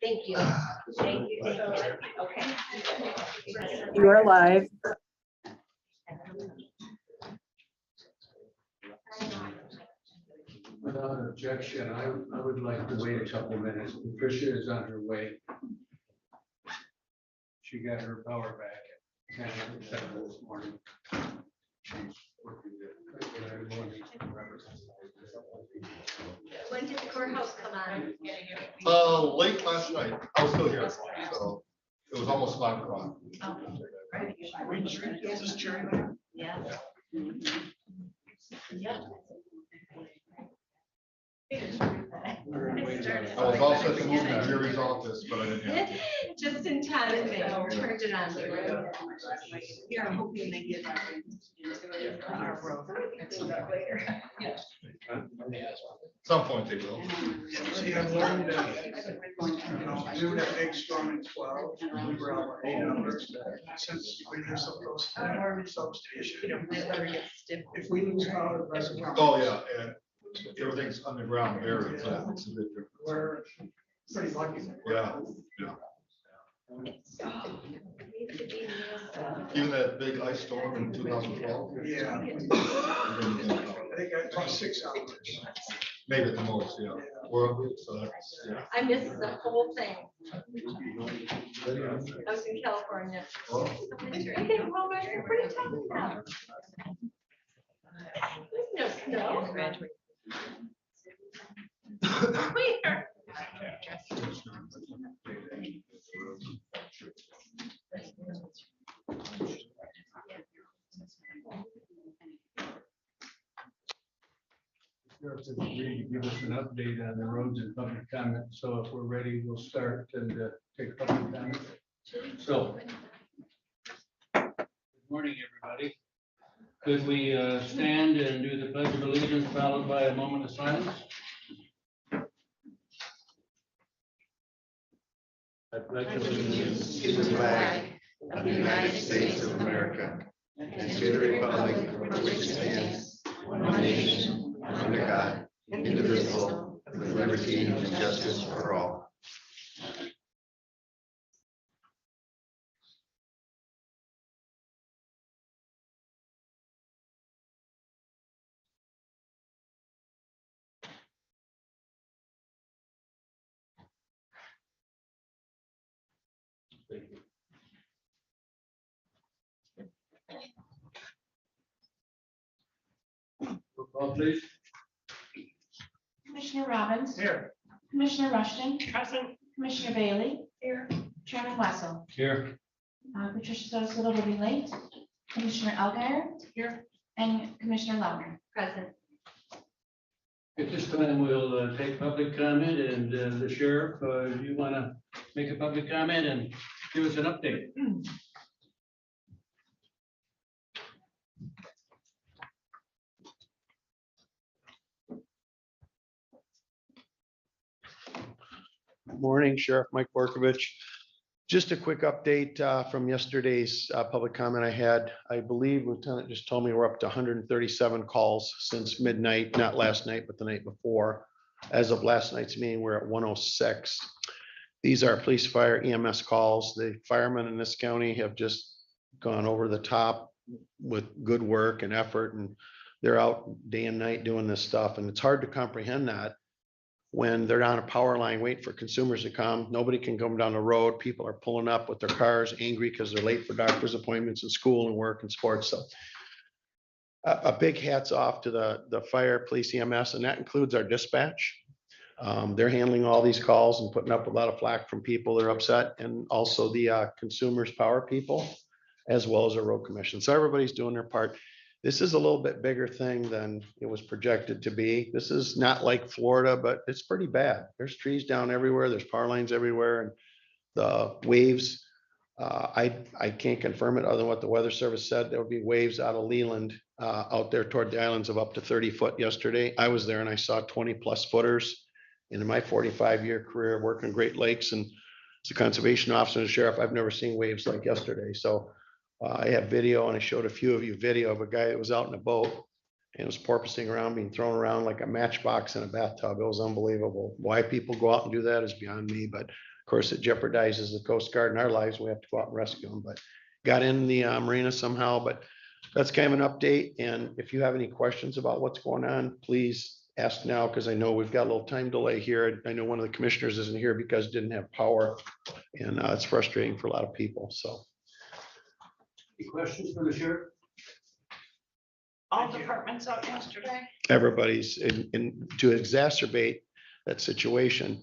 Thank you. Thank you. Okay. You are live. Without objection, I would like to wait a couple minutes. Patricia is on her way. She got her power back at 10:07 this morning. She's working When did the courthouse come on? Late last night. I was still here, so it was almost 5 o'clock. Yeah. Yeah. I was all set to move to Jerry's office, but I didn't have to. Just in time, they turned it on. We are hoping they get our road. At some point they will. See, I've learned that, doing that big storm in 12, we were out 8 hours. Since we live so close to that substation, if we lose power, the rest of the Oh, yeah, and everything's underground buried, so it's a bit different. we're pretty lucky. Yeah, even that big ice storm in 2012. Yeah, I think I lost 6 hours. Maybe at the most, yeah. So that's, yeah. I missed the whole thing. I was in California. Oh. Okay, well, we're pretty tough now. There's no snow. Where? Sheriff is ready to give us an update on the roads and public comment. So if we're ready, we'll start and take public comment. So. Good morning, everybody. Could we stand and do the pledge of allegiance followed by a moment of silence? I pledge allegiance To the flag of the United States of America and to the republic for which it stands, one nation, under God, indivisible, with liberty and justice for all. Roll call, please. Commissioner Robbins. Here. Commissioner Rushton. Present. Commissioner Bailey. Here. Chairman Wessel. Here. Patricia Sotos will be late. Commissioner Elgire. Here. And Commissioner Louder. Present. At this time, we'll take public comment and the sheriff, you want to make a public comment and give us an update? Morning, Sheriff Mike Borkovich. Just a quick update from yesterday's public comment I had. I believe Lieutenant just told me we're up to 137 calls since midnight, not last night, but the night before. As of last night's meeting, we're at 106. These are police, fire, EMS calls. The firemen in this county have just gone over the top with good work and effort, and they're out day and night doing this stuff. And it's hard to comprehend that when they're on a power line waiting for consumers to come. Nobody can come down the road. People are pulling up with their cars angry because they're late for doctor's appointments and school and work and sports. So a big hats off to the fire, police, EMS, and that includes our dispatch. They're handling all these calls and putting up a lot of flack from people that are upset, and also the consumers power people, as well as the road commission. So everybody's doing their part. This is a little bit bigger thing than it was projected to be. This is not like Florida, but it's pretty bad. There's trees down everywhere. There's power lines everywhere, and the waves. I can't confirm it other than what the Weather Service said. There would be waves out of Leeland out there toward the islands of up to 30 foot yesterday. I was there and I saw 20+ footers. In my 45-year career working Great Lakes and as a conservation officer and sheriff, I've never seen waves like yesterday. So I have video, and I showed a few of you video of a guy that was out in a boat, and it was porpoising around, being thrown around like a matchbox in a bathtub. It was unbelievable. Why people go out and do that is beyond me, but of course it jeopardizes the Coast Guard in our lives. We have to go out and rescue them, but got in the marina somehow, but that's kind of an update. And if you have any questions about what's going on, please ask now, because I know we've got a little time delay here. I know one of the commissioners isn't here because didn't have power, and it's frustrating for a lot of people, so. Any questions for the sheriff? All departments out yesterday? Everybody's to exacerbate that situation.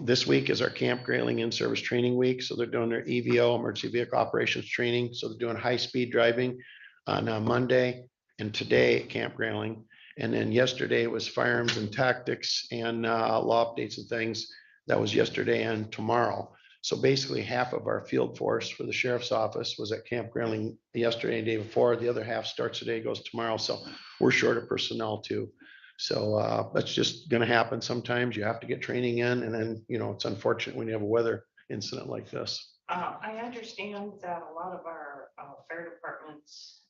This week is our Camp Grayling in-service training week. So they're doing their EVO, emergency vehicle operations training. So they're doing high-speed driving on Monday and today at Camp Grayling. And then yesterday was firearms and tactics and law updates and things. That was yesterday and tomorrow. So basically half of our field force for the sheriff's office was at Camp Grayling yesterday and day before. The other half starts today, goes tomorrow. So we're short of personnel too. So that's just gonna happen. Sometimes you have to get training in, and then, you know, it's unfortunate when you have a weather incident like this. I understand that a lot of our fire departments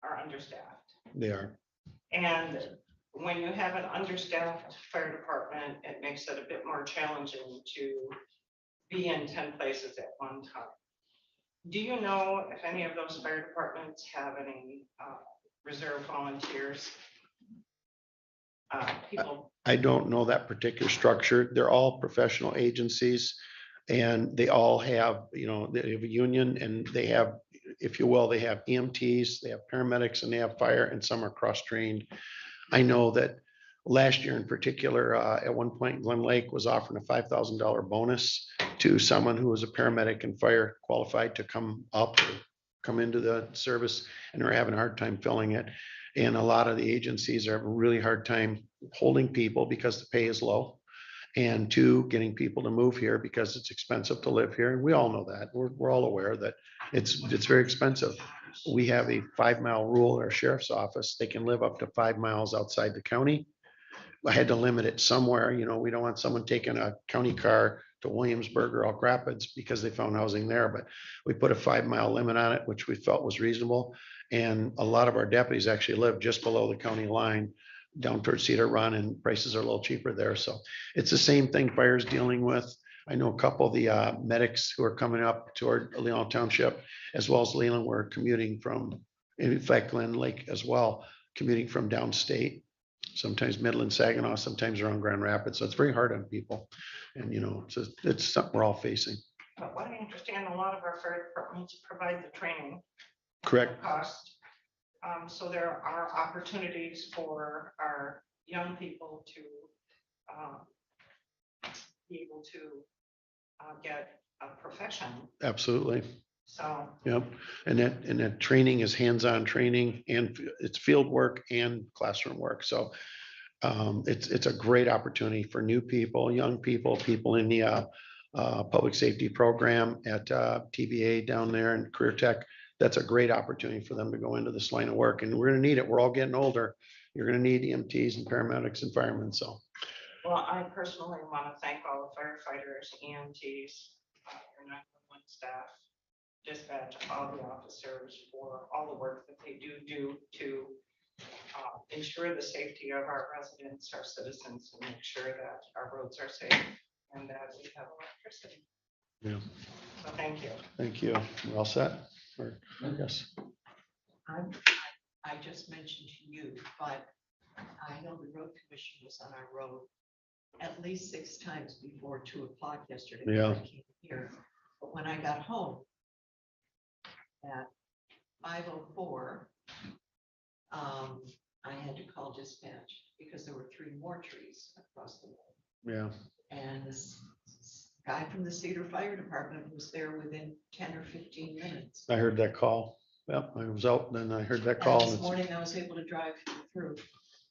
are understaffed. They are. And when you have an understaffed fire department, it makes it a bit more challenging to be in 10 places at one time. Do you know if any of those fire departments have any reserve volunteers? People. I don't know that particular structure. They're all professional agencies, and they all have, you know, they have a union, and they have, if you will, they have EMTs, they have paramedics, and they have fire, and some are cross-trained. I know that last year in particular, at one point, Glen Lake was offering a $5,000 bonus to someone who was a paramedic and fire qualified to come up, or come into the service, and they're having a hard time filling it. And a lot of the agencies are having a really hard time holding people because the pay is low. And two, getting people to move here because it's expensive to live here. And we all know that. We're all aware that it's very expensive. We have a 5-mile rule in our sheriff's office. They can live up to 5 miles outside the county. I had to limit it somewhere. You know, we don't want someone taking a county car to Williamsburg or Elk Rapids because they found housing there, but we put a 5-mile limit on it, which we felt was reasonable. And a lot of our deputies actually live just below the county line down towards Cedar Run, and prices are a little cheaper there. So it's the same thing fire's dealing with. I know a couple of the medics who are coming up toward Leelanau Township, as well as Leland, were commuting from, in fact, Glen Lake as well, commuting from downstate, sometimes Midland, Saginaw, sometimes around Grand Rapids. So it's very hard on people. And, you know, it's something we're all facing. But what I understand, a lot of our fire departments provide the training. Correct. Cost. So there are opportunities for our young people to be able to get a profession. Absolutely. So. Yep. And that training is hands-on training, and it's field work and classroom work. So it's a great opportunity for new people, young people, people in the public safety program at TVA down there and Career Tech. That's a great opportunity for them to go into this line of work, and we're going to need it. We're all getting older. You're going to need EMTs and paramedics and firemen. So. Well, I personally want to thank all the firefighters, EMTs, your 911 staff, dispatch, all the officers for all the work that they do to ensure the safety of our residents, our citizens, and make sure that our roads are safe and that we have electricity. Yeah. So thank you. Thank you. We're all set. Or, yes. I just mentioned to you, but I know the road commission was on our road at least 6 times before 2 o'clock yesterday. when Yeah. I came here. But when I got home at 5:04, I had to call dispatch because there were 3 more trees across the road. Yeah. And this guy from the Cedar Fire Department was there within 10 or 15 minutes. I heard that call. Yep. I was out, then I heard that And call. this and morning I was able to drive through.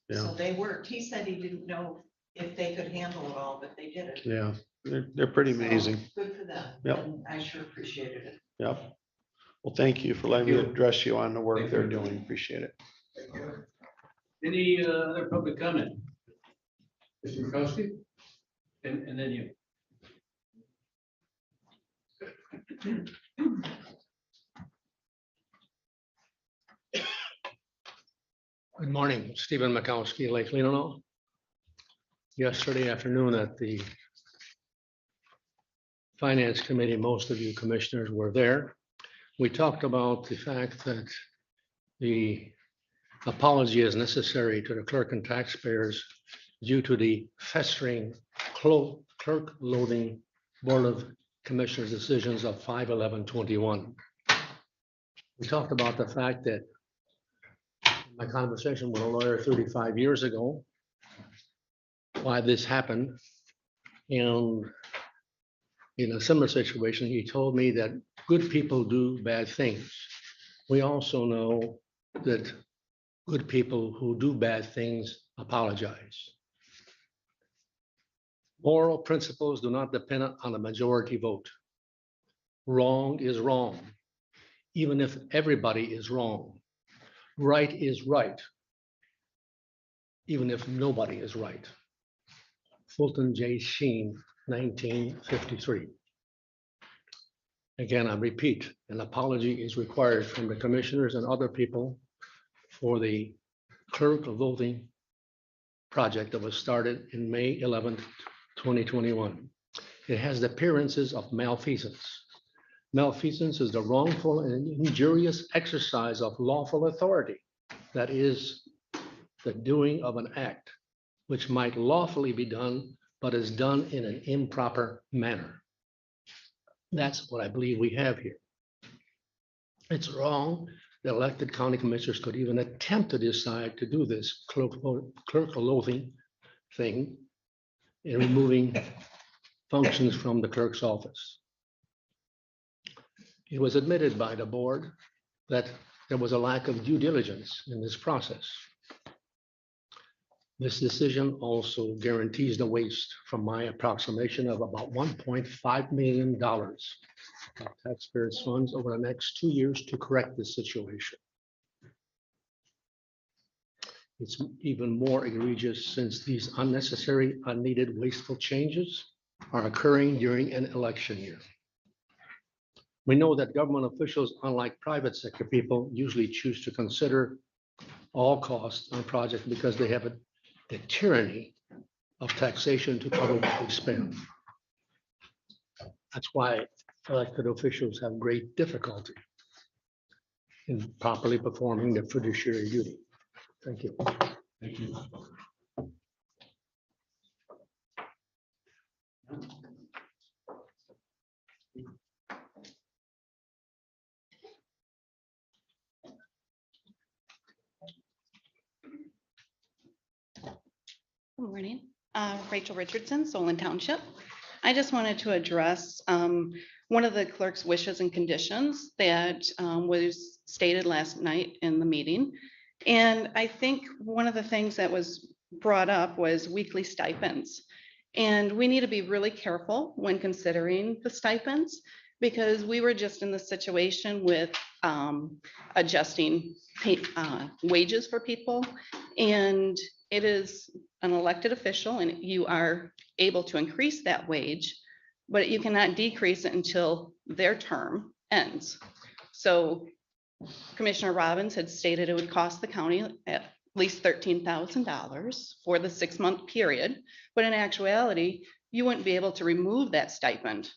Yeah. So they worked. He said he didn't know if they could handle it all, but they did it. Yeah, they're pretty So, amazing. Good for them. Yep. And I sure appreciated it. Yep. Well, thank you for letting me Thank you. address you on the work Thank they're you. doing. Appreciate it. Any other public comment? Mr. Murkowski? And then you. Good morning, Stephen Mikowski, Lake Leelanau. Yesterday afternoon at the Finance Committee, most of you commissioners were there. We talked about the fact that the apology is necessary to the clerk and taxpayers due to the festering clerk loading Board of Commissioners decisions of 5/11/21. We talked about the fact that my conversation with a lawyer 35 years ago, why this happened. And in a similar situation, he told me that good people do bad things. We also know that good people who do bad things apologize. Moral principles do not depend on a majority vote. Wrong is wrong, even if everybody is wrong. Right is right, even if nobody is right. Fulton J. Sheen, 1953. Again, I repeat, an apology is required from the commissioners and other people for the clerk voting project that was started in May 11th, 2021. It has the appearances of malfeasance. Malfeasance is the wrongful and injurious exercise of lawful authority. That is the doing of an act which might lawfully be done, but is done in an improper manner. That's what I believe we have here. It's wrong that elected county commissioners could even attempt to decide to do this clerk loathing thing in removing functions from the clerk's office. It was admitted by the board that there was a lack of due diligence in this process. This decision also guarantees the waste from my approximation of about $1.5 million of taxpayers' funds over the next 2 years to correct this situation. It's even more egregious since these unnecessary, unneeded, wasteful changes are occurring during an election year. We know that government officials, unlike private sector people, usually choose to consider all costs on projects because they have the tyranny of taxation to cover what they spend. That's why elected officials have great difficulty in properly performing their fiduciary duty. Thank you. Thank you. Good morning, Rachel Richardson, Solon Township. I just wanted to address one of the clerk's wishes and conditions that was stated last night in the meeting. And I think one of the things that was brought up was weekly stipends. And we need to be really careful when considering the stipends, because we were just in the situation with adjusting wages for people. And it is an elected official and you are able to increase that wage, but you cannot decrease it until their term ends. So Commissioner Robbins had stated it would cost the county at least $13,000 for the 6-month period, but in actuality, you wouldn't be able to remove that stipend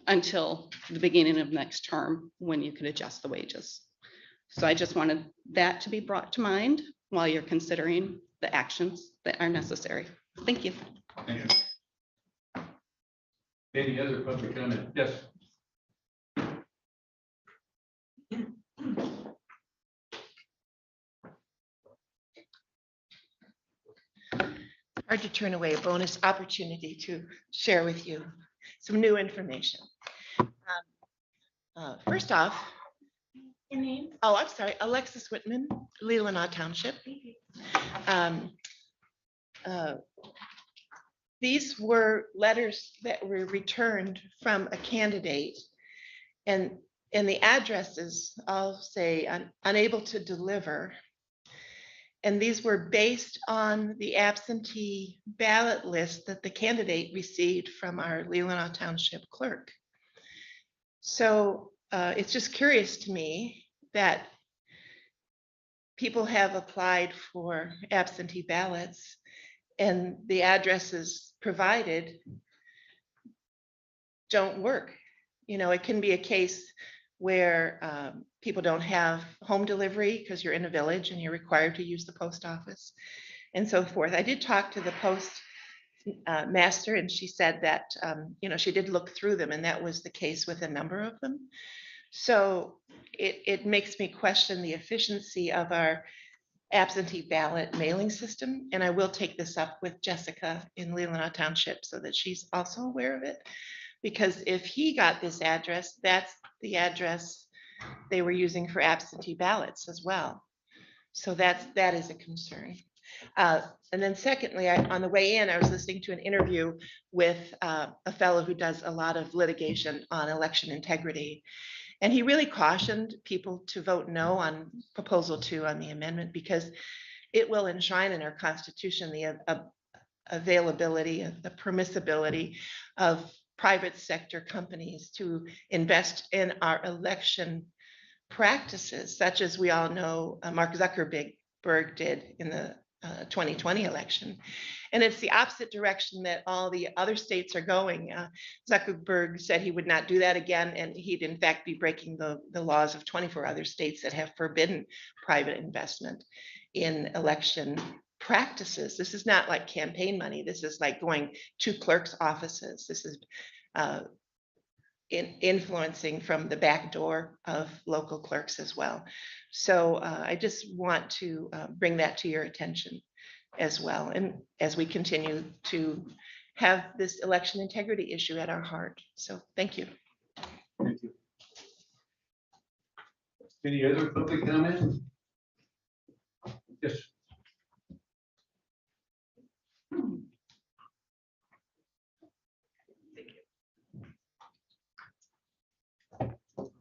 until the beginning of next term when you could adjust the wages. So I just wanted that to be brought to mind while you're considering the actions that are necessary. Thank you. Thank you. Any other public comment? Yes. Hard to turn away a bonus opportunity to share with you some new information. First off, Your name? oh, I'm sorry, Alexis Whitman, Leelanau Township. These were letters that were returned from a candidate, and the addresses, I'll say, unable to deliver. And these were based on the absentee ballot list that the candidate received from our Leelanau Township clerk. So it's just curious to me that people have applied for absentee ballots and the addresses provided don't work. You know, it can be a case where people don't have home delivery because you're in a village and you're required to use the post office and so forth. I did talk to the post master and she said that, you know, she did look through them and that was the case with a number of them. So it makes me question the efficiency of our absentee ballot mailing system. And I will take this up with Jessica in Leelanau Township so that she's also aware of it. Because if he got this address, that's the address they were using for absentee ballots as well. So that is a concern. And then secondly, on the way in, I was listening to an interview with a fellow who does a lot of litigation on election integrity. And he really cautioned people to vote no on proposal 2 on the amendment because it will enshrine in our Constitution the availability and the permissibility of private sector companies to invest in our election practices, such as we all know Mark Zuckerberg did in the 2020 election. And it's the opposite direction that all the other states are going. Zuckerberg said he would not do that again, and he'd in fact be breaking the laws of 24 other states that have forbidden private investment in election practices. This is not like campaign money. This is like going to clerks' offices. This is influencing from the back door of local clerks as well. So I just want to bring that to your attention as well. And as we continue to have this election integrity issue at our heart. So thank you. Thank you. Any other public comment? Yes.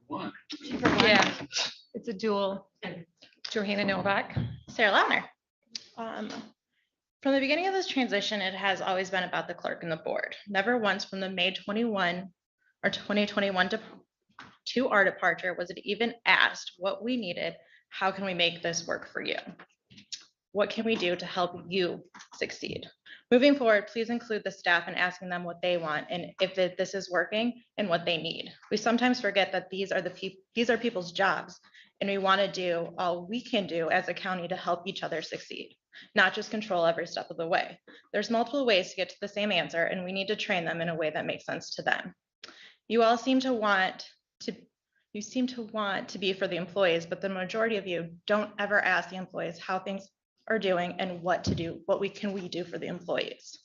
One. Yeah, it's a duel. Johanna Novak. Sarah Lautner. From the beginning of this transition, it has always been about the clerk and the board. Never once from the May 21 or 2021 to our departure was it even asked what we needed. How can we make this work for you? What can we do to help you succeed? Moving forward, please include the staff in asking them what they want and if this is working and what they need. We sometimes forget that these are people's jobs, and we want to do all we can do as a county to help each other succeed, not just control every step of the way. There's multiple ways to get to the same answer, and we need to train them in a way that makes sense to them. You all seem to want to be for the employees, but the majority of you don't ever ask the employees how things are doing and what to do, what we do for the employees.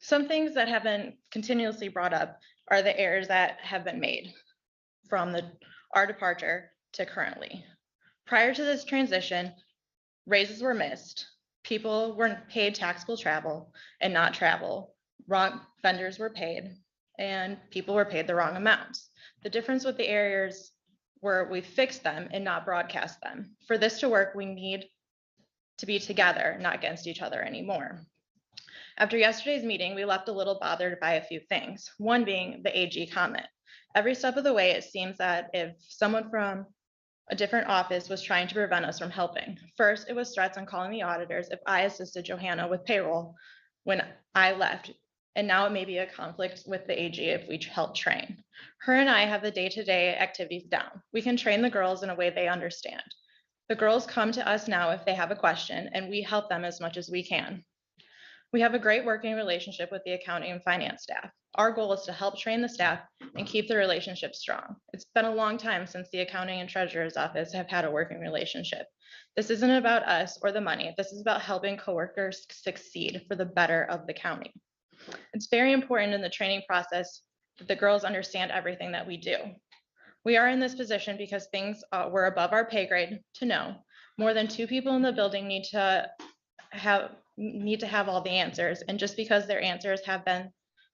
Some things that have been continuously brought up are the errors that have been made from our departure to currently. Prior to this transition, raises were missed, people weren't paid taxable travel and not travel, wrong vendors were paid, and people were paid the wrong amounts. The difference with the errors were we fixed them and not broadcast them. For this to work, we need to be together, not against each other anymore. After yesterday's meeting, we left a little bothered by a few things, one being the AG comment. Every step of the way, it seems that if someone from a different office was trying to prevent us from helping. First, it was threats on calling the auditors if I assisted Johanna with payroll when I left, and now it may be a conflict with the AG if we help train. Her and I have the day-to-day activities down. We can train the girls in a way they understand. The girls come to us now if they have a question, and we help them as much as we can. We have a great working relationship with the accounting and finance staff. Our goal is to help train the staff and keep the relationship strong. It's been a long time since the accounting and treasurer's office have had a working relationship. This isn't about us or the money. This is about helping coworkers succeed for the better of the county. It's very important in the training process that the girls understand everything that we do. We are in this position because things were above our pay grade to know. More than 2 people in the building need to have all the answers. And just because their answers have been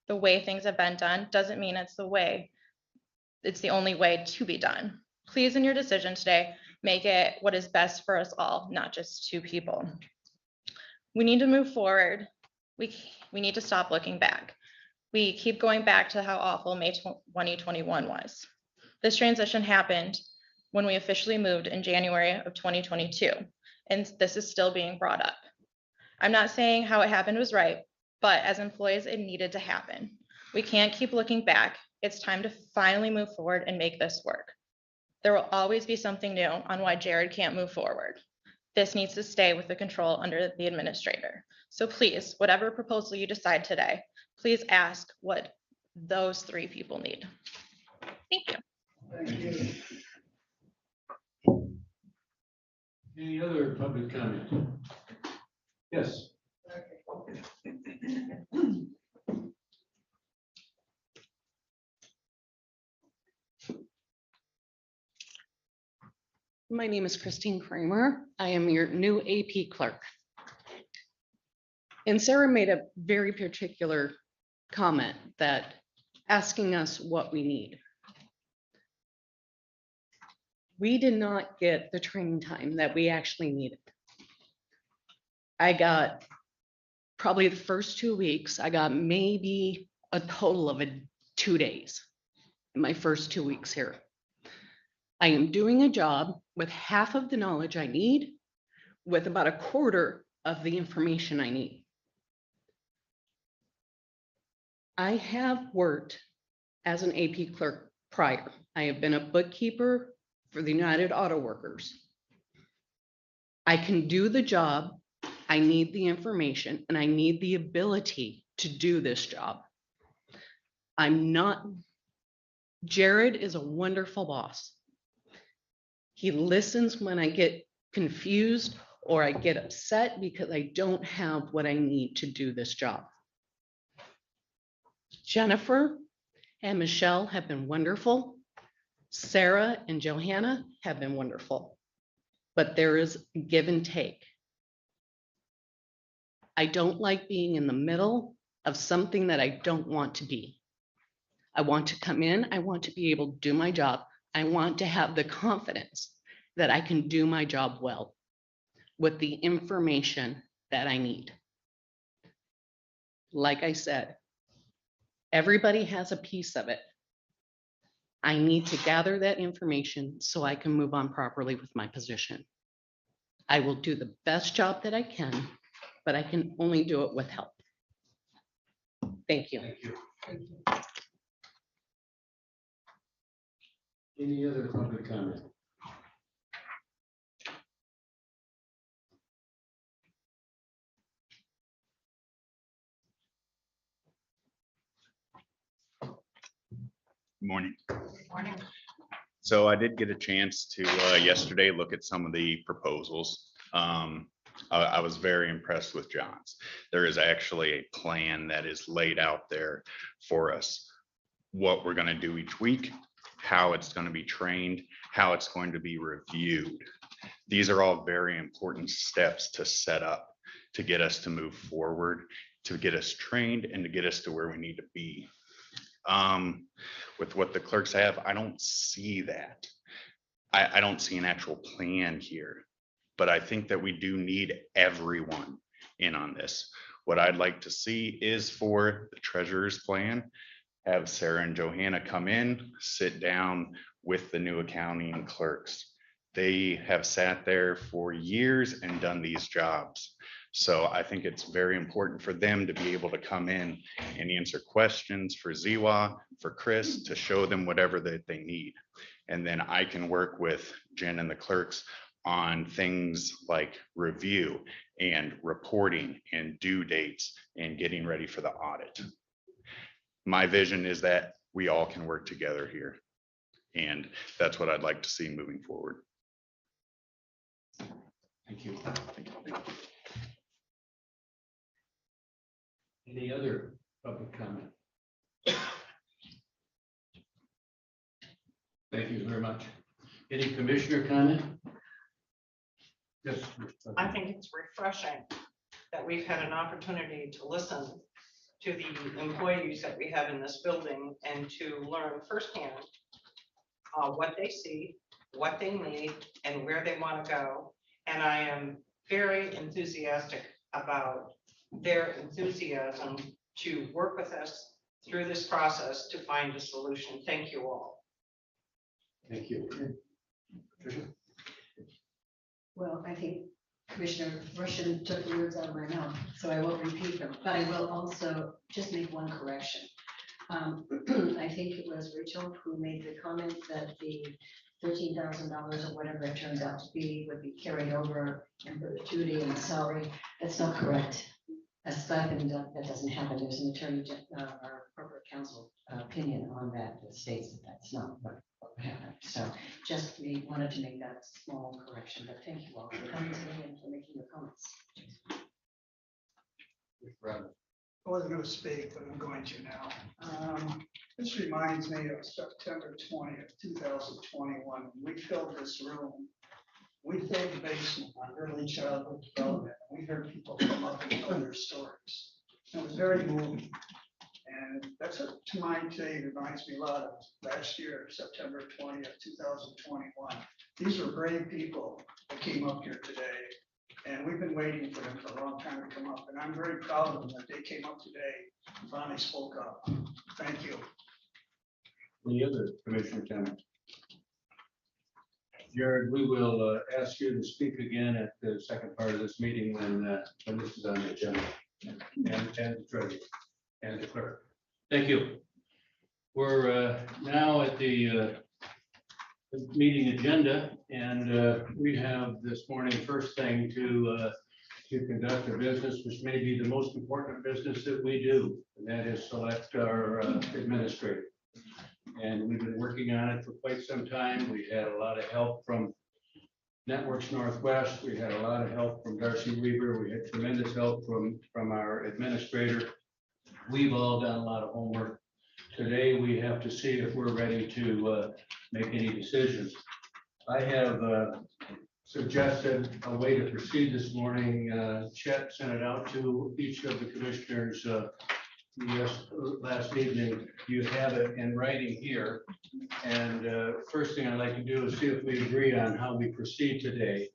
the way things have been done doesn't mean it's the only way to be done. Please, in your decision today, make it what is best for us all, not just 2 people. We need to move forward. We need to stop looking back. We keep going back to how awful May 2021 was. This transition happened when we officially moved in January of 2022. And this is still being brought up. I'm not saying how it happened was right, but as employees, it needed to happen. We can't keep looking back. It's time to finally move forward and make this work. There will always be something new on why Jared can't move forward. This needs to stay with the control under the administrator. So please, whatever proposal you decide today, please ask what those 3 people need. Thank you. Any other public comment? Yes. My name is Christine Kramer. I am your new AP clerk. And Sarah made a very particular comment that asking us what we need. We did not get the training time that we actually needed. I got probably the first 2 weeks, I got maybe a total of 2 days in my first 2 weeks here. I am doing a job with half of the knowledge I need, with about a quarter of the information I need. I have worked as an AP clerk prior. I have been a bookkeeper for the United Auto Workers. I can do the job. I need the information and I need the ability to do this job. Jared is a wonderful boss. He listens when I get confused or I get upset because I don't have what I need to do this job. Jennifer and Michelle have been wonderful. Sarah and Johanna have been wonderful, but there is give and take. I don't like being in the middle of something that I don't want to be. I want to come in, I want to be able to do my job. I want to have the confidence that I can do my job well with the information that I need. Like I said, everybody has a piece of it. I need to gather that information so I can move on properly with my position. I will do the best job that I can, but I can only do it with help. Thank you. Thank you. Any other public comment? Morning. So I did get a chance to yesterday look at some of the proposals. I was very impressed with John's. There is actually a plan that is laid out there for us. What we're going to do each week, how it's going to be trained, how it's going to be reviewed. These are all very important steps to set up to get us to move forward, to get us trained and to get us to where we need to be. With what the clerks have, I don't see that. I don't see an actual plan here, but I think that we do need everyone in on this. What I'd like to see is for the treasurer's plan, have Sarah and Johanna come in, sit down with the new accounting clerks. They have sat there for years and done these jobs. So I think it's very important for them to be able to come in and answer questions for Ziwa, for Chris, to show them whatever that they need. And then I can work with Jen and the clerks on things like review and reporting and due dates and getting ready for the audit. My vision is that we all can work together here. And that's what I'd like to see moving forward. Thank you. Any other public comment? Thank you very much. Any commissioner comment? Yes. I think it's refreshing that we've had an opportunity to listen to the employees that we have in this building and to learn firsthand what they see, what they need, and where they want to go. And I am very enthusiastic about their enthusiasm to work with us through this process to find a solution. Thank you all. Thank you. Well, I think Commissioner Russian took the words out of my mouth, so I won't repeat them, but I will also just make one correction. I think it was Rachel who made the comment that the $13,000 or whatever it turns out to be would be carried over in perpetuity and salary. That's not correct. A stipend, that doesn't happen. There's an attorney, our corporate counsel opinion on that that states that that's not what happened. So just wanted to make that small correction, but thank you all for coming today and for making your comments. I wasn't going to speak, but I'm going to now. This reminds me of September 20th, 2021. We filled this room. We filled the basement on early childhood development. We heard people come up and tell their stories. It was very moving. And that's what, to mind today, reminds me a lot of last year, September 20th, 2021. These were brave people that came up here today. And we've been waiting for them for a long time to come up. And I'm very proud of them that they came up today and finally spoke up. Thank you. Any other commissioner comments? Jared, we will ask you to speak again at the second part of this meeting when this is on the agenda. And the treasurer and the clerk. Thank you. We're now at the meeting agenda, and we have this morning first thing to conduct a business which may be the most important business that we do, and that is select our administrator. And we've been working on it for quite some time. We had a lot of help from Networks Northwest. We had a lot of help from Darcy Weaver. We had tremendous help from our administrator. We've all done a lot of homework. Today, we have to see if we're ready to make any decisions. I have suggested a way to proceed this morning. Chet sent it out to each of the commissioners last evening. You have it in writing here. And first thing I'd like to do is see if we agree on how we proceed today.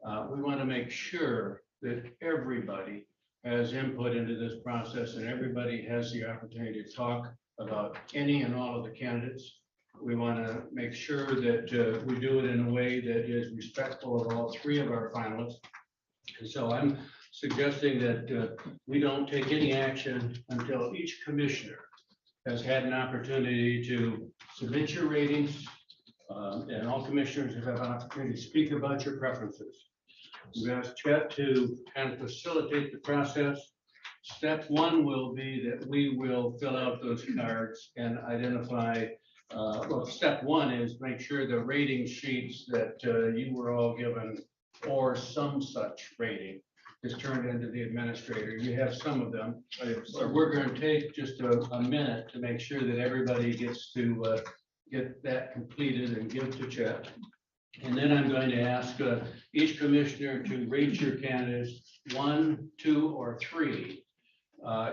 We want to make sure that everybody has input into this process and everybody has the opportunity to talk about any and all of the candidates. We want to make sure that we do it in a way that is respectful of all three of our finalists. And so I'm suggesting that we don't take any action until each commissioner has had an opportunity to submit your ratings, and all commissioners have an opportunity to speak about your preferences. We've asked Chet to kind of facilitate the process. Step one will be that we will fill out those cards and identify, well, step one is make sure the rating sheets that you were all given or some such rating is turned into the administrator. You have some of them. So we're going to take just a minute to make sure that everybody gets to get that completed and give to Chet. And then I'm going to ask each commissioner to rate your candidates 1, 2, or 3,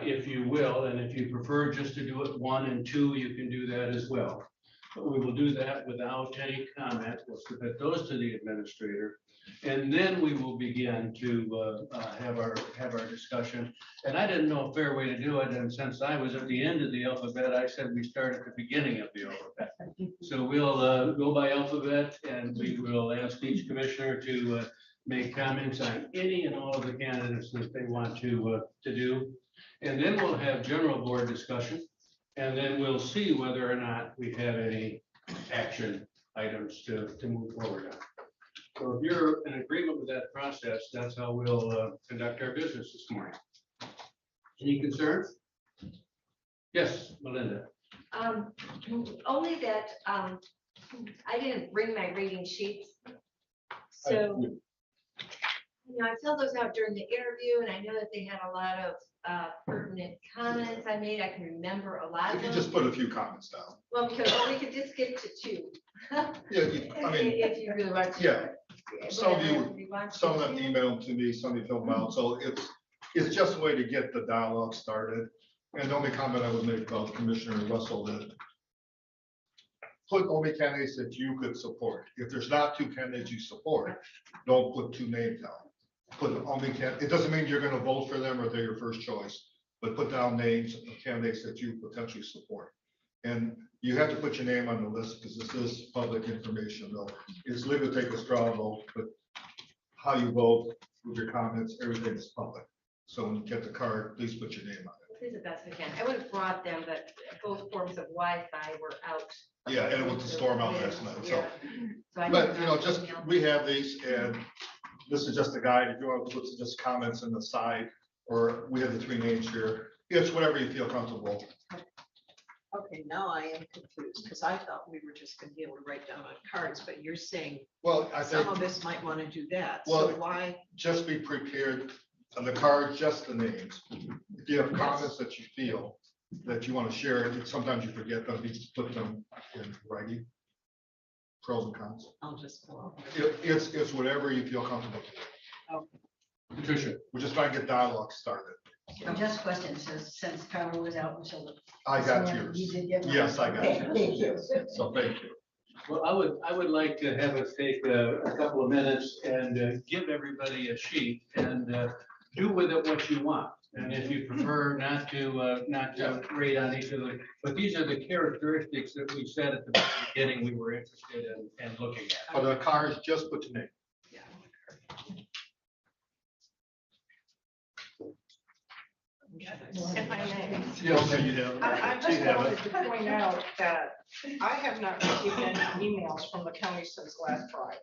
if you will. And if you prefer just to do it 1 and 2, you can do that as well. But we will do that without any comment. We'll submit those to the administrator. And then we will begin to have our discussion. And I didn't know a fair way to do it. And since I was at the end of the alphabet, I said we start at the beginning of the alphabet. So we'll go by alphabet, and we will ask each commissioner to make comments on any and all of the candidates that they want to do. And then we'll have general board discussion. And then we'll see whether or not we have any action items to move forward on. So if you're in agreement with that process, that's how we'll conduct our business this morning. Any concerns? Yes, Melinda. Only that I didn't bring my rating sheets. So, I filled those out during the interview, and I know that they had a lot of pertinent comments I made. I can remember a lot of If you them. just put a few comments down. Well, because we could just get to 2. Yeah, I mean, If you really want to. yeah. Some of Whatever you, want to some of them do. emailed to me, some of you filled them out, so it's just a way to get the dialogue started. And the only comment I would make about Commissioner Russell, that put only candidates that you could support. If there's not 2 candidates you support, don't put 2 names down. Put only it doesn't mean you're gonna vote for them or they're your first choice, but put down names of candidates that you potentially support. And you have to put your name on the list because this is public information though. It's legal to take a straw vote, but how you vote with your comments, everything is public. So when you get the card, please put your name on it. Do the best we can. I would have brought them, but both forms of Wi-Fi were out. Yeah, and it was a storm out last night, so. So I But, didn't you know, have just, email. we have these and this is just a guide. If you want to put just comments in the side, or we have the 3 names here. It's whatever you feel comfortable. Okay, now I am confused, because I thought we were just gonna be able to write down on cards, but you're saying Well, I think, some of us might want to do that, Well, so why? just be prepared on the card, just the names. If you have comments that you feel that you want to share, and sometimes you forget them, you just put them in writing. Pros and cons. I'll just go out. It's whatever you feel comfortable. Patricia, We're just trying to get dialogue started. Just question, so since Carol was out until the. I got this morning, yours. You did get mine. Yes, I got Okay, yours. thank you. So thank you. well, I would like to have us take a couple of minutes and give everybody a sheet and do with it what you want. And if you prefer not to rate on each of them, but these are the characteristics that we said at the beginning we were interested in looking at. For the cards, just put your name. If I may. Okay, you have. I just wanted to point out that I have not received any emails from the county since last Friday.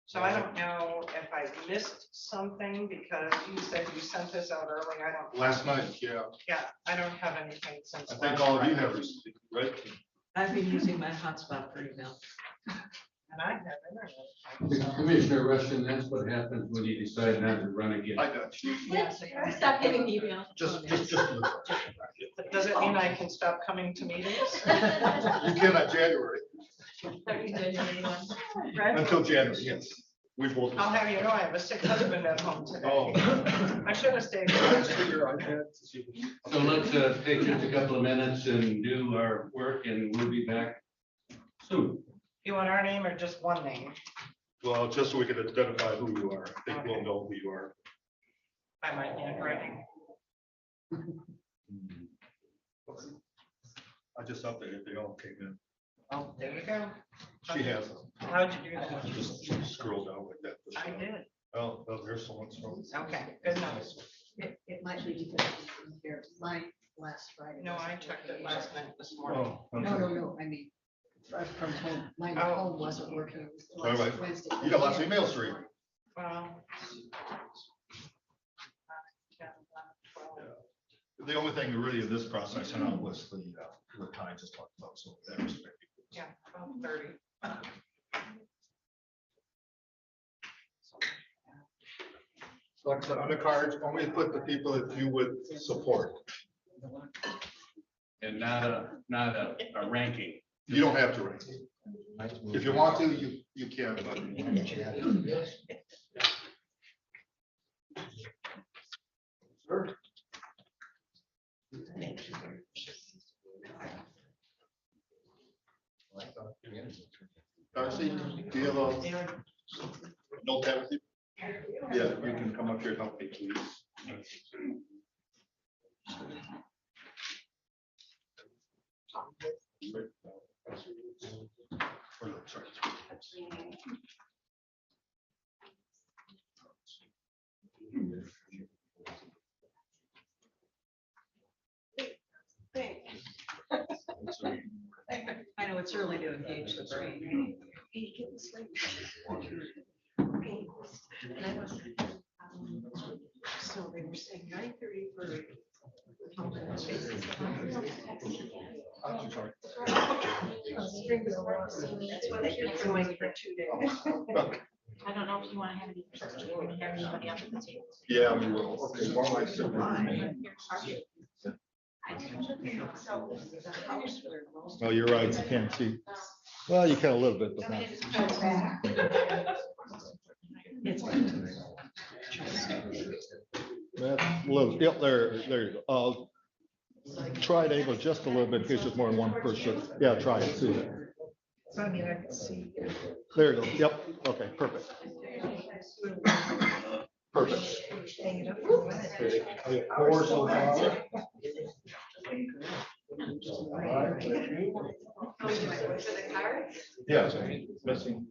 So I don't know if I missed something because you said you sent this out early. I don't. Last night, yeah. Yeah, I don't have anything since. I think last all of you Friday. have received, right? I've been using my hotspot for email. And I have internet. Commissioner Rushing, that's what happens when you decide not to run again. I got you. Yeah, so I stopped getting email. Just. Does it mean I can stop coming to meetings? You can on January, until January, yes. We both. I'll have you know, I have a sick husband at home Oh. today. I should have stayed. So let's take just a couple of minutes and do our work and we'll be back soon. You want our name or just one name? Well, just so we can identify who you are. I think we'll know who you are. I might need writing. I just updated, they all came in. Oh, there you go. She has them. How'd you do that? Just scroll down like that. I did. Oh, there's someone's from. Okay, good enough. It might be because it was here, mine last Friday. No, I checked it last night this morning. Oh, No, I mean, from home, mine at home wasn't working. It was All last right. Wednesday. You got lots of emails to read. Well. The only thing really in this process and out was the time just talked about, so that respect. Yeah, about 30. Like I said, on the cards, only put the people that you would support. And not a ranking. You don't have to rank. If you want to, you can, but. Sure. Darcy, do you have a notepad with you? Yeah, you can come up here and help me, please. Or no, sorry. I know it's early to engage the brain. So they were saying 9:30 for. I'm sorry. That's what they've been doing for 2 days. I don't know if you want to have any, you want to have anybody up at the table. Yeah, we will. Okay, well, I said. No, you're right, you can't see. Well, you can a little bit, but not. That's a little, yep, there you go. Try it angle just a little bit, in case there's more than one person. Yeah, try it, see. So I mean, I can see. There you go, yep, okay, perfect. Perfect. Hang it up for a minute. Four so far. For the cards? Yeah, missing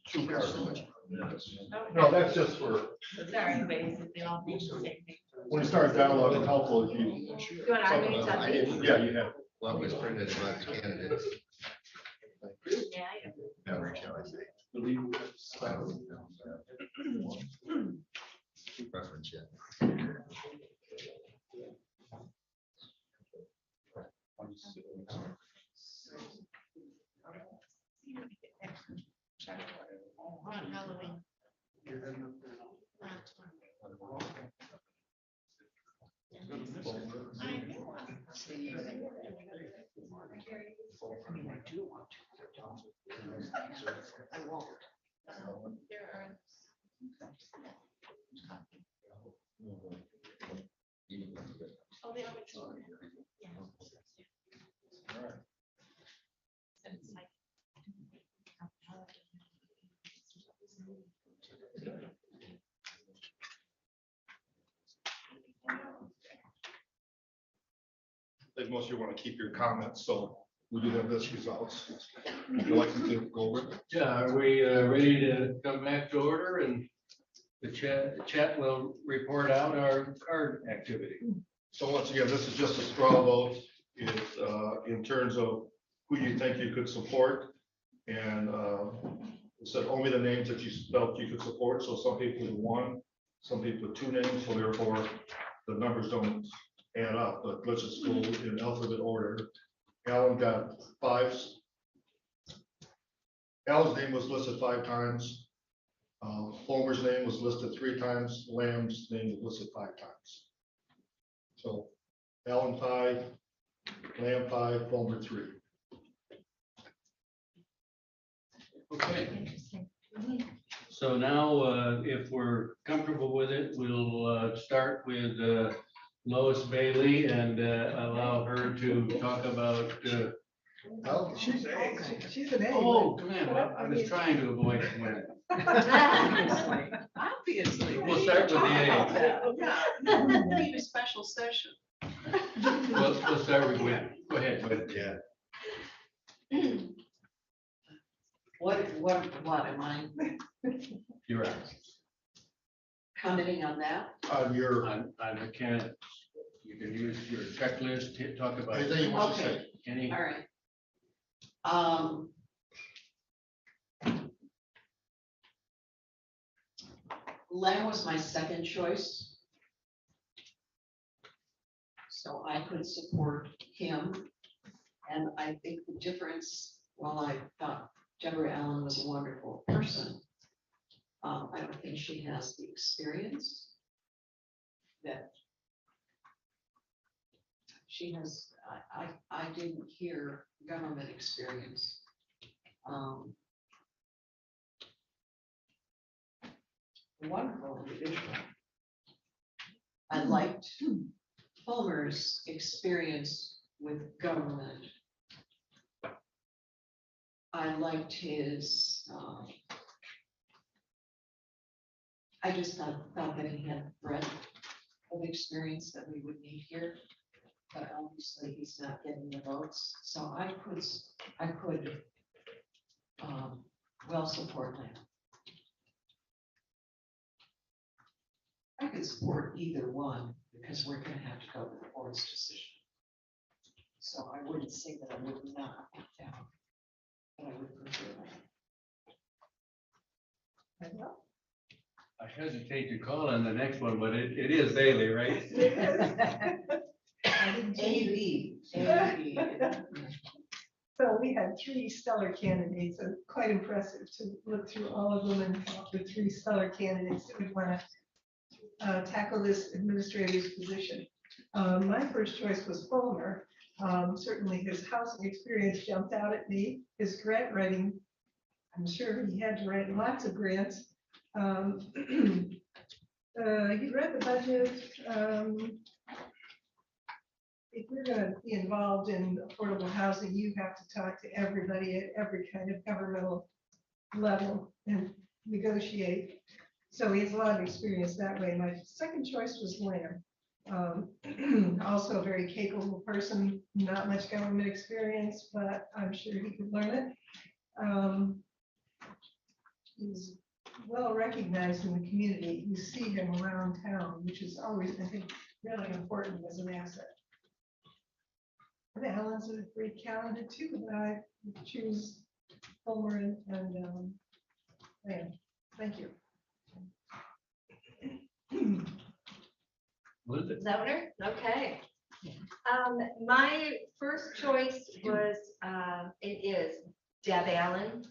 two cards. No, that's just for, Sorry, but they all think the same thing. when you start dialogue, it's helpful if you. You want our names on these? Yeah, you have. Well, we printed about the candidates. Yeah. Average, shall I say. Preference, yeah. On Halloween. I won't. I think most of you want to keep your comments, so we do have this results. Would you like to go over it? Yeah, are we ready to come back to order, and the chat will report out our card activity? So once again, this is just a straw vote. It's in terms of who you think you could support. And it said only the names that you felt you could support. So some people with one, some people with two names, so therefore the numbers don't add up. But let's just go in alphabet order. Alan got 5. Alan's name was listed 5 times. Homer's name was listed 3 times. Lamb's name was listed 5 times. So Alan 5, Lamb 5, Homer 3. Okay. So now, if we're comfortable with it, we'll start with Lois Bailey and allow her to talk about. Oh, she's an A. Oh, Glenn, I was trying to avoid Glenn. Obviously. We'll start with the A. Yeah, we need a special session. We'll start with Glenn. Go ahead, Glenn. Yeah. What am I You're right. commenting on that? On your, On the candidates, you can use your checklist to talk about anything you want to Okay. say. any. All right. Lamb was my second choice. So I could support him. And I think the difference, while I thought Deborah Allen was a wonderful person, I don't think she has the experience that she has. I didn't hear government experience. Wonderful individual. I liked Palmer's experience with government. I liked his, I just thought that he had breadth of experience that we would need here. But obviously he's not getting the votes, so I could well support that. I could support either one because we're gonna have to go with the board's decision. So I wouldn't say that I would not pick down, but I would prefer that. I hesitate to call on the next one, but it is Bailey, right? A-B. So we had 3 stellar candidates, and quite impressive to look through all of them and come up with 3 stellar candidates that would want to tackle this administrator's position. My first choice was Palmer. Certainly his housing experience jumped out at me. His grant writing, I'm sure he had to write lots of grants. He read the budget. If you're going to be involved in affordable housing, you have to talk to everybody at every kind of governmental level and negotiate. So he has a lot of experience that way. My second choice was Lamb. Also a very capable person, not much government experience, but I'm sure he could learn it. He's well recognized in the community. You see him around town, which is always, I think, really important as an asset. And Alan's a great candidate too, but I would choose Homer and Lamb. Thank you. Elizabeth. Zauner, okay. My first choice was, it is Deb Allen.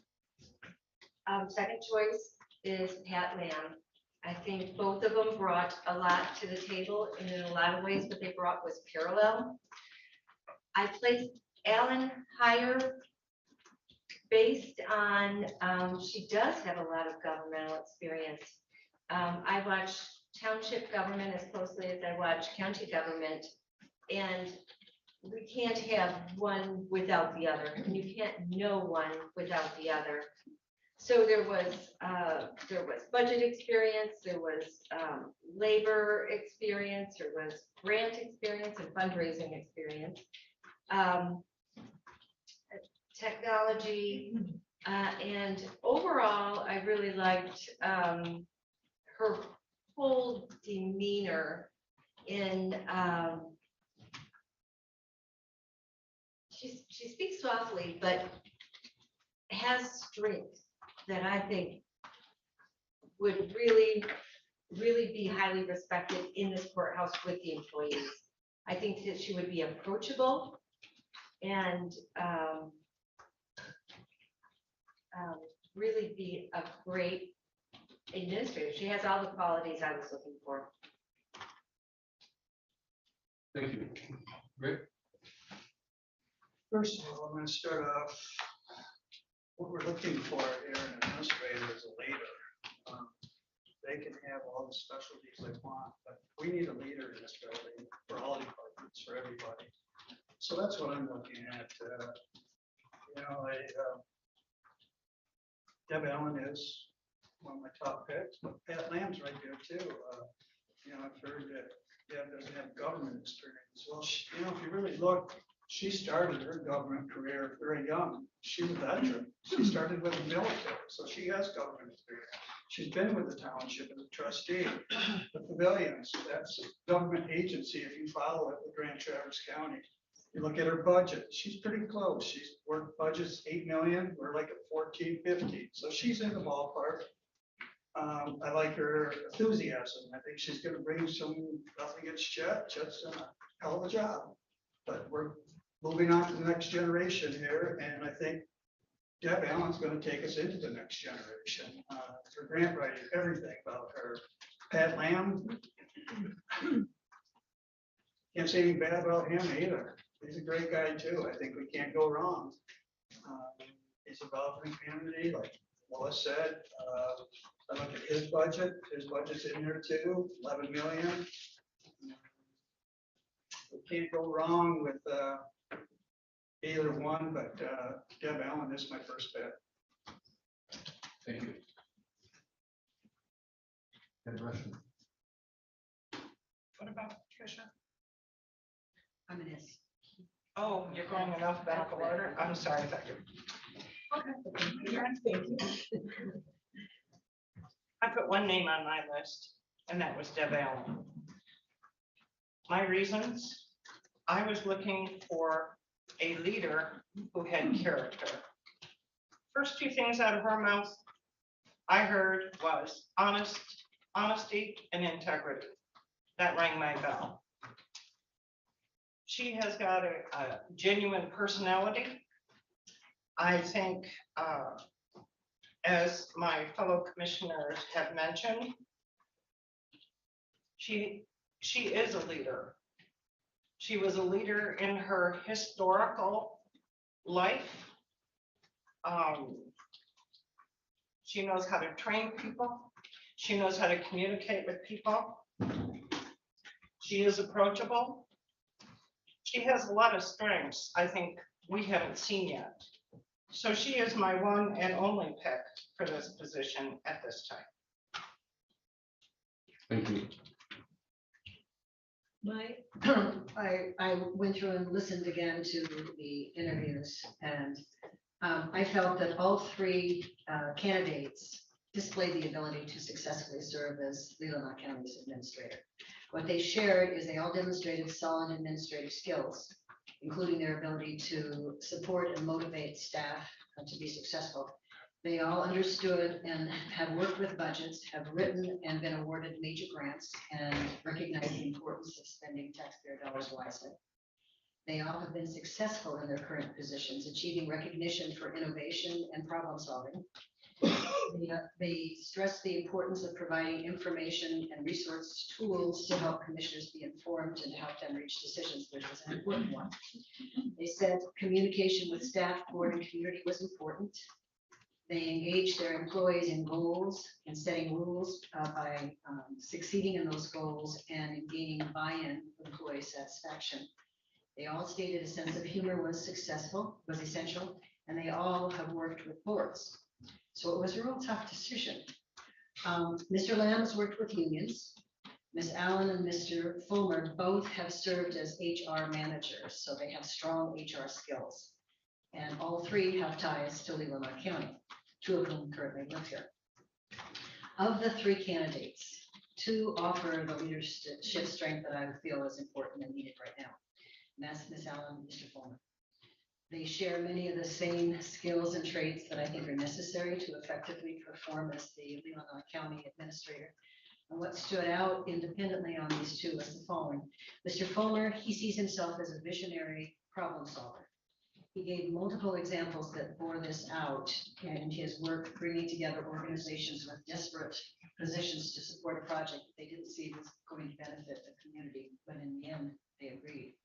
Second choice is Pat Lamb. I think both of them brought a lot to the table, and in a lot of ways, what they brought was parallel. I placed Allen higher based on, she does have a lot of governmental experience. I watch township government as closely as I watch county government, and we can't have one without the other, and you can't know one without the other. So there was budget experience, there was labor experience, there was grant experience and fundraising experience, technology, and overall, I really liked her whole demeanor in, she speaks softly, but has strength that I think would really be highly respected in this courthouse with the employees. I think that she would be approachable and really be a great administrator. She has all the qualities I was looking for. Thank you. Rick? First of all, I'm going to start off. What we're looking for here in an administrator is a leader. They can have all the specialties they want, but we need a leader in this building for all departments, for everybody. So that's what I'm looking at. Deb Allen is one of my top picks, but Pat Lamb's right there too. I've heard that Deb doesn't have government experience. Well, if you really look, she started her government career very young. She was a veteran. She started with the military, so she has government experience. She's been with the township as a trustee. The pavilions, that's a government agency if you follow it with Grand Traverse County. You look at her budget, she's pretty close. She's worked budgets 8 million, we're like at 14, 15. So she's in the ballpark. I like her enthusiasm. I think she's gonna bring nothing against Chet. Chet's done a hell of a job. But we're moving on to the next generation here, and I think Deb Allen's gonna take us into the next generation. Her grant writing, everything about her. Pat Lamb, can't say anything bad about him either. He's a great guy too. I think we can't go wrong. He's involved in the community, like Lois said. I look at his budget's in there too, 11 million. We can't go wrong with either one, but Deb Allen is my first bet. Thank you. Ed Rushing. What about Tricia? I'm an S. Oh, you're going in alphabetical order? I'm sorry, thank you. I put one name on my list, and that was Deb Allen. My reasons, I was looking for a leader who had character. First two things out of her mouth I heard was honesty and integrity. That rang my bell. She has got a genuine personality. I think, as my fellow commissioners have mentioned, she is a leader. She was a leader in her historical life. She knows how to train people. She knows how to communicate with people. She is approachable. She has a lot of strengths I think we haven't seen yet. So she is my one and only pick for this position at this time. Thank you. I went through and listened again to the interviews, and I felt that all three candidates displayed the ability to successfully serve as Leelanau County's administrator. What they shared is they all demonstrated solid administrative skills, including their ability to support and motivate staff to be successful. They all understood and have worked with budgets, have written and been awarded major grants, and recognize the importance of spending taxpayer dollars wisely. They all have been successful in their current positions, achieving recognition for innovation and problem solving. They stress the importance of providing information and resource tools to help commissioners be informed and help them reach decisions, which was an important one. They said communication with staff, board, and community was important. They engaged their employees in goals and setting rules by succeeding in those goals and in gaining buy-in for employee satisfaction. They all stated a sense of humor was essential, and they all have worked with boards. So it was a real tough decision. Mr. Lamb has worked with unions. Ms. Allen and Mr. Fulmer both have served as HR managers, so they have strong HR skills. And all three have ties to Leelanau County, two of whom currently live here. Of the three candidates, two offer the leadership strength that I feel is important and needed right now. And that's Ms. Allen and Mr. Fulmer. They share many of the same skills and traits that I think are necessary to effectively perform as the Leelanau County administrator. And what stood out independently on these two is the following. Mr. Fulmer, he sees himself as a visionary problem solver. He gave multiple examples that bore this out in his work bringing together organizations with desperate positions to support a project that they didn't see was going to benefit the community, but in the end, they agreed.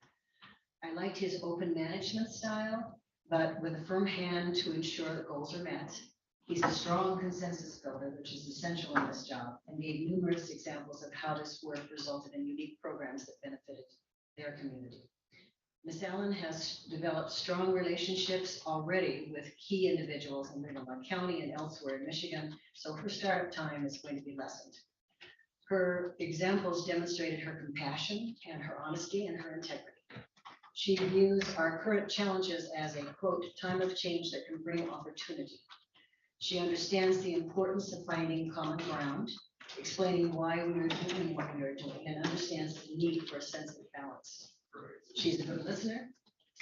I liked his open management style, but with a firm hand to ensure that goals are met. He's a strong consensus builder, which is essential in this job, and gave numerous examples of how this work resulted in unique programs that benefited their community. Ms. Allen has developed strong relationships already with key individuals in Leelanau County and elsewhere in Michigan, so her startup time is going to be lessened. Her examples demonstrated her compassion and her honesty and her integrity. She views our current challenges as a, quote, time of change that can bring opportunity. She understands the importance of finding common ground, explaining why we are doing what we are doing, and understands the need for a sense of balance. She's a good listener,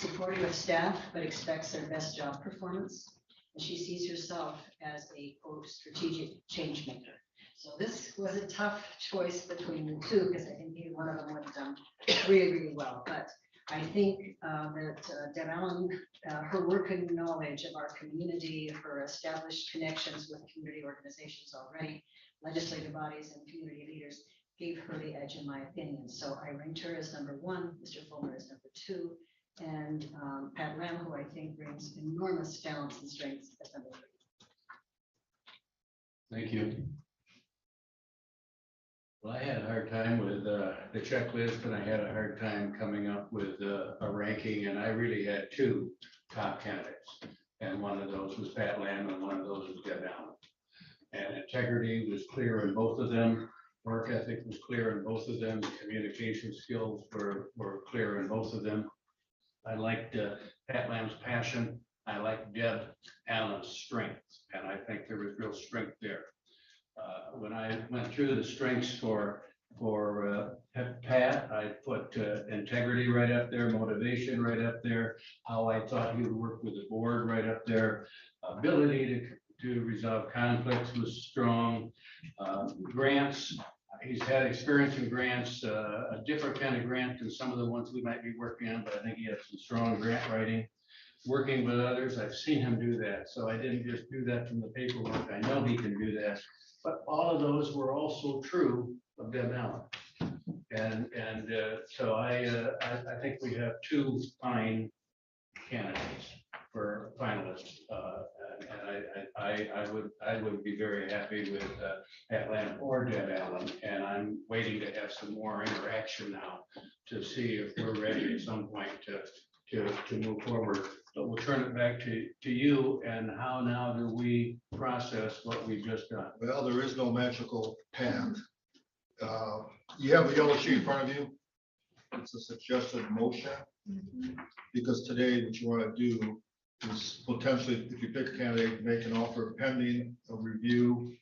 supportive of staff, but expects their best job performance. And she sees herself as a, quote, strategic change maker. So this was a tough choice between the two, because I think either one of them would have done really, really well. But I think that Deb Allen, her working knowledge of our community, her established connections with community organizations already, legislative bodies and community leaders, gave her the edge in my opinion. So I ranked her as number one, Mr. Fulmer as number two, and Pat Lamb, who I think brings enormous talents and strengths, as number three. Thank you. Well, I had a hard time with the checklist, and I had a hard time coming up with a ranking, and I really had two top candidates. And one of those was Pat Lamb, and one of those was Deb Allen. And integrity was clear in both of them. Work ethic was clear in both of them. Communication skills were clear in both of them. I liked Pat Lamb's passion. I liked Deb Allen's strength, and I think there was real strength there. When I went through the strengths for Pat, I put integrity right up there, motivation right up there, how I thought he would work with the board right up there, ability to resolve conflicts was strong. Grants, he's had experience in grants, a different kind of grant than some of the ones we might be working on, but I think he has some strong grant writing. Working with others, I've seen him do that, so I didn't just do that from the paperwork. I know he can do that. But all of those were also true of Deb Allen. And so I think we have two fine candidates for finalists. And I would be very happy with Pat Lamb or Deb Allen. And I'm waiting to have some more interaction now to see if we're ready at some point to move forward. But we'll turn it back to you, and how now do we process what we've just done? Well, there is no magical path. You have the yellow sheet in front of you. it's a suggested motion. Because today, what you want to do is potentially, if you pick a candidate, make an offer pending a review,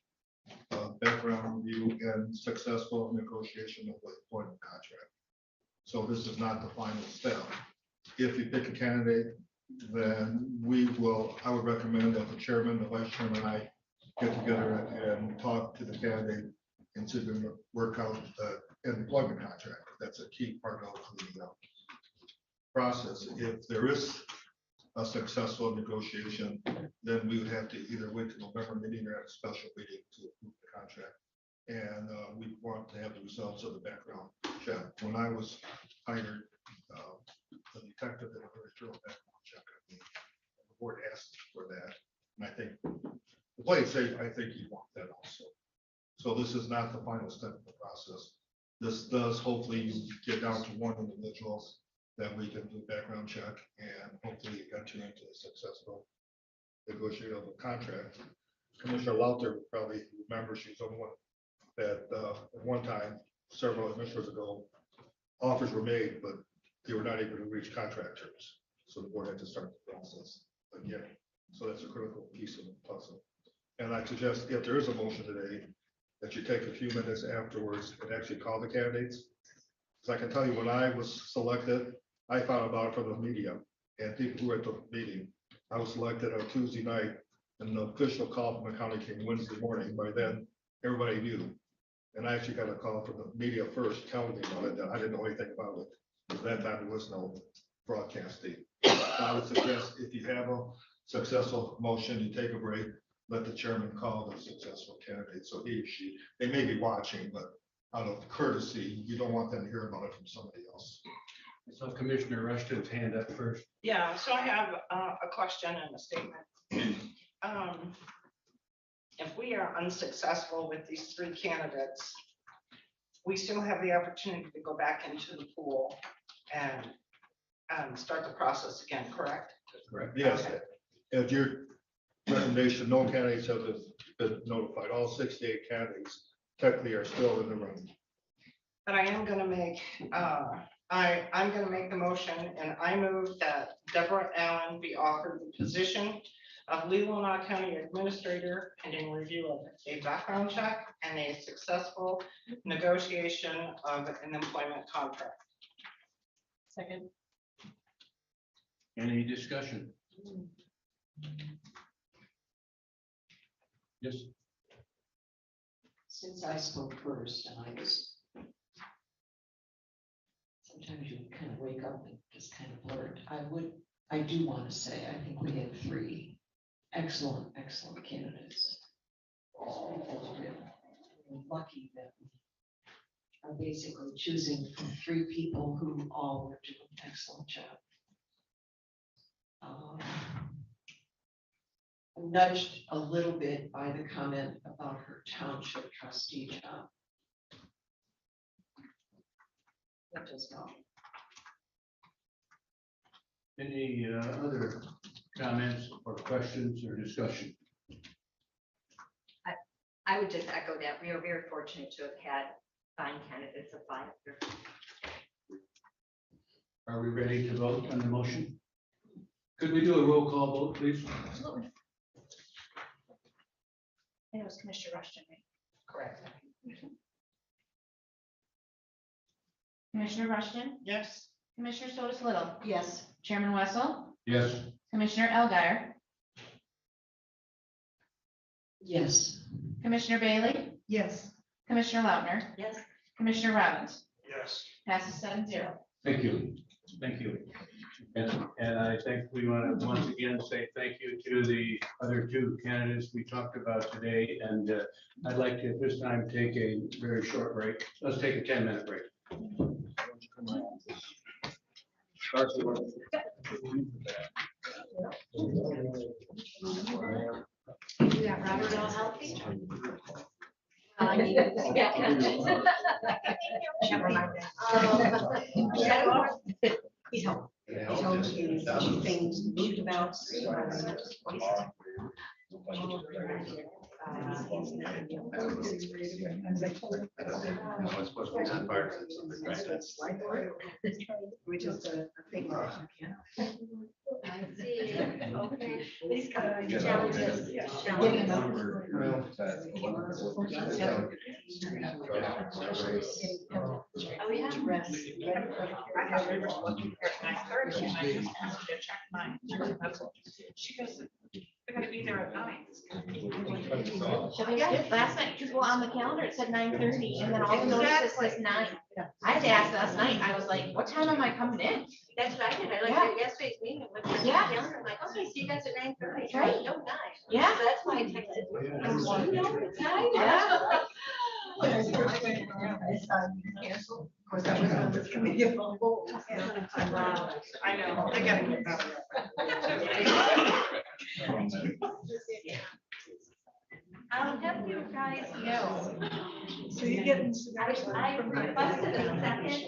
background review and successful negotiation of the employment contract. So this is not the final step. If you pick a candidate, then I would recommend that the chairman, the vice chairman, and I get together and talk to the candidate and see if we can work out an employment contract. That's a key part of the process. If there is a successful negotiation, then we would have to either wait till November meeting or have a special meeting to approve the contract. And we want to have the results of the background check. When I was hired, the detective did a very thorough background check on me. The board asked for that. And I think, to play it safe, I think you want that also. So this is not the final step of the process. This does, hopefully you get down to one individual that we can do background check and hopefully enter into a successful negotiation of a contract. Commissioner Lauter probably remembers, she's the one that at one time, several administrators ago, offers were made, but they were not able to reach contract terms. So the board had to start the process again. So that's a critical piece of the puzzle. And I suggest if there is a motion today, that you take a few minutes afterwards and actually call the candidates. Because I can tell you, when I was selected, I found about it from the media and people who were at the meeting. I was selected on Tuesday night and the official call from the county came Wednesday morning. By then, everybody knew. And I actually got a call from the media first telling me about it, that I didn't know anything about it. At that time, there was no broadcasting. I would suggest if you have a successful motion, you take a break, let the chairman call the successful candidate. So he or she, they may be watching, but out of courtesy, you don't want them to hear about it from somebody else. So Commissioner Rushton's hand up first. Yeah, so I have a question and a statement. If we are unsuccessful with these three candidates, we still have the opportunity to go back into the pool and start the process again, correct? Correct. Yes, Okay. if your recommendation, no candidates have been notified, all 68 candidates technically are still in the running. But I am gonna make, I'm gonna make the motion, and I move that Deborah Allen be offered the position of Leelanau County Administrator pending review of a background check and a successful negotiation of an employment contract. Second. Any discussion? Yes. Since I spoke first and I was, sometimes you kind of wake up and just kind of blurt. I do want to say, I think we have three excellent candidates. We're lucky that we are basically choosing from three people who all were doing an excellent job. I'm nudged a little bit by the comment about her township trustee job. That does not. Any other comments or questions or discussion? I would just echo that. We are very fortunate to have had fine candidates apply. Are we ready to vote on the motion? Could we do a roll call vote, please? Absolutely. And it was Commissioner Rushton, right? Correct. Commissioner Rushton, Yes. Commissioner Sotis Little, Yes. Chairman Wessel, Yes. Commissioner Elguyer, Yes. Commissioner Bailey, Yes. Commissioner Lautner, Yes. Commissioner Robbins. Yes. Passes 7-0. Thank you. Thank you. And I think we want to once again say thank you to the other two candidates we talked about today. And I'd like to at this time take a very short break. Let's take a 10-minute break. Yeah, Robert, all healthy? Never mind that. He's home. He told you two things, shoot about. We just, think that you can. I see, okay. These guys. Challenges. Getting them. Oh, yeah. Rest. I thought we were supposed to be here at 9:30, and I just asked her to check mine. She goes, they're gonna be there at 9. Yeah, last night, because well, on the calendar, it said 9:30, and then all the notices says 9. I had to ask last night, I was like, what time am I coming in? That's what I did. I looked Yeah. at yesterday's meeting. Looked at the Yeah. calendar, I'm like, okay, see you guys at 9:30. Right. No, 9. Yeah. So that's why I texted. I was like, no, it's 9. Yeah. Of course, that was on this committee of the whole. I know, they gotta get better. I'll have you guys know. So you're getting. I requested a second bench.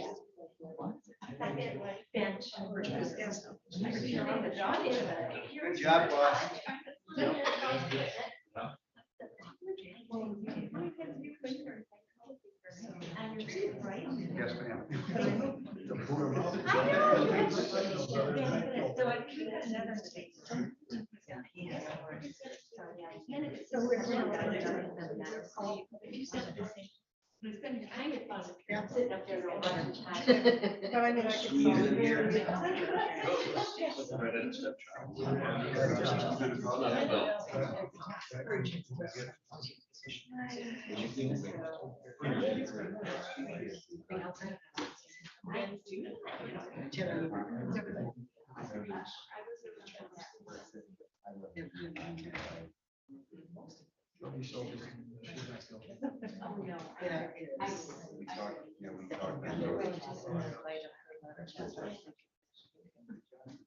Good job, boss. Yes, ma'am. It's been kind of fun. I'm sitting up there all the time. But I mean, I could.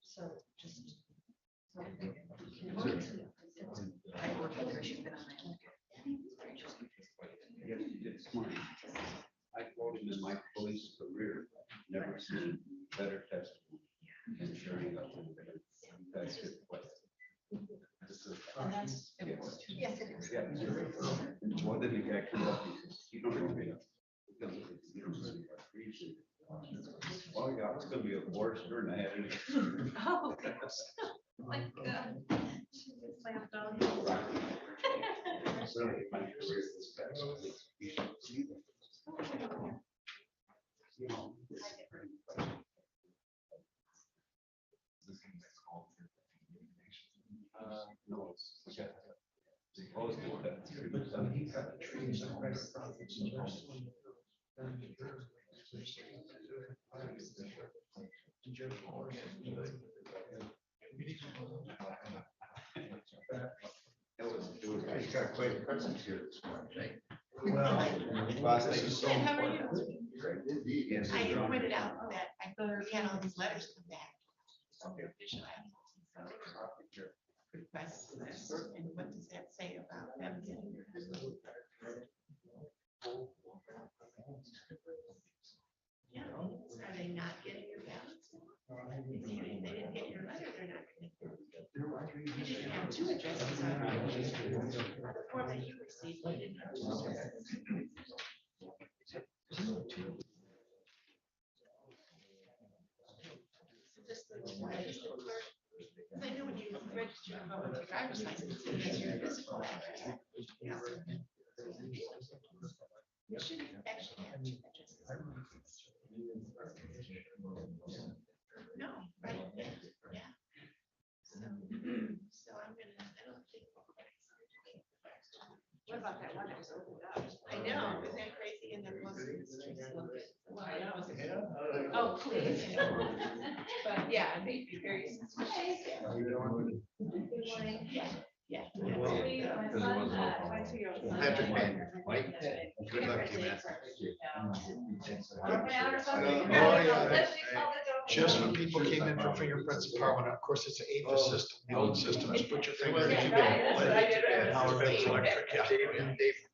So just. I told him in my police career, never seen better testimony. And sure enough, that's his question. Yes, it is. Yeah. One that he got cleared up, he says, you don't know me. Well, yeah, it's gonna be a forester and I had it. Oh, my God. Slammed on. So, my career is best. You know. No, it's. Supposed to, he's got the trees. He's got quite a presence here this morning, right? Well, boss, this is so Good, how are you? important. Indeed, yes. I pointed out that I had all these letters come back from your official requests this, and what does that say about them getting your? Yeah, are they not getting your balance? If they didn't get your letter, they're not getting it. You didn't have 2 addresses on the form that you received. You didn't have 2 addresses. I know when you register your driver's license, it has your physical address. You should actually have 2 addresses. No, right, yeah. So I'm gonna, I don't think. What about that one that was opened up? I know, isn't that crazy? And then most of the streets look at. Oh, please. But yeah, I may be very suspicious. Yeah. Patrick, man, Mike, good luck to you, man. Just when people came in for fingerprints and Parliament, of course, it's an APHIS system, the old system is put your finger in.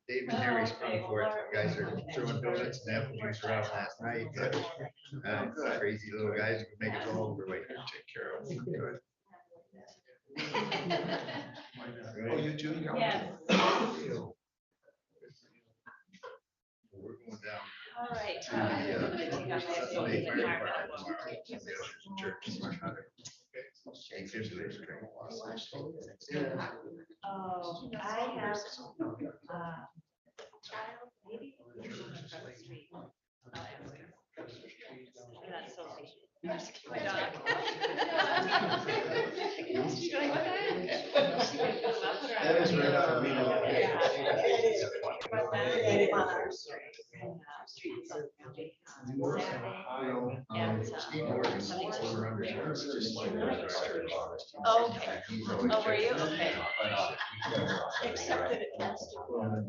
Dave and Harry sprung for it. You guys are throwing donuts and apple juice around last night. Crazy little guys who can make us all overweight. Take care of them. Good. Oh, you too? Yes. All right. Oh, I have, child, maybe. Across the street. That's Sophie. My dog. She's like, what? That is right for me. Okay. Oh, were you? Okay. Except that it has to. Oh,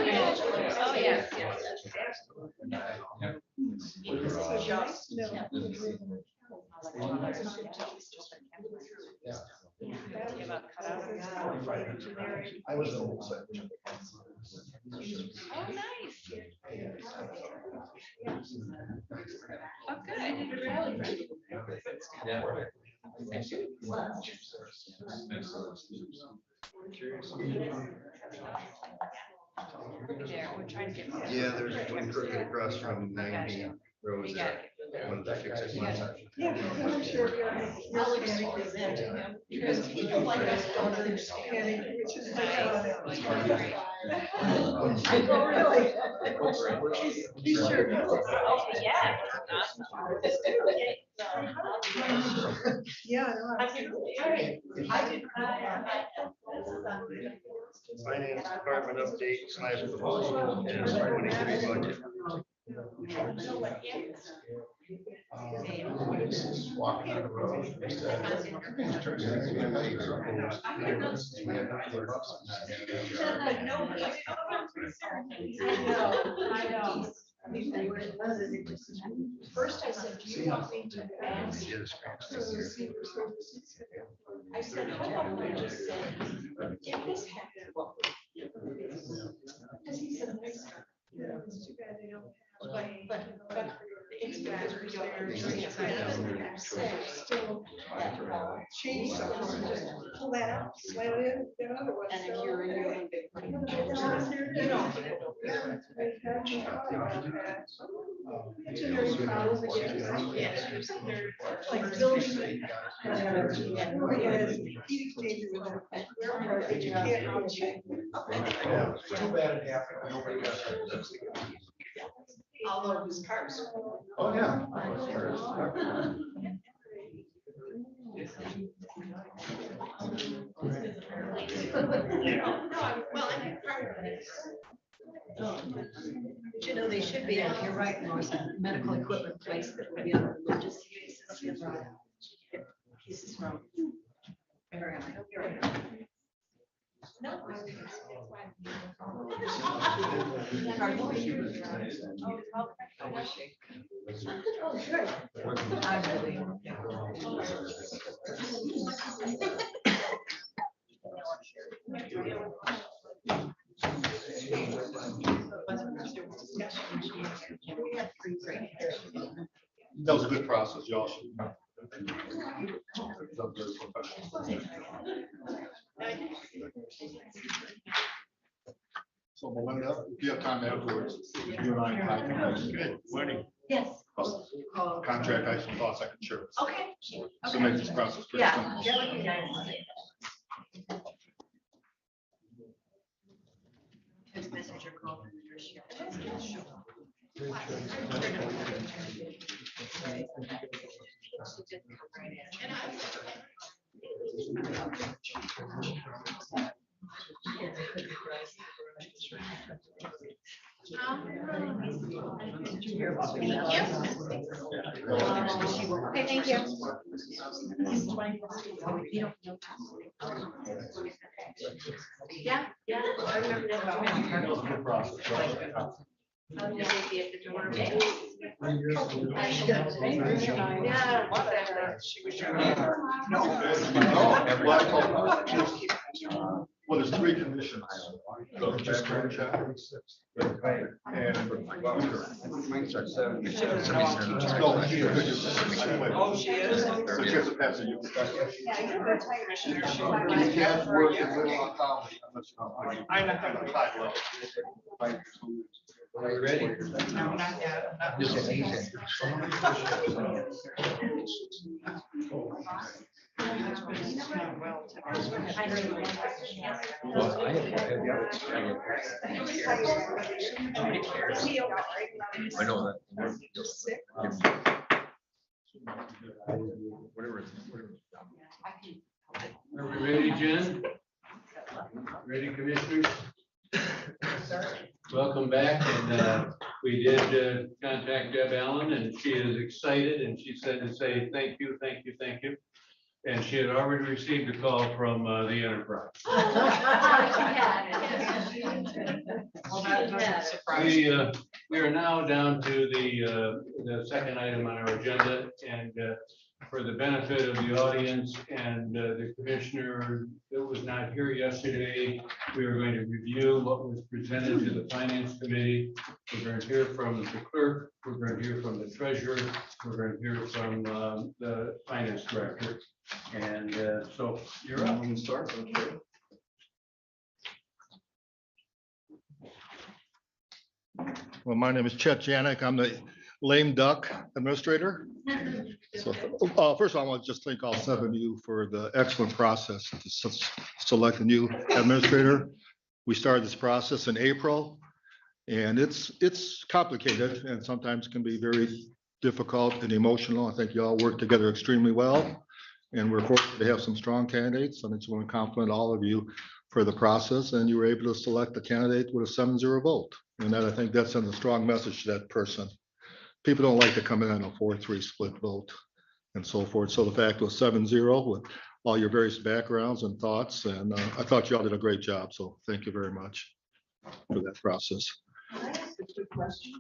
yeah. Oh, yes, yes. I was. Oh, nice. Oh, good. There, we're trying to get. Yeah, there's one crooked across from 90 roads. You got it. One of the fixes. Yeah, I'm sure I'll present to him, because people like us don't understand it, which is like, I go, really? He sure does. Oh, yeah. Yeah. I did. Finance department update slash proposal is 23 budget. Walking on the road. I know. First I said, do you want me to ask? I said, how about we just say, if this happened, what would you do? Because he said, it's too bad they don't have, but it's because we don't. Still, change something, just pull that out, slide it in, then otherwise. And if you're in your own big. You know. Engineering problems again. Yes. Like building. Whereas each day you would have railroad that you can't reach. Too bad it happened. Nobody got hurt. Although his cars. Oh, yeah. But you know, they should be, you're right, Norris, a medical equipment place that would be on an emergency basis. Pieces from. Where am I? You're right. No. Oh, good. I really. That was a good process, y'all should. So Melinda, if you have time afterwards, you and I can. Good morning. Yes. Contract, I have some thoughts I can share. Okay. So make this process pretty Yeah. simple. Text message or call. Okay, thank you. Yeah, yeah. I remember that. That was a good process. Yeah, whatever. No, well, I told her, well, there's 3 conditions. Just clear check. Oh, she is. So she has to pass it. You Commissioner, she- can't work in Leelanau County unless you. I'm not gonna- Are you ready? No, not yet. Not Just really. easy. Well, I know that. Are we ready, Jen? Ready, commissioners? Welcome back, and we did contact Deb Allen, and she is excited, and she said to say thank you, thank you, thank you. And she had already received a call from the enterprise. Well, that doesn't surprise me. We are now down to the second item on our agenda, and for the benefit of the audience and the commissioner that was not here yesterday, we are going to review what was presented to the finance committee. We're going to hear from the clerk, we're going to hear from the treasurer, we're going to hear from the finance director. And so you're up. can start. Okay. Well, my name is Chet Janik. I'm the lame duck administrator. So, first of all, I want to just thank all 7 of you for the excellent process to select a new administrator. We started this process in April, and it's complicated and sometimes can be very difficult and emotional. I think you all work together extremely well, and we're fortunate to have some strong candidates. And I just want to compliment all of you for the process, and you were able to select a candidate with a 7-0 vote. And that, I think that sends a strong message to that person. People don't like to come in on a 4-3 split vote and so forth. So the fact was 7-0 with all your various backgrounds and thoughts. And I thought you all did a great job. So thank you very much for that process. Can I ask a quick question?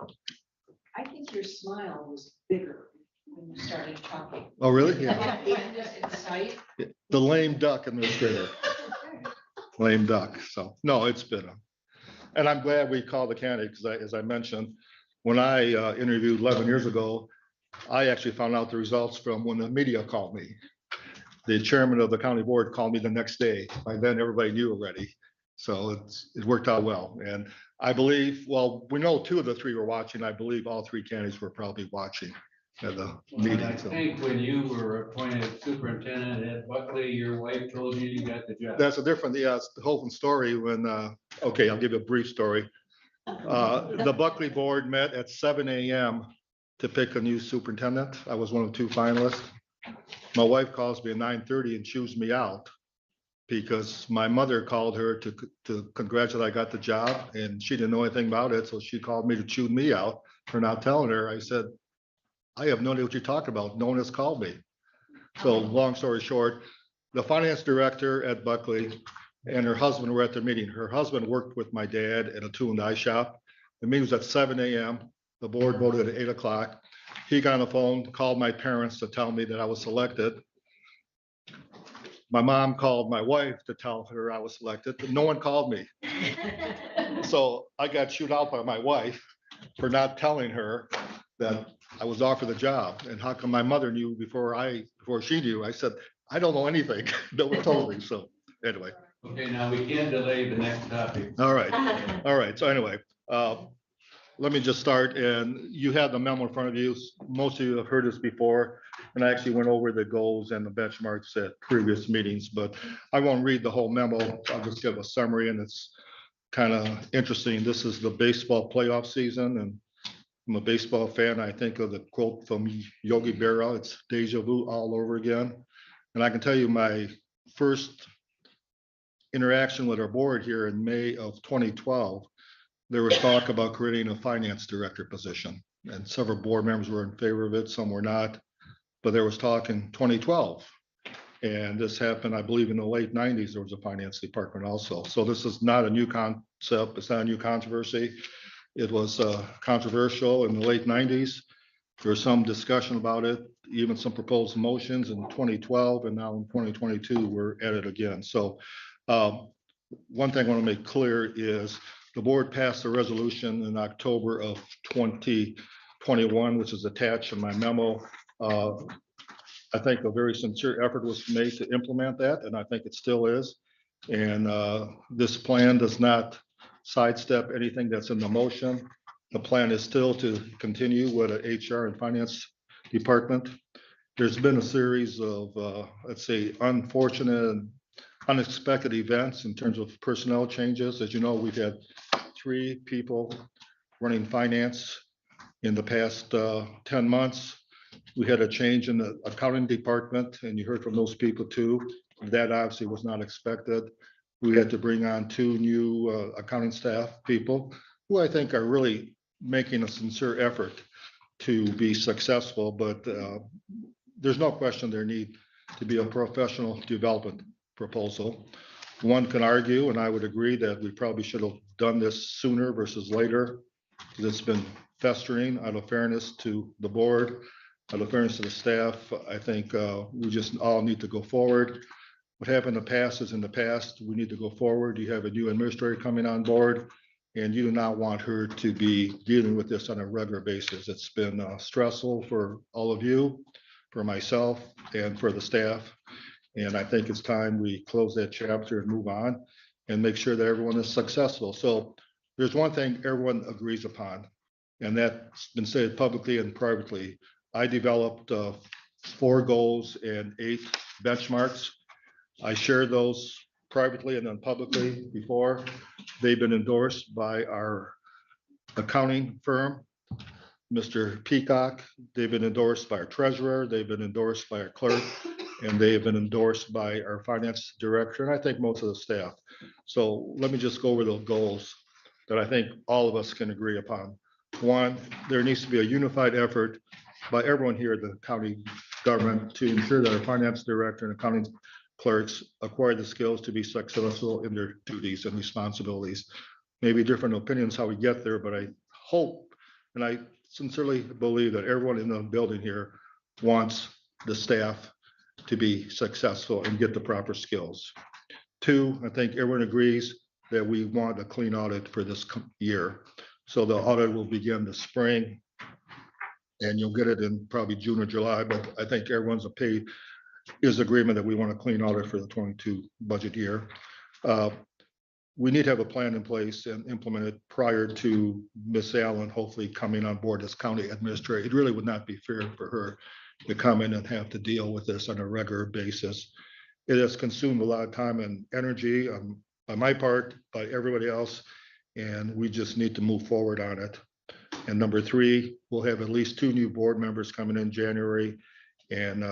I think your smile was bigger when you started talking. Oh, really? Yeah. Even just in sight. The lame duck administrator. Lame duck. So no, it's been and I'm glad we called the candidate because as I mentioned, when I interviewed 11 years ago, I actually found out the results from when the media called me. The chairman of the county board called me the next day. By then, everybody knew already. So it worked out well. And I believe, well, we know 2 of the 3 were watching. I believe all 3 candidates were probably watching at the meeting. I think when you were appointed superintendent at Buckley, your wife told you you got the job. That's a different, yeah, it's the whole story when, okay, I'll give you a brief story. The Buckley board met at 7 a.m. to pick a new superintendent. I was one of 2 finalists. My wife calls me at 9:30 and chews me out because my mother called her to congratulate I got the job, and she didn't know anything about it. So she called me to chew me out for not telling her. I said, I have no idea what you're talking about. No one has called me. So long story short, the finance director at Buckley and her husband were at the meeting. Her husband worked with my dad at a tool and die shop. The meeting was at 7 a.m. The board voted at 8 o'clock. He got on the phone, called my parents to tell me that I was selected. My mom called my wife to tell her I was selected, but no one called me. So I got chewed out by my wife for not telling her that I was offered the job. And how come my mother knew before she knew? I said, I don't know anything. No one told me. So anyway. Okay, now we can't delay the next topic. All right. All right. So anyway, let me just start. And you have the memo in front of you. Most of you have heard this before. And I actually went over the goals and the benchmarks at previous meetings, but I won't read the whole memo. I'll just give a summary, and it's kind of interesting. This is the baseball playoff season, and I'm a baseball fan. I think of the quote from Yogi Berra, it's deja vu all over again. And I can tell you my first interaction with our board here in May of 2012, there was talk about creating a finance director position, and several board members were in favor of it, some were not, but there was talk in 2012. And this happened, I believe, in the late 90s, there was a finance department also. So this is not a new concept, it's not a new controversy. It was controversial in the late 90s. There was some discussion about it, even some proposed motions in 2012, and now in 2022, we're at it again. So one thing I want to make clear is the board passed a resolution in October of 2021, which is attached in my memo. I think a very sincere effort was made to implement that, and I think it still is. And this plan does not sidestep anything that's in the motion. The plan is still to continue with an HR and finance department. There's been a series of, let's say, unfortunate and unexpected events in terms of personnel changes. As you know, we've had 3 people running finance in the past 10 months. We had a change in the accounting department, and you heard from those people too. That obviously was not expected. We had to bring on 2 new accounting staff people who I think are really making a sincere effort to be successful, but there's no question there need to be a professional development proposal. One can argue, and I would agree, that we probably should have done this sooner versus later, because it's been festering. Out of fairness to the board, out of fairness to the staff, I think we just all need to go forward. What happened in the past is in the past. We need to go forward. You have a new administrator coming on board, and you do not want her to be dealing with this on a regular basis. It's been stressful for all of you, for myself, and for the staff. And I think it's time we close that chapter and move on and make sure that everyone is successful. So there's one thing everyone agrees upon, and that's been said publicly and privately. I developed 4 goals and 8 benchmarks. I shared those privately and then publicly before. They've been endorsed by our accounting firm, Mr. Peacock. They've been endorsed by our treasurer. They've been endorsed by our clerk, and they have been endorsed by our finance director, and I think most of the staff. So let me just go over those goals that I think all of us can agree upon. 1, there needs to be a unified effort by everyone here at the county government to ensure that our finance director and accounting clerks acquire the skills to be successful in their duties and responsibilities. Maybe different opinions how we get there, but I hope and I sincerely believe that everyone in the building here wants the staff to be successful and get the proper skills. 2, I think everyone agrees that we want a clean audit for this year. So the audit will begin this spring, and you'll get it in probably June or July, but I think everyone's is agreement that we want a clean audit for the 22 budget year. We need to have a plan in place and implement it prior to Miss Allen hopefully coming on board as county administrator. It really would not be fair for her to come in and have to deal with this on a regular basis. It has consumed a lot of time and energy on my part, by everybody else, and we just need to move forward on it. And number 3, we'll have at least 2 new board members coming in January, and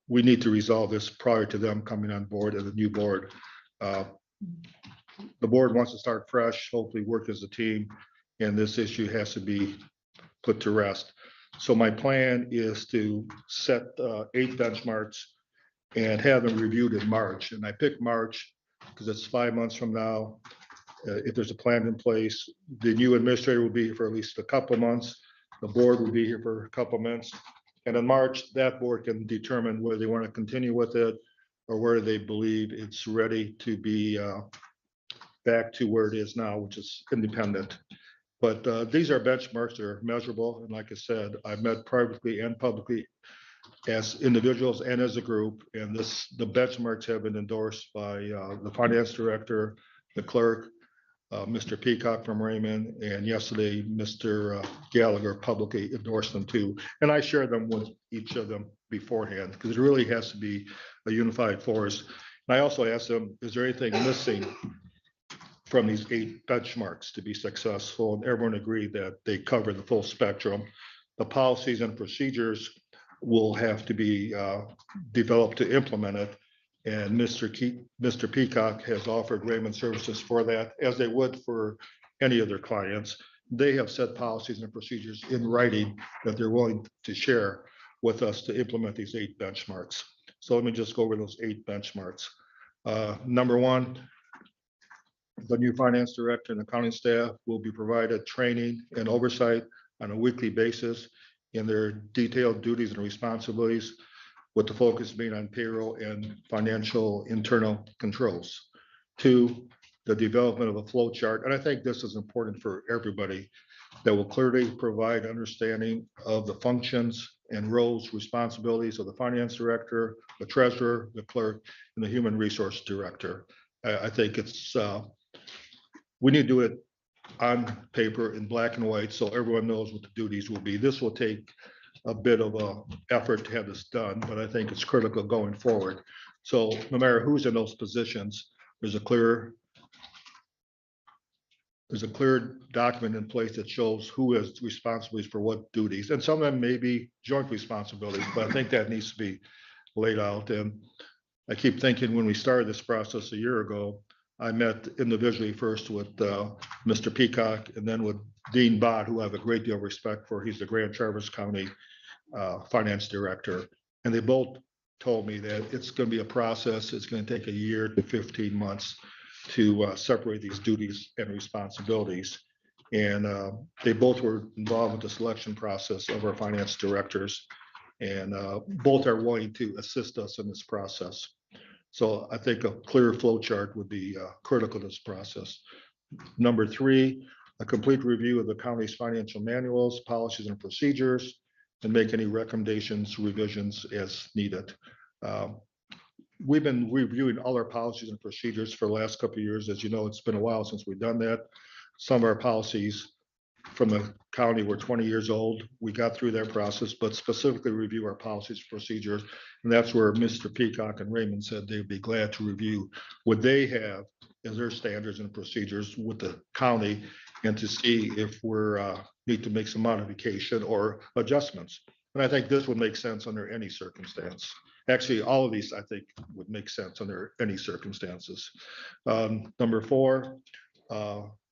we need to resolve this prior to them coming on board as a new board. The board wants to start fresh, hopefully work as a team, and this issue has to be put to rest. So my plan is to set 8 benchmarks and have them reviewed in March. And I picked March because it's 5 months from now. If there's a plan in place, the new administrator will be here for at least a couple of months. The board will be here for a couple of months. And in March, that board can determine whether they want to continue with it or where they believe it's ready to be back to where it is now, which is independent. But these are benchmarks that are measurable. And like I said, I've met privately and publicly as individuals and as a group. And the benchmarks have been endorsed by the finance director, the clerk, Mr. Peacock from Raymond, and yesterday, Mr. Gallagher publicly endorsed them too. And I shared them with each of them beforehand because it really has to be a unified force. And I also asked them, is there anything missing from these 8 benchmarks to be successful? And everyone agreed that they cover the full spectrum. The policies and procedures will have to be developed to implement it. And Mr. Peacock has offered Raymond services for that, as they would for any of their clients. They have set policies and procedures in writing that they're willing to share with us to implement these 8 benchmarks. So let me just go over those 8 benchmarks. Number 1, the new finance director and accounting staff will be provided training and oversight on a weekly basis in their detailed duties and responsibilities, with the focus being on payroll and financial internal controls. 2, the development of a flow chart. And I think this is important for everybody that will clearly provide understanding of the functions and roles, responsibilities of the finance director, the treasurer, the clerk, and the human resource director. I think it's, we need to do it on paper in black and white, so everyone knows what the duties will be. This will take a bit of a effort to have this done, but I think it's critical going forward. So no matter who's in those positions, there's a clear document in place that shows who has responsibilities for what duties, and some of them may be joint responsibilities, but I think that needs to be laid out. And I keep thinking when we started this process a year ago, I met individually first with Mr. Peacock and then with Dean Bott, who I have a great deal of respect for. He's the Grand Traverse County Finance Director. And they both told me that it's going to be a process. It's going to take a year to 15 months to separate these duties and responsibilities. And they both were involved with the selection process of our finance directors. And both are willing to assist us in this process. So I think a clear flow chart would be critical to this process. Number 3, a complete review of the county's financial manuals, policies, and procedures, and make any recommendations, revisions as needed. We've been reviewing all our policies and procedures for the last couple of years. As you know, it's been a while since we've done that. Some of our policies from the county were 20 years old. We got through that process, but specifically review our policies, procedures. And that's where Mr. Peacock and Raymond said they'd be glad to review what they have as their standards and procedures with the county and to see if we're need to make some modification or adjustments. And I think this would make sense under any circumstance. Actually, all of these, I think, would make sense under any circumstances. Number 4,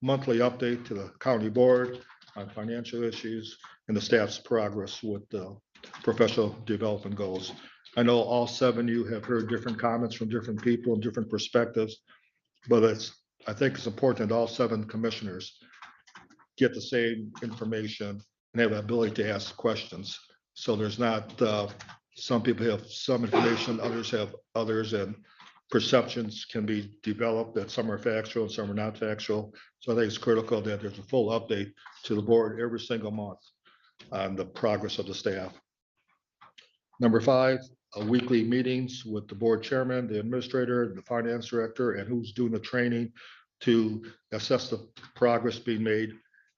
monthly update to the county board on financial issues and the staff's progress with the professional development goals. I know all 7 of you have heard different comments from different people and different perspectives, but I think it's important that all 7 commissioners get the same information and have the ability to ask questions. So there's not, some people have some information, others have others, and perceptions can be developed that some are factual and some are not factual. So I think it's critical that there's a full update to the board every single month on the progress of the staff. Number 5, weekly meetings with the board chairman, the administrator, the finance director, and who's doing the training to assess the progress being made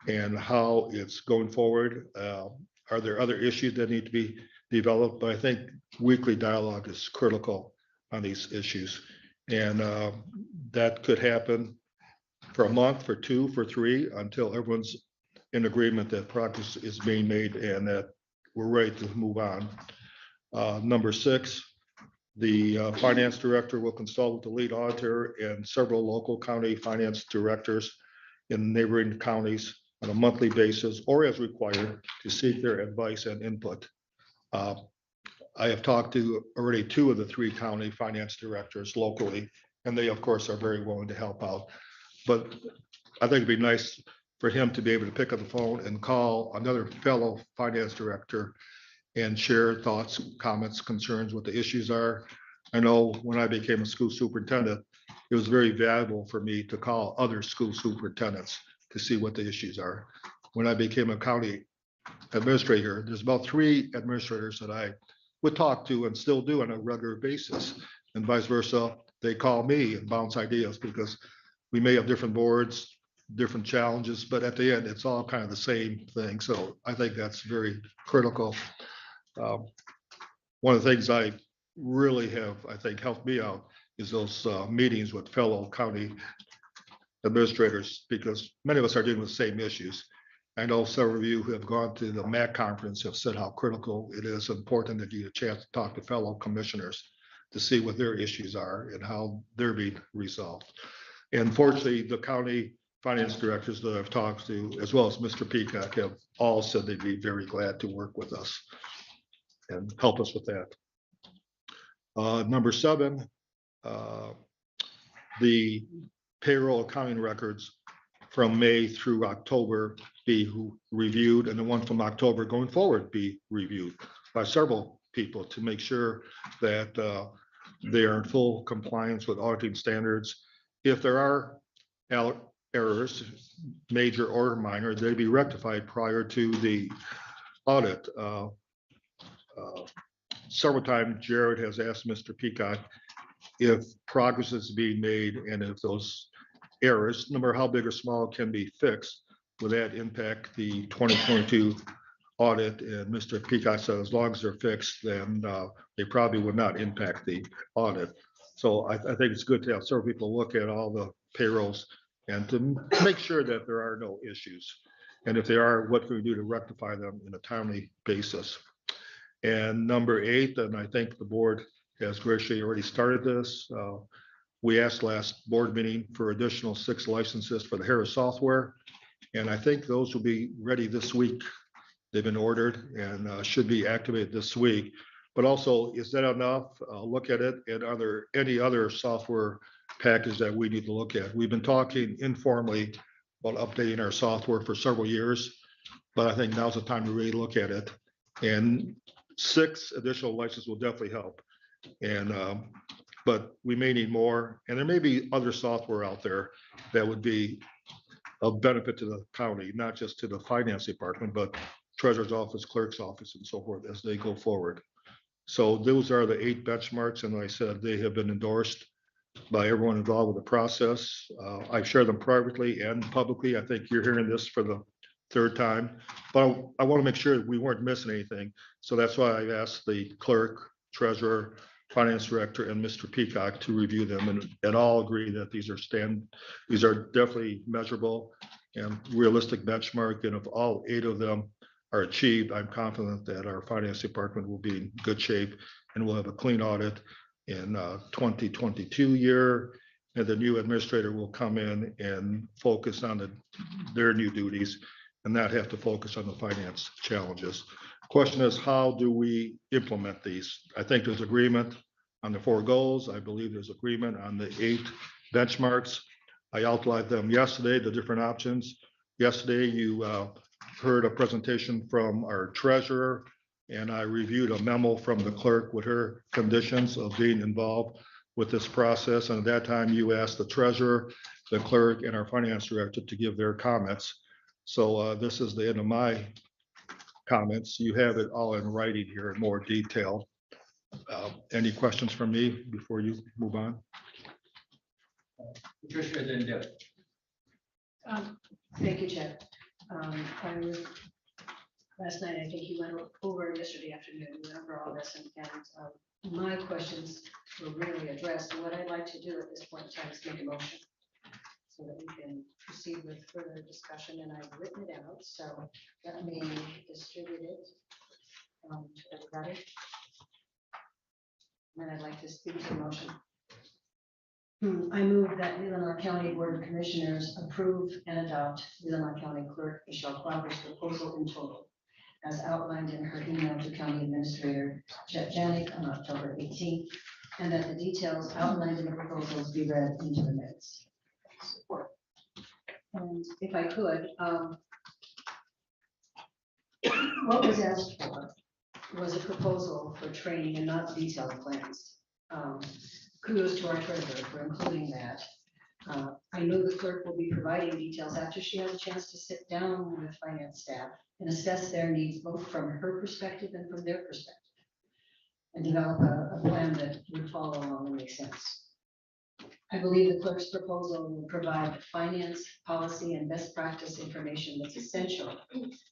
and how it's going forward. Are there other issues that need to be developed? But I think weekly dialogue is critical on these issues. And that could happen for a month, for 2, for 3, until everyone's in agreement that progress is being made and that we're ready to move on. Number 6, the finance director will consult with the lead auditor and several local county finance directors in neighboring counties on a monthly basis or as required to seek their advice and input. I have talked to already 2 of the 3 county finance directors locally, and they of course are very willing to help out. But I think it'd be nice for him to be able to pick up the phone and call another fellow finance director and share thoughts, comments, concerns, what the issues are. I know when I became a school superintendent, it was very valuable for me to call other school superintendents to see what the issues are. When I became a county administrator, there's about 3 administrators that I would talk to and still do on a regular basis, and vice versa. They call me and bounce ideas because we may have different boards, different challenges, but at the end, it's all kind of the same thing. So I think that's very critical. One of the things I really have, I think, helped me out is those meetings with fellow county administrators, because many of us are dealing with the same issues. I know several of you who have gone to the MAC conference have said how critical it is important that you get a chance to talk to fellow commissioners to see what their issues are and how they're being resolved. And fortunately, the county finance directors that I've talked to, as well as Mr. Peacock, have all said they'd be very glad to work with us and help us with that. Number 7, the payroll accounting records from May through October be reviewed, and the one from October going forward be reviewed by several people to make sure that they are in full compliance with auditing standards. If there are errors, major or minor, they be rectified prior to the audit. Several times Jared has asked Mr. Peacock if progress is being made and if those errors, no matter how big or small, can be fixed. Will that impact the 2022 audit? And Mr. Peacock said as long as they're fixed, then they probably would not impact the audit. So I think it's good to have several people look at all the payrolls and to make sure that there are no issues. And if there are, what can we do to rectify them in a timely basis? And number 8, and I think the board has graciously already started this. We asked last board meeting for additional 6 licenses for the Harris software. And I think those will be ready this week. They've been ordered and should be activated this week. But also, is that enough? Look at it. And are there any other software package that we need to look at? We've been talking informally about updating our software for several years, but I think now's the time to really look at it. And 6 additional licenses will definitely help. And but we may need more. And there may be other software out there that would be of benefit to the county, not just to the finance department, but treasurer's office, clerk's office, and so forth as they go forward. So those are the 8 benchmarks, and like I said, they have been endorsed by everyone involved with the process. I've shared them privately and publicly. I think you're hearing this for the 3rd time, but I want to make sure that we weren't missing anything. So that's why I asked the clerk, treasurer, finance director, and Mr. Peacock to review them and all agree that these are definitely measurable and realistic benchmark. And if all 8 of them are achieved, I'm confident that our finance department will be in good shape and we'll have a clean audit in 2022 year. And the new administrator will come in and focus on their new duties and not have to focus on the finance challenges. Question is, how do we implement these? I think there's agreement on the 4 goals. I believe there's agreement on the 8 benchmarks. I outlined them yesterday, the different options. Yesterday, you heard a presentation from our treasurer, and I reviewed a memo from the clerk with her conditions of being involved with this process. And at that time, you asked the treasurer, the clerk, and our finance director to give their comments. So this is the end of my comments. You have it all in writing here in more detail. Any questions from me before you move on? Patricia, then Deb. Thank you, Chad. Last night, I think you went over yesterday afternoon, we went over all this, and my questions were really addressed. And what I'd like to do at this point in time is make a motion so that we can proceed with further discussion, and I've written it out, so let me distribute it to everybody. And I'd like to speak to the motion. I move that Leelanau County Board of Commissioners approve and adopt Leelanau County Clerk Michelle Clapper's proposal in total, as outlined in her email to County Administrator Chet Janik on October 18th, and that the details outlined in the proposals be read into the minutes. Support. And if I could, what was asked for was a proposal for training and not detailed plans. Kudos to our treasurer for including that. I know the clerk will be providing details after she has a chance to sit down with finance staff and assess their needs, both from her perspective and from their perspective, and develop a plan that would follow along and make sense. I believe the clerk's proposal will provide finance, policy, and best practice information that's essential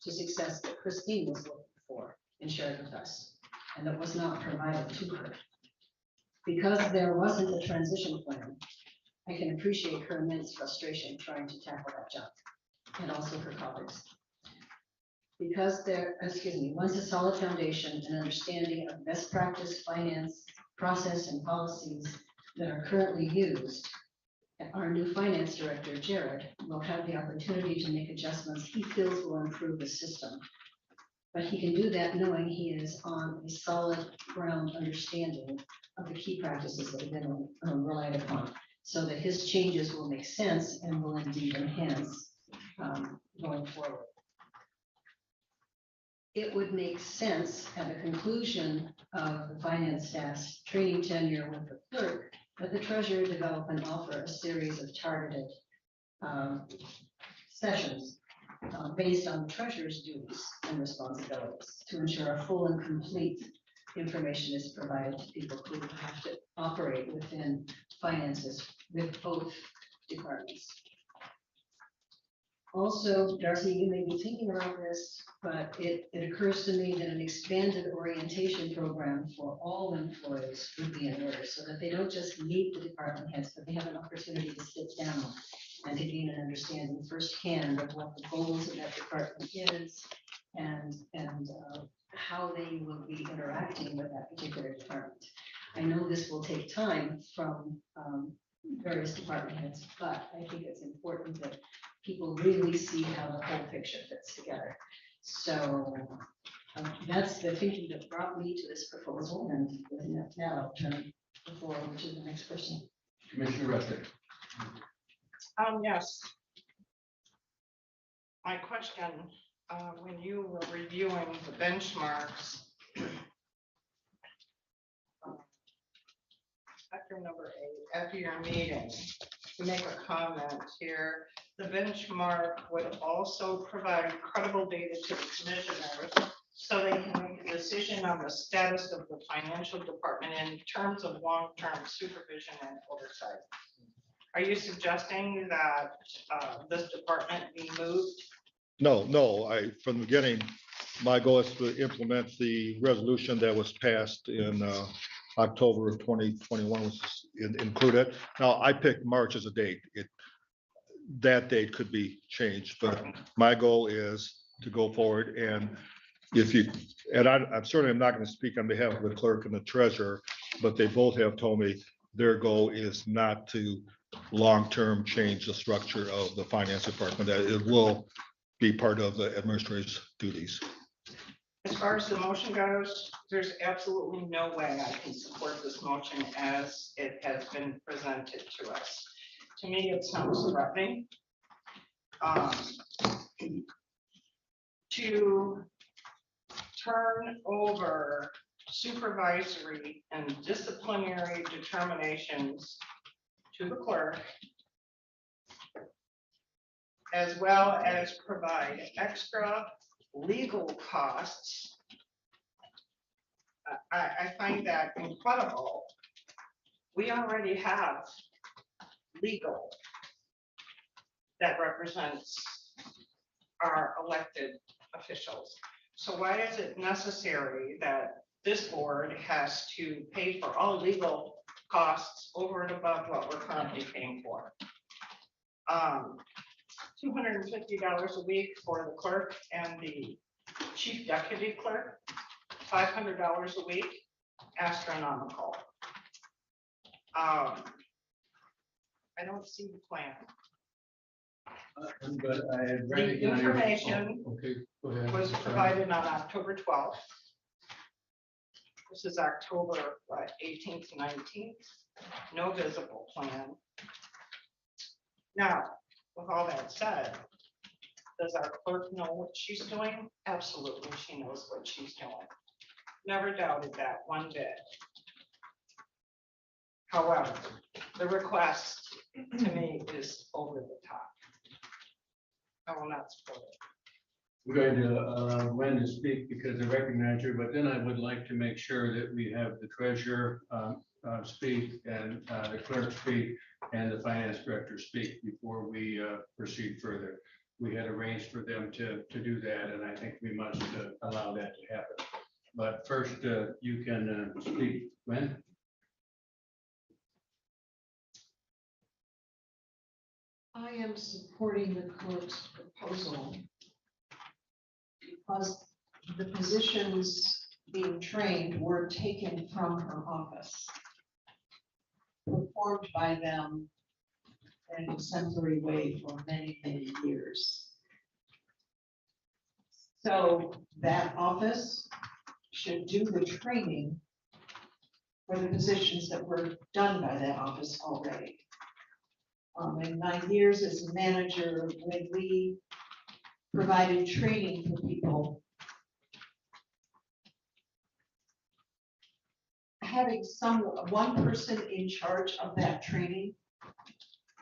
to success that Christine was looking for and shared with us, and that was not provided to her. Because there wasn't a transition plan, I can appreciate her immense frustration trying to tackle that job, and also her colleagues. Because once a solid foundation and understanding of best practice, finance, process, and policies that are currently used, our new finance director, Jared, will have the opportunity to make adjustments he feels will improve the system. But he can do that knowing he is on a solid ground understanding of the key practices that have been relied upon, so that his changes will make sense and will indeed enhance going forward. It would make sense at the conclusion of the finance staff's training tenure with the clerk that the treasurer develop and offer a series of targeted sessions based on the treasurer's duties and responsibilities to ensure a full and complete information is provided to people who have to operate within finances with both departments. Also, Darcy, you may be thinking about this, but it occurs to me that an expanded orientation program for all employees would be in order, so that they don't just meet the department heads, but they have an opportunity to sit down and to gain an understanding firsthand of what the goals of that department is and how they will be interacting with that particular department. I know this will take time from various department heads, but I think it's important that people really see how the whole picture fits together. So that's the thinking that brought me to this proposal, and now I'll turn the floor over to the next person. Commissioner Rushing. Yes. My question, when you were reviewing the benchmarks, factor number 8, after your meeting, to make a comment here, the benchmark would also provide credible data to the commissioners so they can make a decision on the status of the financial department in terms of long-term supervision and oversight. Are you suggesting that this department be moved? No, from the beginning, my goal is to implement the resolution that was passed in October of 2021, was included. Now, I picked March as a date. That date could be changed, but my goal is to go forward, and I'm certainly I'm not going to speak on behalf of the clerk and the treasurer, but they both have told me their goal is not to long-term change the structure of the finance department, that it will be part of the administrator's duties. As far as the motion goes, there's absolutely no way I can support this motion as it has been presented to us. To me, it sounds threatening. To turn over supervisory and disciplinary determinations to the clerk, as well as provide extra legal costs. I find that incredible. We already have legal that represents our elected officials. So why is it necessary that this board has to pay for all legal costs over and above what we're currently paying for? $250 a week for the clerk and the chief deputy clerk, $500 a week, astronomical. I don't see the plan. But I had The read it on your- information Okay, go ahead. was provided on October 12th. This is October 18th, 19th. No visible plan. Now, with all that said, does our clerk know what she's doing? Absolutely, she knows what she's doing. Never doubted that one bit. However, the request to me is over the top. I will not support it. I'm going to allow Gwen to speak because I recognize her, but then I would like to make sure that we have the treasurer speak and the clerk speak and the finance director speak before we proceed further. We had arranged for them to do that, and I think we must allow that to happen. But first, you can speak, Gwen. I am supporting the clerk's proposal because the positions being trained were taken from her office, performed by them in an exemplary way for many, many years. So that office should do the training for the positions that were done by that office already. In my years as a manager, when we provided training for people, having one person in charge of that training,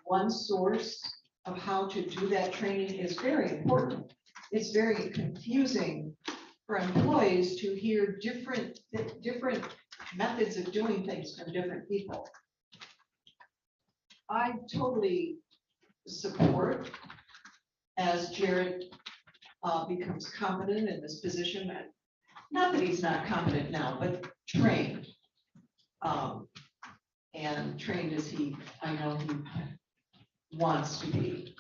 one source of how to do that training is very important. It's very confusing for employees to hear different methods of doing things from different people. I totally support as Jared becomes competent in this position, not that he's not competent now, but trained. And trained as I know he wants to be.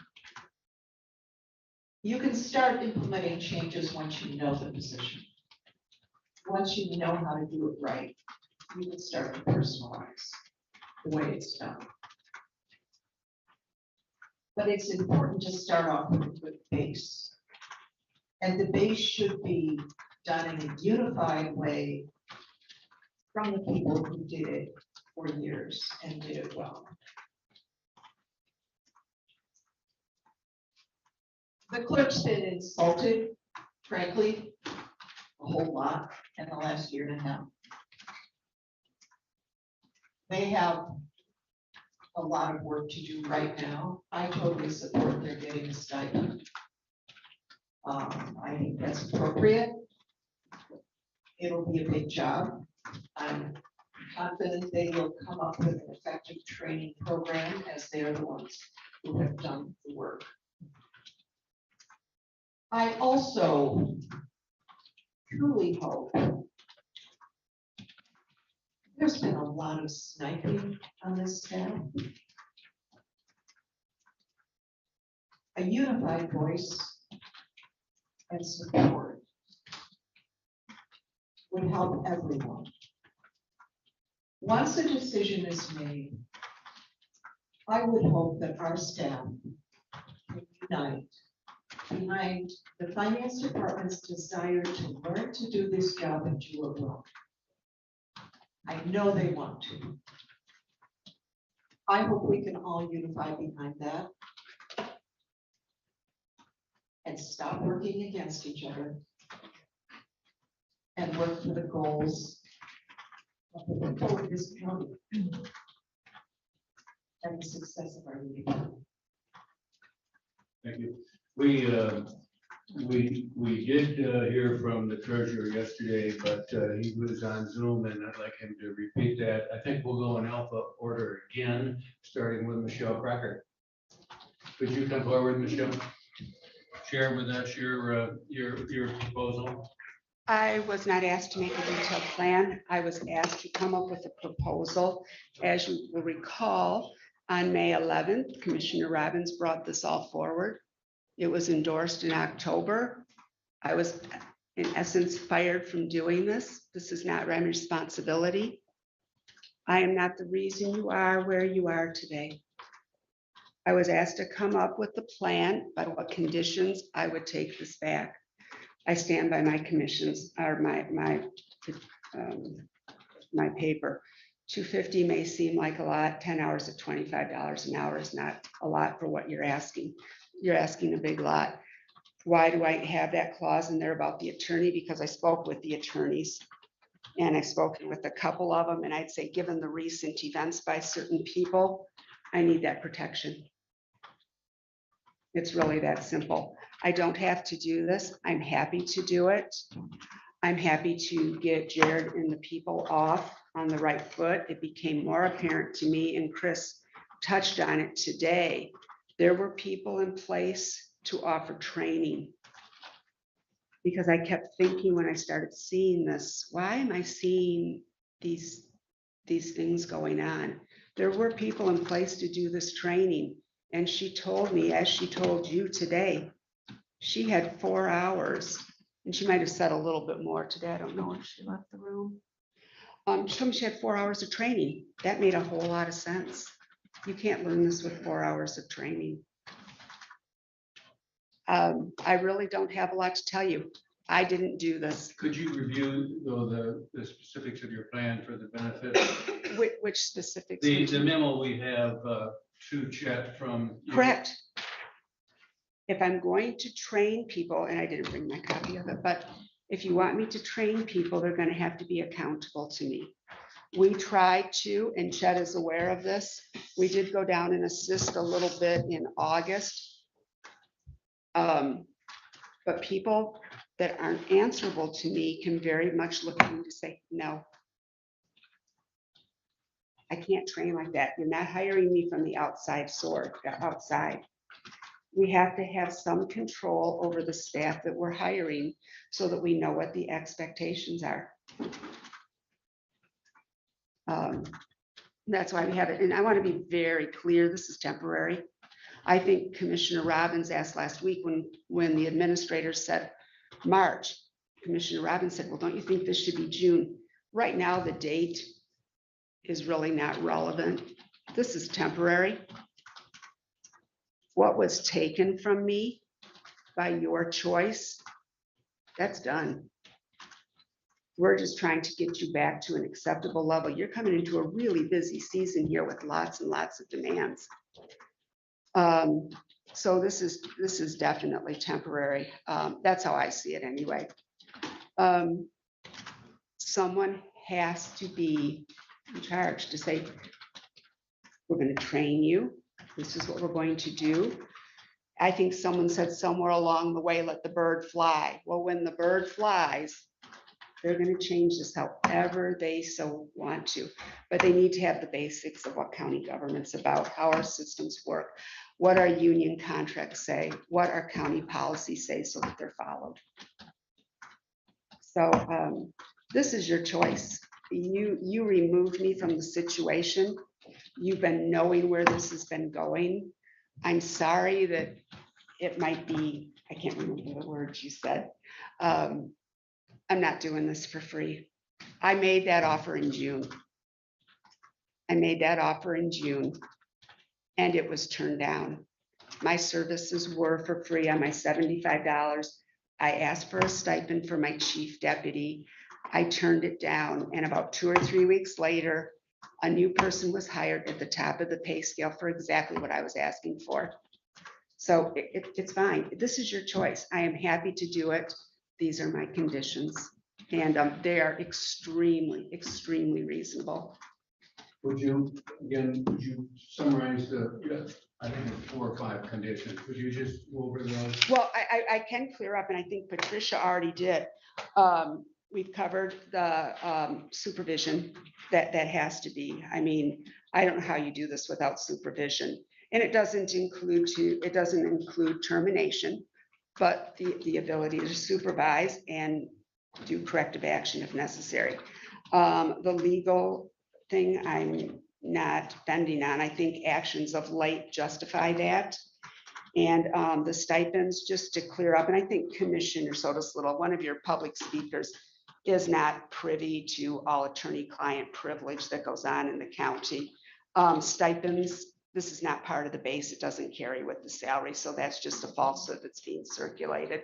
You can start implementing changes once you know the position. Once you know how to do it right, you can start to personalize the way it's done. But it's important to start off with a good base. And the base should be done in a unified way from the people who did it for years and did it well. The clerk's been insulted, frankly, a whole lot in the last year and a half. They have a lot of work to do right now. I totally support their getting a stipend. I think that's appropriate. It'll be a big job. I'm confident they will come up with an effective training program as they're the ones who have done the work. I also truly hope there's been a lot of sniping on this staff. A unified voice and support would help everyone. Once a decision is made, I would hope that our staff would unite behind the finance department's desire to learn to do this job and do it well. I know they want to. I hope we can all unify behind that and stop working against each other and work for the goals of the people of this county and the success of our department. Thank you. We did hear from the treasurer yesterday, but he was on Zoom and I'd like him to repeat that. I think we'll go in alpha order again, starting with Michelle Cracker. Could you come forward, Michelle? Share with us your proposal. I was not asked to make a detailed plan. I was asked to come up with a proposal. As you will recall, on May 11th, Commissioner Robbins brought this all forward. It was endorsed in October. I was, in essence, fired from doing this. This is not my responsibility. I am not the reason you are where you are today. I was asked to come up with a plan, by what conditions I would take this back. I stand by my commissions, or my paper. $250 may seem like a lot. 10 hours at $25 an hour is not a lot for what you're asking. You're asking a big lot. Why do I have that clause in there about the attorney? Because I spoke with the attorneys and I've spoken with a couple of them, and I'd say, given the recent events by certain people, I need that protection. It's really that simple. I don't have to do this. I'm happy to do it. I'm happy to get Jared and the people off on the right foot. It became more apparent to me, and Chris touched on it today. There were people in place to offer training. Because I kept thinking when I started seeing this, why am I seeing these things going on? There were people in place to do this training. And she told me, as she told you today, she had 4 hours, and she might have said a little bit more today. I don't know if she left the room. She told me she had 4 hours of training. That made a whole lot of sense. You can't learn this with 4 hours of training. I really don't have a lot to tell you. I didn't do this. Could you review though the specifics of your plan for the benefit? Which specifics? The memo we have to Chet from. Correct. If I'm going to train people, and I didn't bring my copy of it, but if you want me to train people, they're going to have to be accountable to me. We tried to, and Chet is aware of this, we did go down and assist a little bit in August. But people that aren't answerable to me can very much look at me to say, no. I can't train like that. You're not hiring me from the outside outside. We have to have some control over the staff that we're hiring so that we know what the expectations are. That's why we have it. And I want to be very clear, this is temporary. I think Commissioner Robbins asked last week when the administrator said March, Commissioner Robbins said, well, don't you think this should be June? Right now, the date is really not relevant. This is temporary. What was taken from me by your choice, that's done. We're just trying to get you back to an acceptable level. You're coming into a really busy season here with lots and lots of demands. So this is definitely temporary. That's how I see it anyway. Someone has to be in charge to say, we're going to train you. This is what we're going to do. I think someone said somewhere along the way, let the bird fly. Well, when the bird flies, they're going to change this however they so want to. But they need to have the basics of what county government's about, how our systems work, what our union contracts say, what our county policies say so that they're followed. So this is your choice. You removed me from the situation. You've been knowing where this has been going. I'm sorry that it might be, I can't remember the words you said. I'm not doing this for free. I made that offer in June. And it was turned down. My services were for free on my $75. I asked for a stipend for my chief deputy. I turned it down, and about 2 or 3 weeks later, a new person was hired at the top of the pay scale for exactly what I was asking for. So it's fine. This is your choice. I am happy to do it. These are my conditions, and they are extremely, extremely reasonable. Would you summarize I think it's 4 or 5 conditions. Would you just go over those? Well, I can clear up, and I think Patricia already did. We've covered the supervision that has to be. I mean, I don't know how you do this without supervision. And it doesn't include termination, but the ability to supervise and do corrective action if necessary. The legal thing I'm not bending on. I think actions of late justify that. And the stipends, just to clear up, and I think Commissioner Sotis Little, one of your public speakers, is not privy to all attorney-client privilege that goes on in the county. Stipends, this is not part of the base. It doesn't carry with the salary. So that's just a falsehood that's being circulated.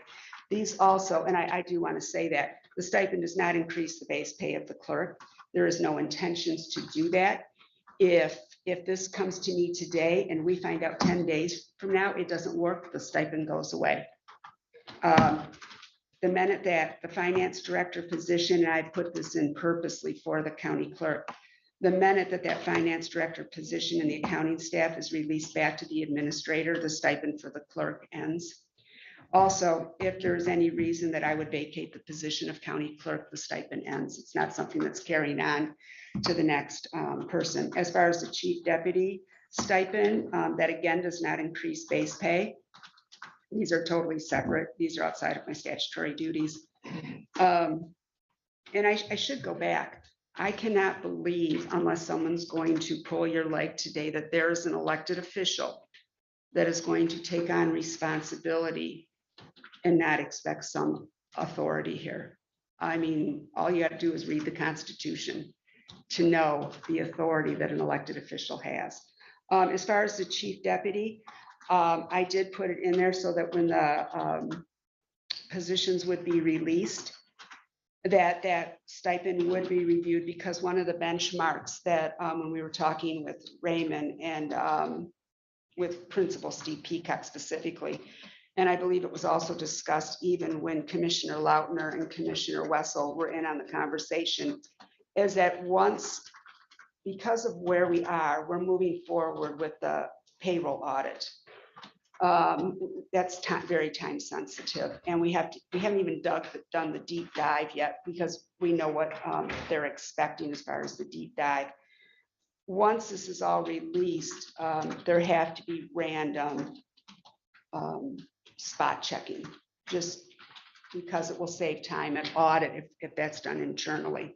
These also, and I do want to say that the stipend does not increase the base pay of the clerk. There is no intentions to do that. If this comes to me today and we find out 10 days from now, it doesn't work, the stipend goes away. The minute that the finance director position, and I put this in purposely for the county clerk, the minute that that finance director position and the accounting staff is released back to the administrator, the stipend for the clerk ends. Also, if there's any reason that I would vacate the position of county clerk, the stipend ends. It's not something that's carrying on to the next person. As far as the chief deputy stipend, that again does not increase base pay. These are totally separate. These are outside of my statutory duties. And I should go back. I cannot believe, unless someone's going to pull your leg today, that there is an elected official that is going to take on responsibility and not expect some authority here. I mean, all you have to do is read the Constitution to know the authority that an elected official has. As far as the chief deputy, I did put it in there so that when the positions would be released, that stipend would be reviewed, because one of the benchmarks that when we were talking with Raymond and with Principal Steve Peacock specifically, and I believe it was also discussed even when Commissioner Lautner and Commissioner Wessel were in on the conversation, is that once because of where we are, we're moving forward with the payroll audit. That's very time sensitive, and we haven't even done the deep dive yet because we know what they're expecting as far as the deep dive. Once this is all released, there have to be random spot checking, just because it will save time and audit if that's done internally.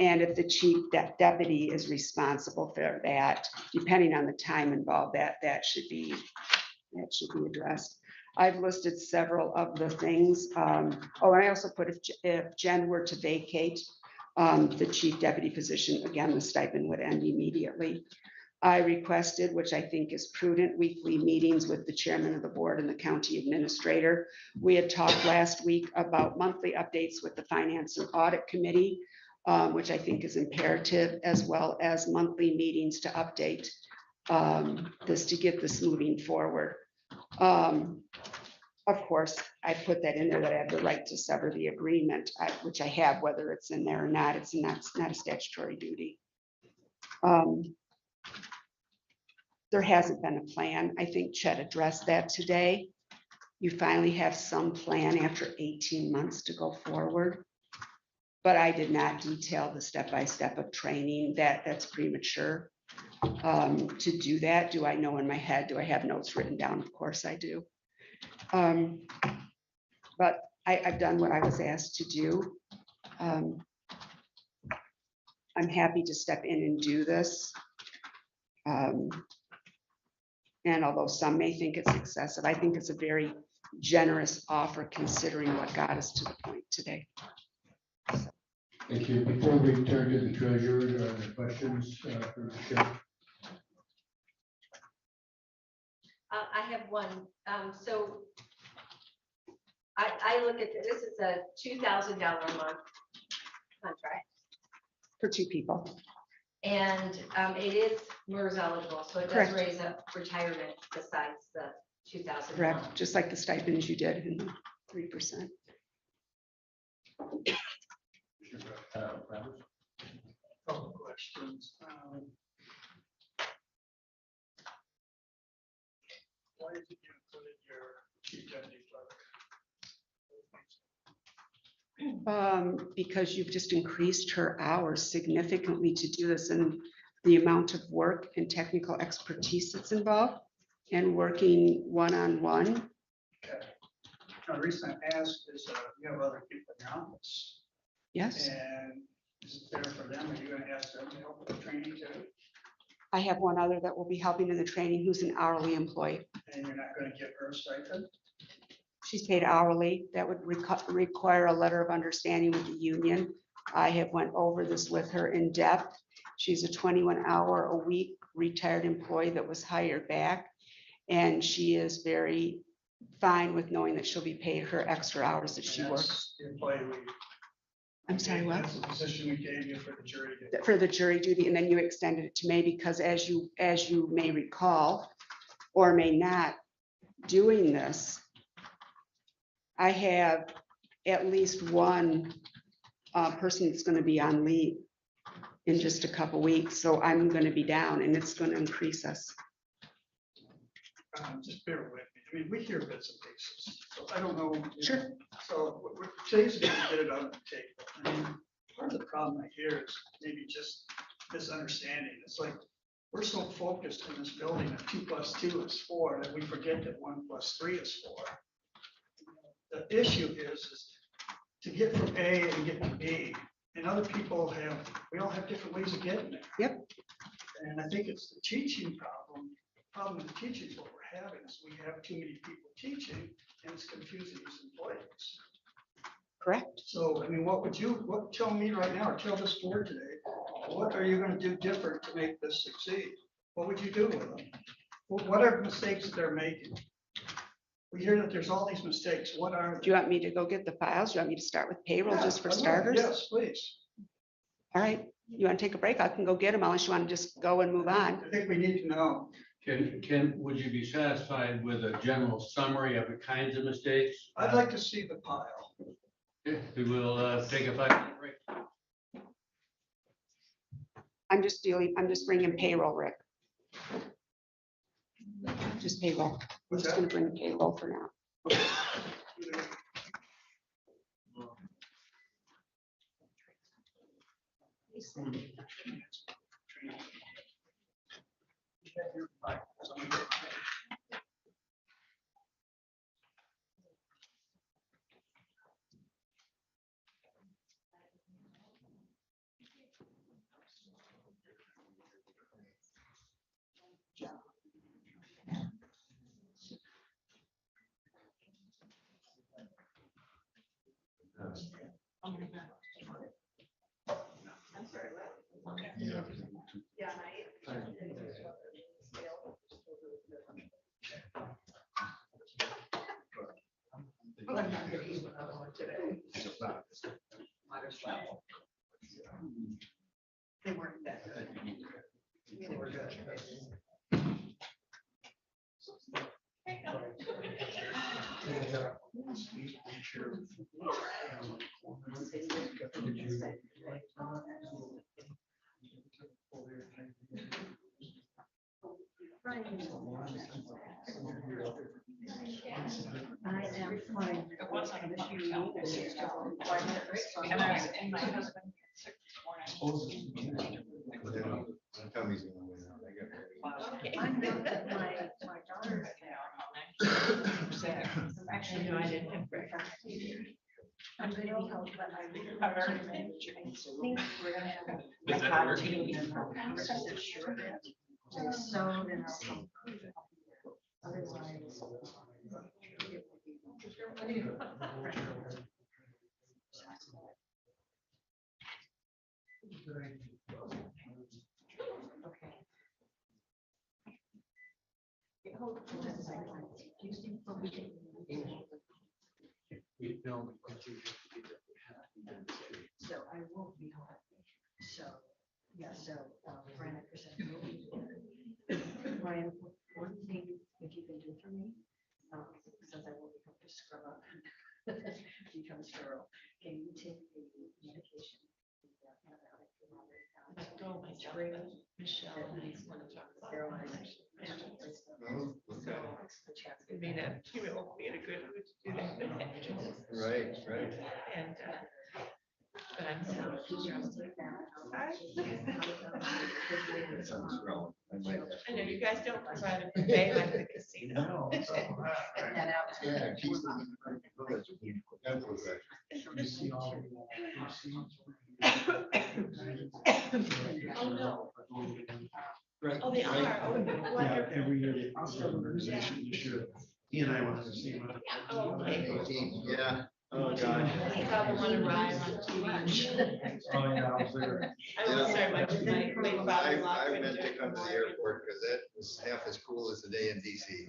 And if the chief deputy is responsible for that, depending on the time involved, that should be addressed. I've listed several of the things. And I also put if Jen were to vacate the chief deputy position, again, the stipend would end immediately. I requested, which I think is prudent, weekly meetings with the chairman of the board and the county administrator. We had talked last week about monthly updates with the finance and audit committee, which I think is imperative, as well as monthly meetings to update this, to get this moving forward. Of course, I put that in there that I have the right to sever the agreement, which I have, whether it's in there or not. It's not a statutory duty. There hasn't been a plan. I think Chet addressed that today. You finally have some plan after 18 months to go forward. But I did not detail the step-by-step of training. That's premature. To do that, do I know in my head? Do I have notes written down? Of course I do. But I've done what I was asked to do. I'm happy to step in and do this. And although some may think it's excessive, I think it's a very generous offer considering what got us to the point today. Thank you. Before we turn to the treasurer, are there questions for the sheriff? I have one. So I look at, this is a $2,000 a month contract. For two people. And it is MERS eligible, so it does Correct. raise up retirement besides the 2,000. Correct, just like the stipends you did in 3%. Couple questions. Why did you include your chief deputy clerk? Because you've just increased her hours significantly to do this, and the amount of work and technical expertise that's involved, and working one-on-one. Okay. Now, the reason I asked is you have other people in your office. Yes, And is it fair for them? Are you going to ask them to help with the training too? I have one other that will be helping in the training, who's an hourly employee. And you're not going to give her a stipend? She's paid hourly. That would require a letter of understanding with the union. I have went over this with her in depth. She's a 21-hour-a-week retired employee that was hired back. And she is very fine with knowing that she'll be paid her extra hours that she works. The employee I'm sorry, what? That's the position we gave you for the jury. For the jury duty, and then you extended it to May because as you may recall, or may not, doing this, I have at least one person that's going to be on leave in just a couple weeks, so I'm going to be down and it's going to increase us. Just bear with me. I mean, we hear bits and pieces, so I don't know. Sure. So today's going to get it on the table. I mean, part of the problem I hear is maybe just misunderstanding. It's like, we're so focused in this building that 2 + 2 is 4, that we forget that 1 + 3 is 4. The issue is to get from A and get to B, and other people we all have different ways of getting there. Yep. And I think it's the teaching problem. Problem with the teaching is what we're having is we have too many people teaching and it's confusing these employees. Correct. So, I mean, tell me right now, or tell this board today, what are you going to do different to make this succeed? What would you do with them? What are the mistakes that they're making? We hear that there's all these mistakes. What are Do you want me to go get the files? Do you want me to start with payroll just for I will. starters? Yes, please. All right. You want to take a break? I can go get them unless you want to just go and move on. I think we need to know. Would you be satisfied with a general summary of the kinds of mistakes? I'd like to see the pile. We will take a 5-minute break. I'm just bringing payroll, Rick. Just payroll. I'm just gonna bring payroll for now. They weren't that good. They were good. I am fine. It was on a public health issue, and I was in my husband. sick this morning. Tommy's gonna win out. I got I know that my daughter. Actually, no, I didn't have breakfast. I'm good at health, but I think we're gonna have. Does that work? So then I'll come. Otherwise. Okay. So I won't be home. So, yeah, so, Brian, I presented. Brian, one thing, if you can do for me, since I won't be home to scrub up, become sterile, can you take the medication? Oh, my God. Michelle, nice one to talk about. I mean, she will be in a good mood to do that. Right, right. And, but I'm so stressed with Sounds wrong. I might have. I know you guys don't provide a buffet like the casino. Yeah, keep them in the village. That was that. You see all Oh, no. Right. Oh, they are. Oh, Yeah, wonderful. every year they found an organization this year. He and I went to see one. Oh, okay. Yeah, oh, God. I saw the one arrive on TV. Oh, yeah, I was there. I will start my late father. I meant to come to the airport because that was half as cool as the day in DC.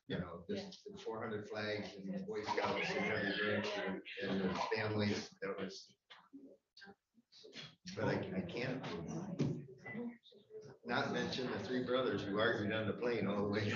You know, just 400 flags and Boy Scouts and every drink and the families, that was. But I can't not mention the three brothers who argued on the plane all the way.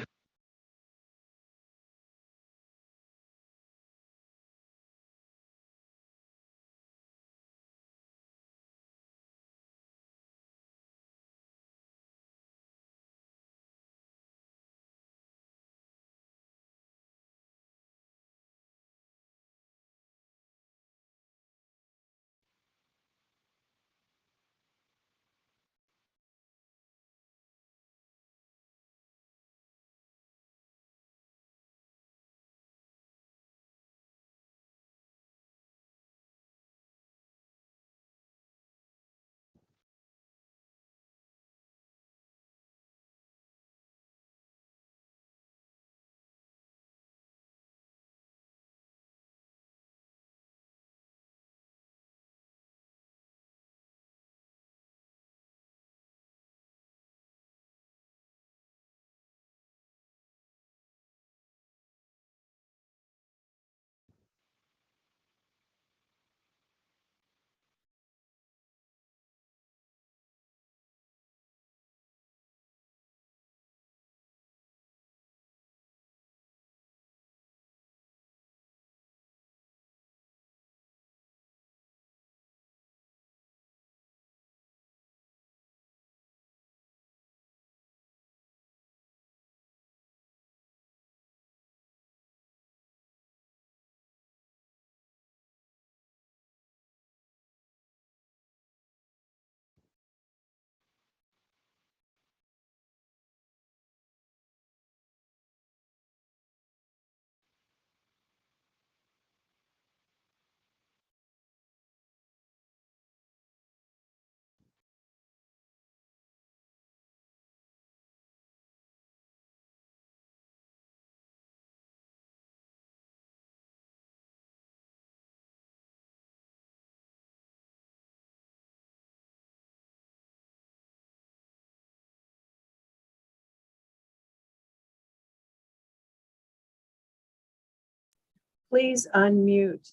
Please unmute.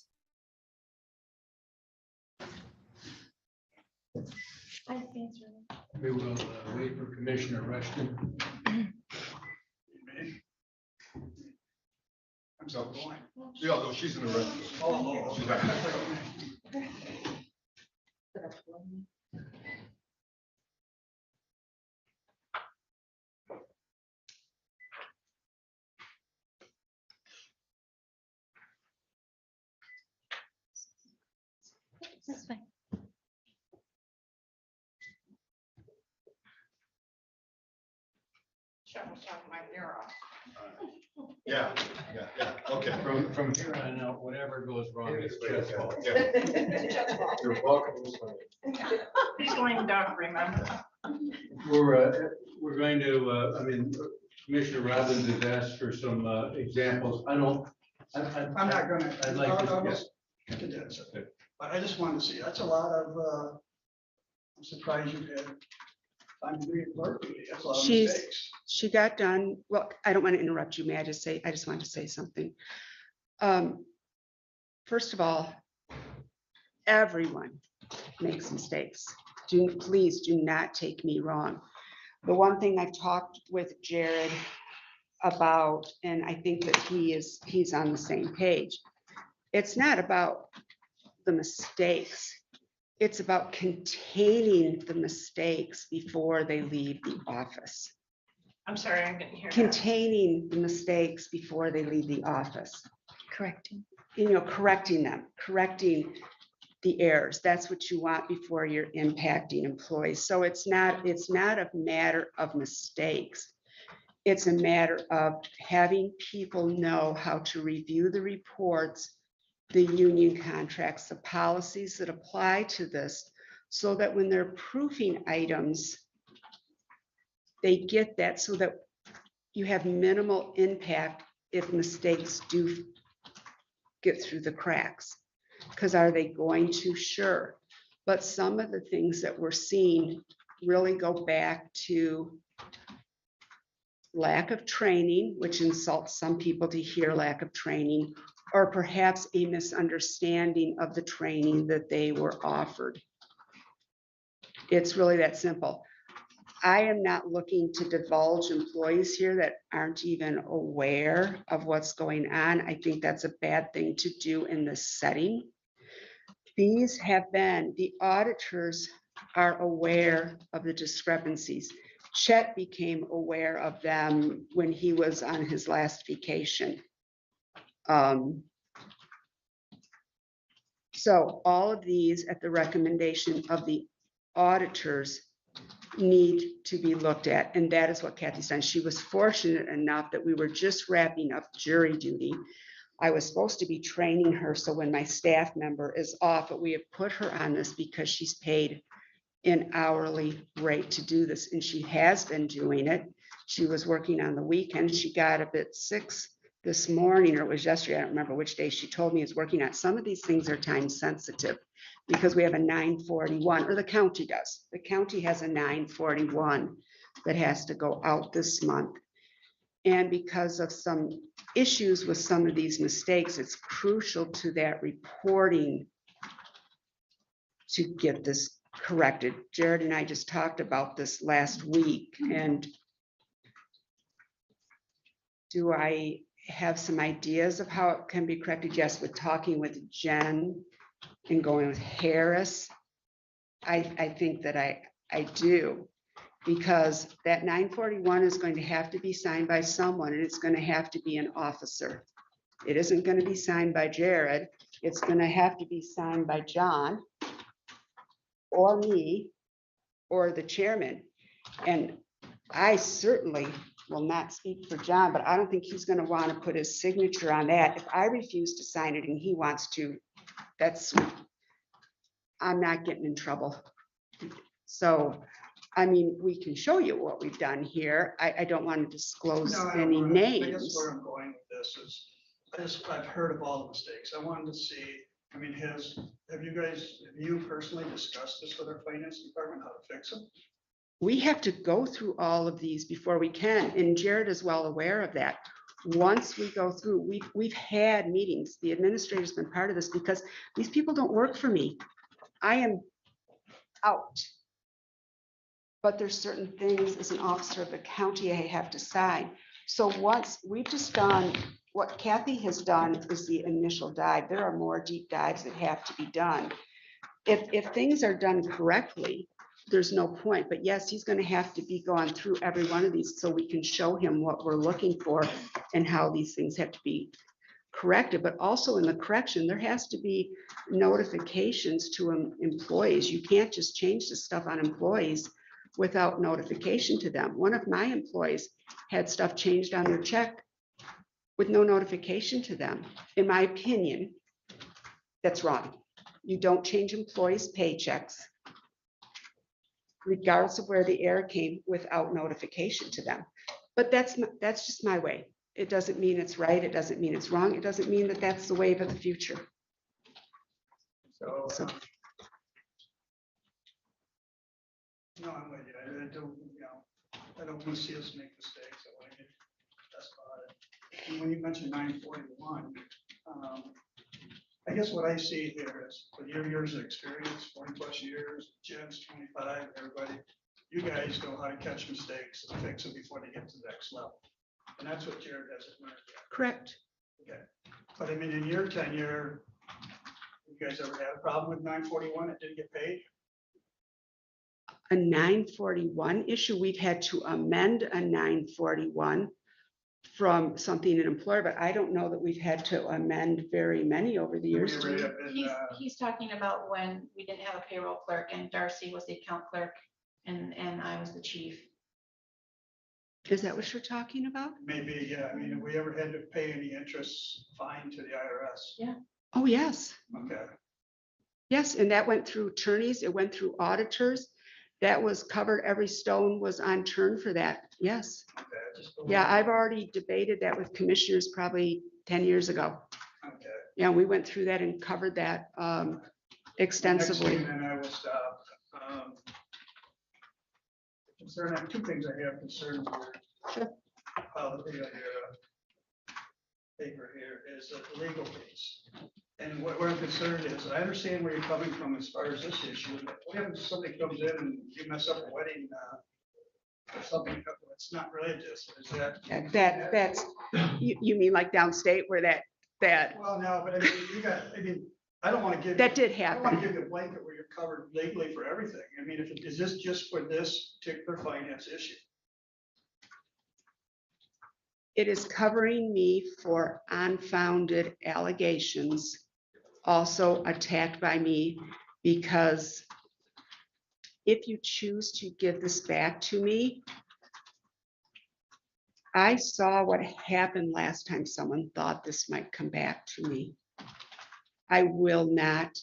We will wait for Commissioner Rushton. I'm sorry. Yeah, no, she's in the rest. She's back. That's fine. Shut my ear off. Yeah, okay. From here on out, whatever goes wrong, it's Jeff's fault. You're welcome. He's lame duck, remember? We're going to, I mean, Commissioner Robbins has asked for some examples. I'm not gonna. I'd like to. I'll just get to that, so. But I just wanted to see, that's a lot of, I'm surprised you had time to do your clerk duty. That's a lot of mistakes. She got done. Well, I don't want to interrupt you. May I just say, I just wanted to say something. First of all, everyone makes mistakes. Please do not take me wrong. The one thing I've talked with Jared about, and I think that he's on the same page. It's not about the mistakes. It's about containing the mistakes before they leave the office. I'm sorry, I didn't hear that. Containing the mistakes before they leave the office. Correcting. Correcting them, correcting the errors. That's what you want before you're impacting employees. So it's not a matter of mistakes. It's a matter of having people know how to review the reports, the union contracts, the policies that apply to this, so that when they're proofing items, they get that so that you have minimal impact if mistakes do get through the cracks. Because are they going to? Sure. But some of the things that we're seeing really go back to lack of training, which insults some people to hear lack of training, or perhaps a misunderstanding of the training that they were offered. It's really that simple. I am not looking to divulge employees here that aren't even aware of what's going on. I think that's a bad thing to do in this setting. These have been, the auditors are aware of the discrepancies. Chet became aware of them when he was on his last vacation. So all of these, at the recommendation of the auditors, need to be looked at, and that is what Kathy's done. She was fortunate enough that we were just wrapping up jury duty. I was supposed to be training her, so when my staff member is off, but we have put her on this because she's paid an hourly rate to do this, and she has been doing it. She was working on the weekend. She got up at 6 this morning, or it was yesterday, I don't remember which day. She told me is working on. Some of these things are time sensitive because we have a 941, or the county does. The county has a 941 that has to go out this month. And because of some issues with some of these mistakes, it's crucial to that reporting to get this corrected. Jared and I just talked about this last week, and do I have some ideas of how it can be corrected? Yes, with talking with Jen and going with Harris. I think that I do, because that 941 is going to have to be signed by someone, and it's going to have to be an officer. It isn't going to be signed by Jared. It's going to have to be signed by John or me or the chairman. And I certainly will not speak for John, but I don't think he's going to want to put his signature on that. If I refuse to sign it and he wants to, I'm not getting in trouble. So, I mean, we can show you what we've done here. I don't want to disclose No, I don't any wanna- I guess names. where I'm going with this is, I've heard of all the mistakes. I wanted to see, I mean, have you personally discussed this with our finance department, how to fix them? We have to go through all of these before we can, and Jared is well aware of that. once we go through, we've had meetings, the administrator's been part of this because these people don't work for me. I am out. But there's certain things as an officer of the county I have to sign. So once we've just done, what Kathy has done is the initial dive. There are more deep dives that have to be done. If things are done correctly, there's no point. But yes, he's going to have to be going through every one of these so we can show him what we're looking for and how these things have to be corrected. But also in the correction, there has to be notifications to employees. You can't just change the stuff on employees without notification to them. One of my employees had stuff changed on their check with no notification to them. In my opinion, that's wrong. You don't change employees' paychecks, regardless of where the error came, without notification to them. But that's just my way. It doesn't mean it's right. It doesn't mean it's wrong. It doesn't mean that that's the wave of the future. So. No, I'm with you. I don't, I don't want to see us make mistakes. I want to get that's about it. And when you mentioned 941, I guess what I see here is with your years of experience, 40+ years, Jen's 25, everybody, you guys know how to catch mistakes and fix them before they get to the next level. And that's what Jared hasn't learned yet. Correct. Okay. But I mean, in your tenure, you guys ever had a problem with 941 that didn't get paid? A 941 issue, we've had to amend a 941 from something an employer, but I don't know that we've had to amend very many over the years. We have been, He's talking about when we didn't have a payroll clerk and Darcy was the account clerk and I was the chief. Is that what you're talking about? maybe, yeah, I mean, have we ever had to pay any interest fine to the IRS? Yeah. Oh, yes. Okay. Yes, and that went through attorneys, it went through auditors. That was covered, every stone was on turn for that, yes. Okay. Yeah, I've already debated that with commissioners probably 10 years ago. Okay. Yeah, we went through that and covered that extensively. Next thing, then I will stop. Concern, I have two things I have concerns with. Sure. Your paper here is the legal fees. And what I'm concerned is, I understand where you're coming from as far as this issue. But what happens if somebody comes in and you mess up a wedding or something that's not religious? Is that? That's, you mean like downstate where that. Well, no, but I mean, I don't want to give. That did I don't want happen. to give you a blanket where you're covered legally for everything. I mean, is this just for this particular finance issue? It is covering me for unfounded allegations, also attacked by me, because if you choose to give this back to me, I saw what happened last time someone thought this might come back to me. I will not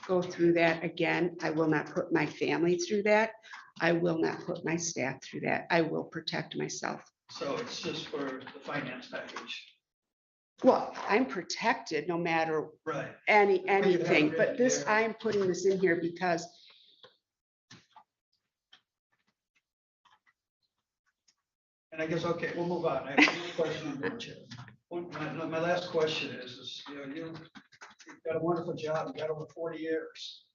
go through that again. I will not put my family through that. I will not put my staff through that. I will protect myself. So it's just for the finance package. Well, I'm protected no matter Right. anything, but this, I'm putting this in here because And I guess, okay, we'll move on. I have one question on that, Chip. My last question is, you've got a wonderful job. You've got over 40 years.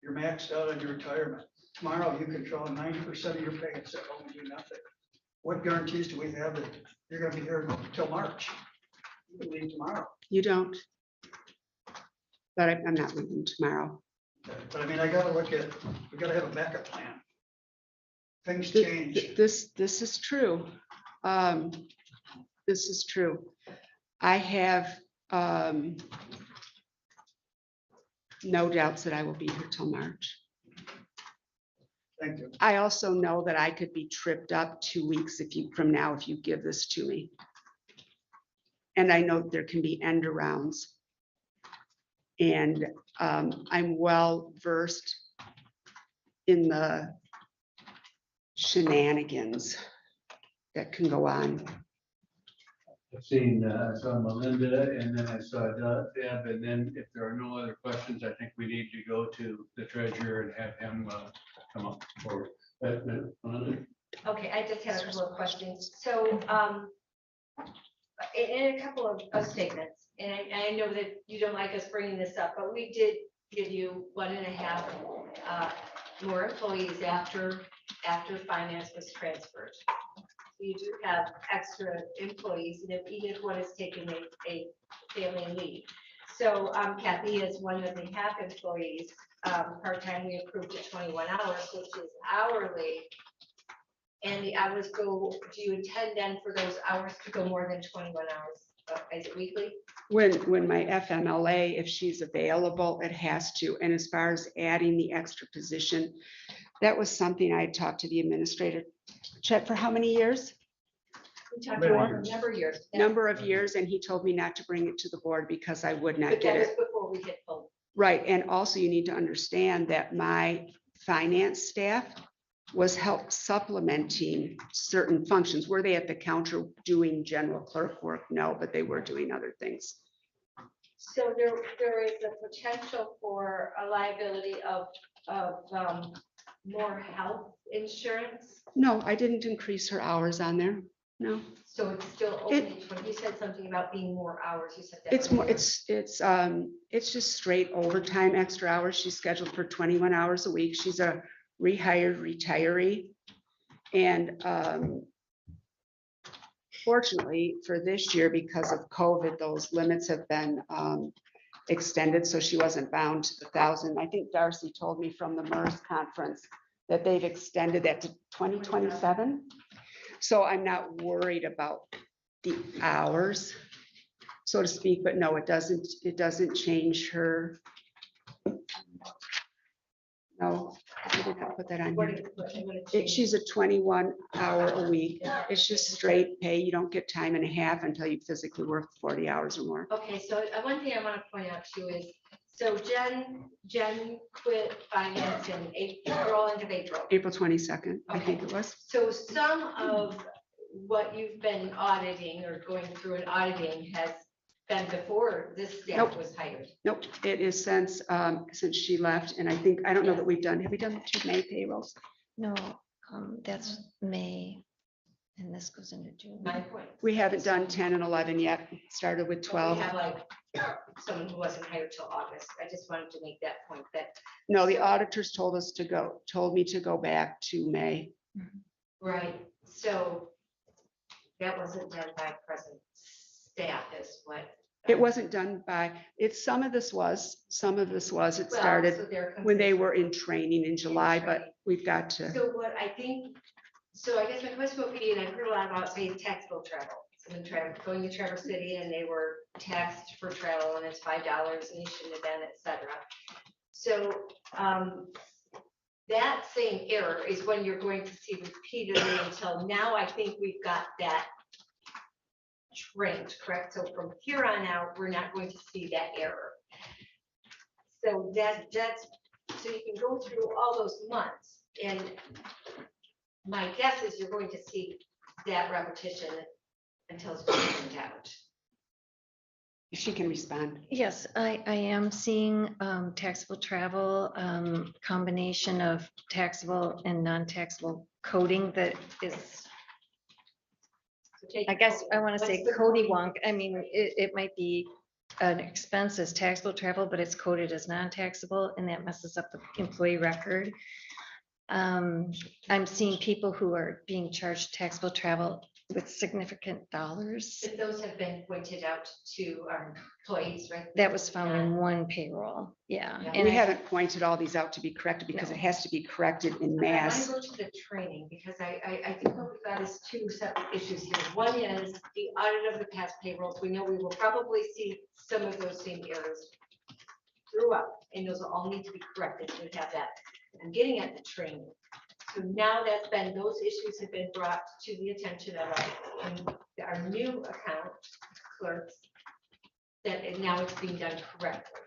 You're maxed out on your retirement. Tomorrow you can draw 90% of your pay and sit home and do nothing. What guarantees do we have that you're gonna be here until March? You can leave tomorrow. you don't. But I'm not leaving tomorrow. But I mean, we gotta have a backup plan. Things change. This is true. This is true. I have no doubts that I will be here till March. Thank you. I also know that I could be tripped up 2 weeks from now if you give this to me. And I know there can be end arounds. And I'm well versed in the shenanigans that can go on. I've seen, I saw Melinda and then I saw Deb, and then if there are no other questions, I think we need to go to the treasurer and have him come up forward. Okay, I just have a couple of questions. So in a couple of statements, and I know that you don't like us bringing this up, but we did give you 1.5 more employees after finance was transferred. You do have extra employees, and if Edith was taking a family leave. So Kathy is one of the half employees, part-time, we approved at 21 hours, which is hourly. And the hours go, do you intend then for those hours to go more than 21 hours? Is it weekly? When my FMLA, if she's available, it has to. And as far as adding the extra position, that was something I had talked to the administrator. Chet, for how many years? We talked Many about years. a number of years. Number of years, and he told me not to bring it to the board because I would not But get that was it. before we hit full. Right, and also you need to understand that my finance staff was help supplementing certain functions. Were they at the counter doing general clerk work? No, but they were doing other things. So there is a potential for a liability of more health insurance. No, I didn't increase her hours on there. No, So it's still only 20. You said something about being more hours. You said that. it's more, earlier. it's just straight overtime, extra hours. She's scheduled for 21 hours a week. She's a rehired retiree. And fortunately for this year, because of COVID, those limits have been extended, so she wasn't bound to the 1,000. I think Darcy told me from the MERS conference that they've extended that to 2027. So I'm not worried about the hours, so to speak, but no, it doesn't change her. No, I did not put that on What here. is- what is changed? She's a 21 hour a week. It's just straight pay. You don't get time and a half until you physically work 40 hours or more. Okay, so one thing I want to point out too is, so Jen quit finance in April, end of April. April 22nd, I think it was. So some of what you've been auditing or going through and auditing has been before this staff Nope. was hired. Nope, it is since she left, and I don't know that we've done, have we done 2 May payrolls? No, that's May, and this goes into June. My point. We haven't done 10 and 11 yet, started with But 12. We have like someone who wasn't hired till August. I just wanted to make that point that. No, the auditors told me to go back to May. Right, so that wasn't done by present staff is what. It wasn't done by, some of this was, it Well, started so they're when they consistent. were in training in July, but training. we've got to, So what I think, so I guess my question would be, and I've heard a lot about, say, taxable travel. Someone going to Traverse City and they were taxed for travel and it's $5 and you shouldn't have been, et cetera. So that same error is when you're going to see repeatedly until now. I think we've got that trained, correct? So from here on out, we're not going to see that error. So that's, so you can go through all those months, and my guess is you're going to see that repetition until it's been out. if she can respond. Yes, I am seeing taxable travel, combination of taxable and non-taxable coding that is, I guess I want to say Cody wonk. I mean, it might be an expense as taxable travel, but it's coded as non-taxable, and that messes up the employee record. I'm seeing people who are being charged taxable travel with significant dollars. But those have been pointed out to our employees, right? That was found in one payroll, yeah. And We I- haven't pointed all these out to be corrected because it has to be corrected in I mass. want to go to the training because I think what we've got is 2 separate issues here. One is the audit of the past payrolls. We know we will probably see some of those same errors throughout, and those will all need to be corrected. We have that. I'm getting at the training. So now those issues have been brought to the attention of our new account clerks, that now it's being done correctly.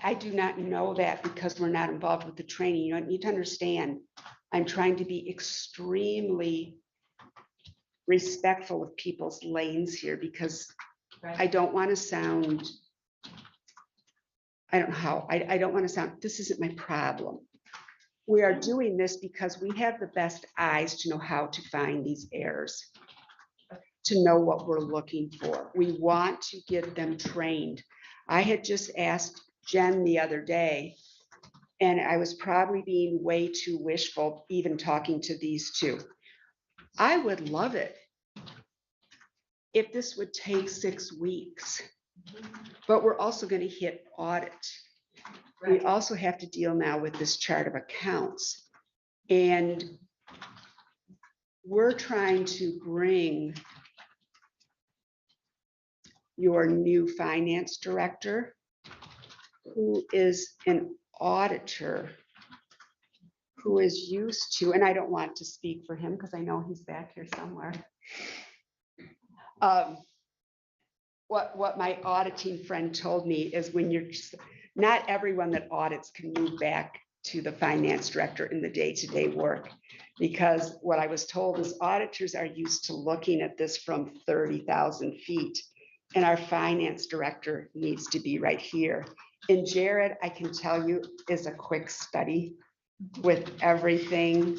I do not know that because we're not involved with the training. You need to understand, I'm trying to be extremely respectful of people's lanes here because I don't want to sound, I don't know how, I don't want to sound, this isn't my problem. We are doing this because we have the best eyes to know how to find these errors. to know what we're looking for. We want to get them trained. I had just asked Jen the other day, and I was probably being way too wishful, even talking to these two. I would love it if this would take 6 weeks, but we're also going to hit audit. We also have to deal now with this chart of accounts. And we're trying to bring your new finance director, who is an auditor, who is used to, and I don't want to speak for him because I know he's back here somewhere. What my auditing friend told me is when you're, not everyone that audits can move back to the finance director in the day-to-day work. Because what I was told is auditors are used to looking at this from 30,000 feet. And our finance director needs to be right here. And Jared, I can tell you, is a quick study with everything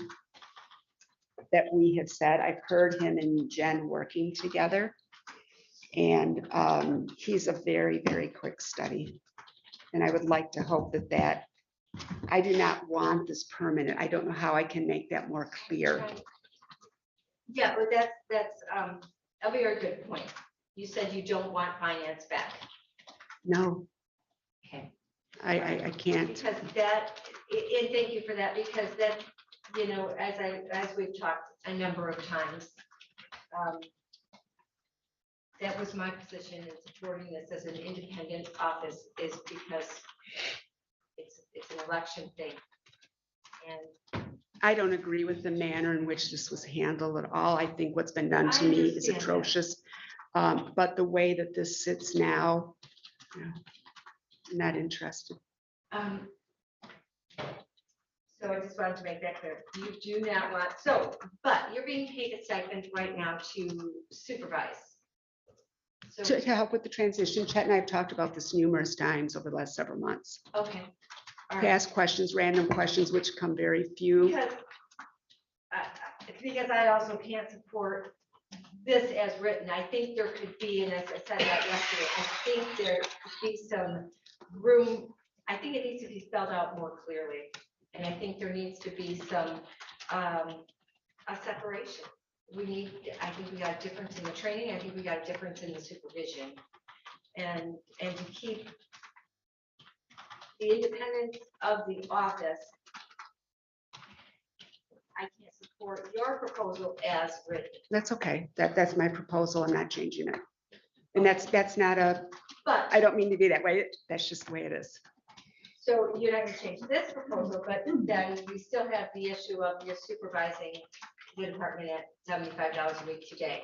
that we have said. I've heard him and Jen working together. And he's a very, very quick study. And I would like to hope that I do not want this permanent. I don't know how I can make that more clear. Yeah, but that's a very good point. You said you don't want finance back. No. Okay. I can't. Because that, and thank you for that, because that, you know, as we've talked a number of times, that was my position in supporting this as an independent office, is because it's an election thing. And I don't agree with the manner in which this was handled at all. I think what's been done to me is atrocious. But the way that this sits now, I'm not interested. So I just wanted to make that clear. You do not want, so, but you're being paid a stipend right now to supervise. So, To help with the transition, Chet and I have talked about this numerous times over the last several months. okay. All To right. ask questions, random questions, which come very few. Because I also can't support this as written. I think there could be, and as I said that yesterday, I think there could be some room. I think it needs to be spelled out more clearly. And I think there needs to be some, a separation. I think we got a difference in the training. I think we got a difference in the supervision. And to keep the independence of the office, I can't support your proposal as written. That's okay. That's my proposal. I'm not changing it. And that's not a, But I don't mean to be that way. That's just the way it is. so you're not gonna change this proposal, but then we still have the issue of you're supervising the department at $75 a week today.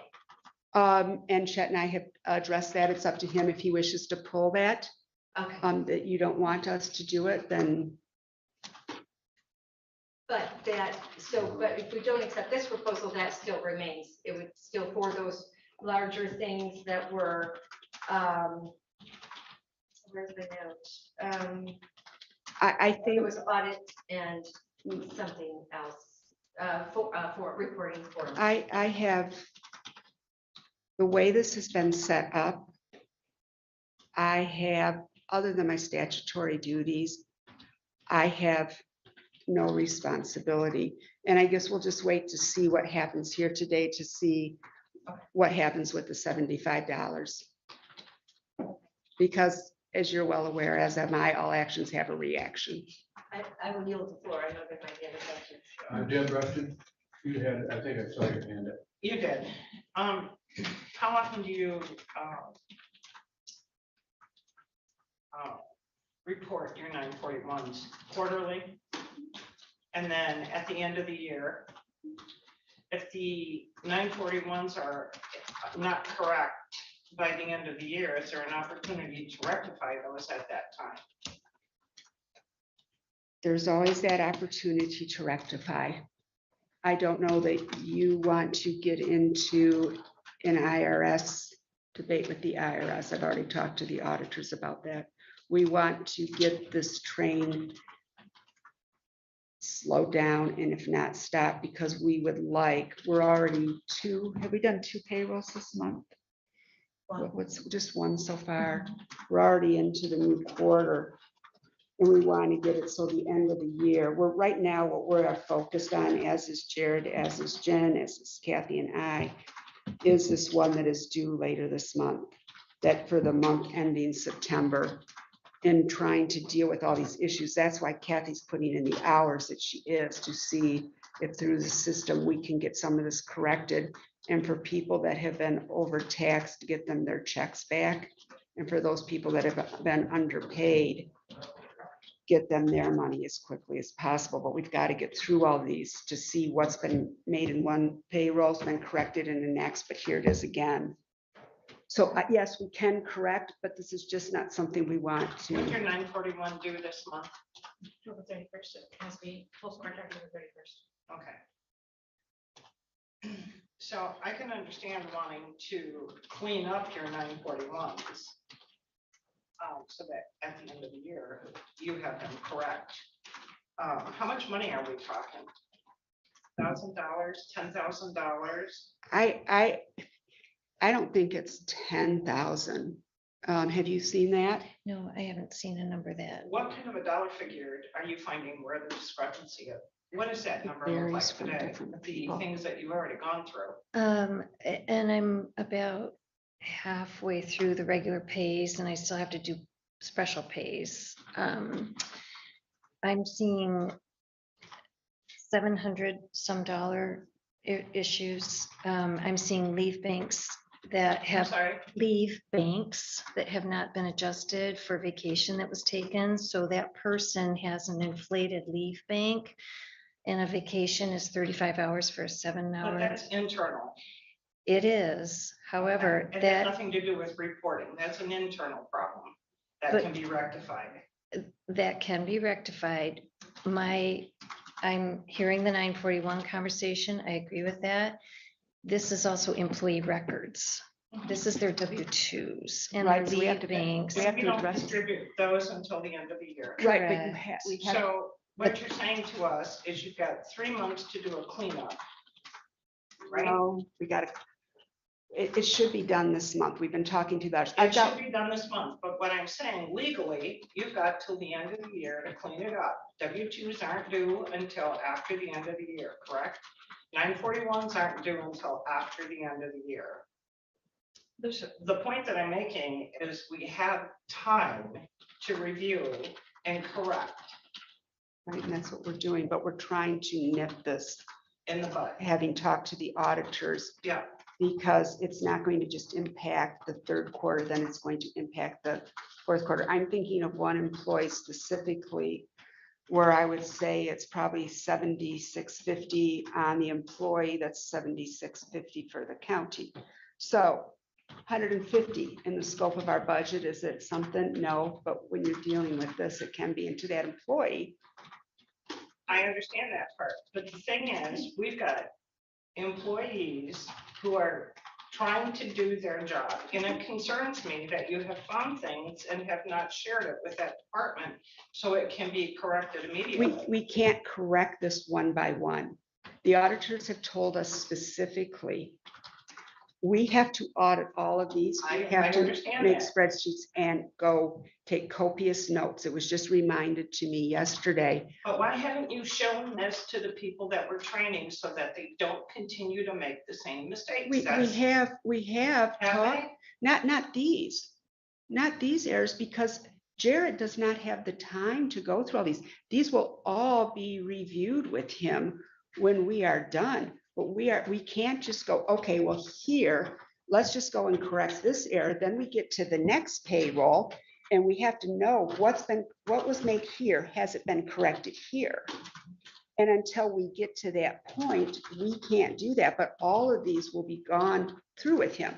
And Chet and I have addressed that. It's up to him if he wishes to pull that. Okay. That you don't want us to do it, then But if we don't accept this proposal, that still remains. It would still, for those larger things that were, where's the note? I think It was audit and something else, for reporting for. I have, the way this has been set up, I have, other than my statutory duties, I have no responsibility. And I guess we'll just wait to see what happens here today to see what happens with the $75. Because as you're well aware, as am I, all actions have a reaction. I will yield the floor. I know there might be other questions. Deb Rushton, you had, I think I saw your hand up. You did. How often do you report your 941s? Quarterly? And then at the end of the year, if the 941s are not correct by the end of the year, is there an opportunity to rectify those at that time? There's always that opportunity to rectify. I don't know that you want to get into an IRS debate with the IRS. I've already talked to the auditors about that. We want to get this train slow down and if not stop, because we're already have we done 2 payrolls this month? What's just one so far? We're already into the new quarter. And we want to get it so the end of the year. We're right now, what we're focused on, as is Jared, as is Jen, as is Kathy and I, is this one that is due later this month. That for the month ending September, and trying to deal with all these issues. That's why Kathy's putting in the hours that she is, to see if through the system we can get some of this corrected. And for people that have been overtaxed, to get them their checks back. And for those people that have been underpaid, get them their money as quickly as possible. But we've got to get through all these to see what's been made in one payroll's been corrected in the next, but here it is again. So yes, we can correct, but this is just not something we want What's your to. 941 due this month? October 31st, it has to be full contract October 31st. Okay. So I can understand wanting to clean up your 941s. So that at the end of the year, you have them correct. How much money are we talking? $1,000, $10,000? I don't think it's 10,000. Have you seen that? No, I haven't seen a number that. What kind of a dollar figure are you finding where the discrepancy is? What does that number look varies like from today? different The people. things that you've already gone through. And I'm about halfway through the regular pays and I still have to do special pays. I'm seeing 700 some dollar issues. I'm seeing leave banks that I'm have sorry. leave banks that have not been adjusted for vacation that was taken. So that person has an inflated leave bank and a vacation is 35 hours for a 7 But hour. that's internal. It is, however, It has that, nothing to do with reporting. That's an internal problem that But- can be rectified. that can be rectified. I'm hearing the 941 conversation. I agree with that. This is also employee records. This is their W-2s and Right, their so we have leave to- banks. we have We to don't address- distribute those until the end of the year. Right, but we have. So what you're saying to us is you've got 3 months to do a cleanup. Right? No, we got to, it should be done this month. We've been talking to that. It should be done this month, but what I'm saying legally, you've got till the end of the year to clean it up. W-2s aren't due until after the end of the year, correct? 941s aren't due until after the end of the year. The point that I'm making is we have time to review and correct Right, and that's what we're doing, but we're trying to nip this, in the bud. having talked to the auditors, Yeah, because it's not going to just impact the third quarter, then it's going to impact the fourth quarter. I'm thinking of one employee specifically where I would say it's probably 7650 on the employee, that's 7650 for the county. So 150 in the scope of our budget, is it something? No, but when you're dealing with this, it can be into that employee. I understand that part, but the thing is, we've got employees who are trying to do their job. And it concerns me that you have found things and have not shared it with that department so it can be corrected immediately. We can't correct this one by one. The auditors have told us specifically, we have to audit all of these. We I have to understand make that. spreadsheets and go take copious notes. It was just reminded to me yesterday. But why haven't you shown this to the people that we're training so that they don't continue to make the same mistakes? We have Have taught, not these errors, because Jared does not have the time to go through all these. These will all be reviewed with him when we are done. But we can't just go, okay, well, here, let's just go and correct this error. Then we get to the next payroll and we have to know what was made here, has it been corrected here? And until we get to that point, we can't do that, but all of these will be gone through with him.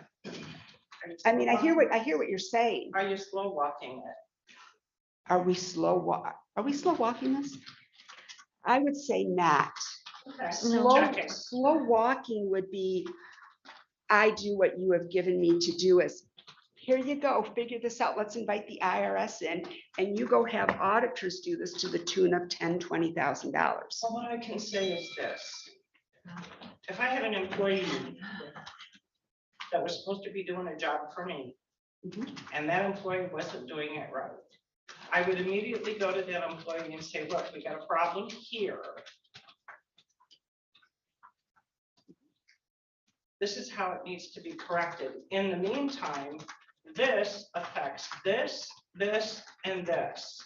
I mean, I hear what you're saying. Are you slow walking it? Are we slow walking this? I would say not. Okay. Slow walking would be, I do what you have given me to do as here you go, figure this out. Let's invite the IRS in and you go have auditors do this to the tune of $10,000, $20,000. So what I can say is this. If I had an employee that was supposed to be doing a job for me, and that employee wasn't doing it right, I would immediately go to that employee and say, look, we got a problem here. This is how it needs to be corrected. In the meantime, this affects this, this, and this.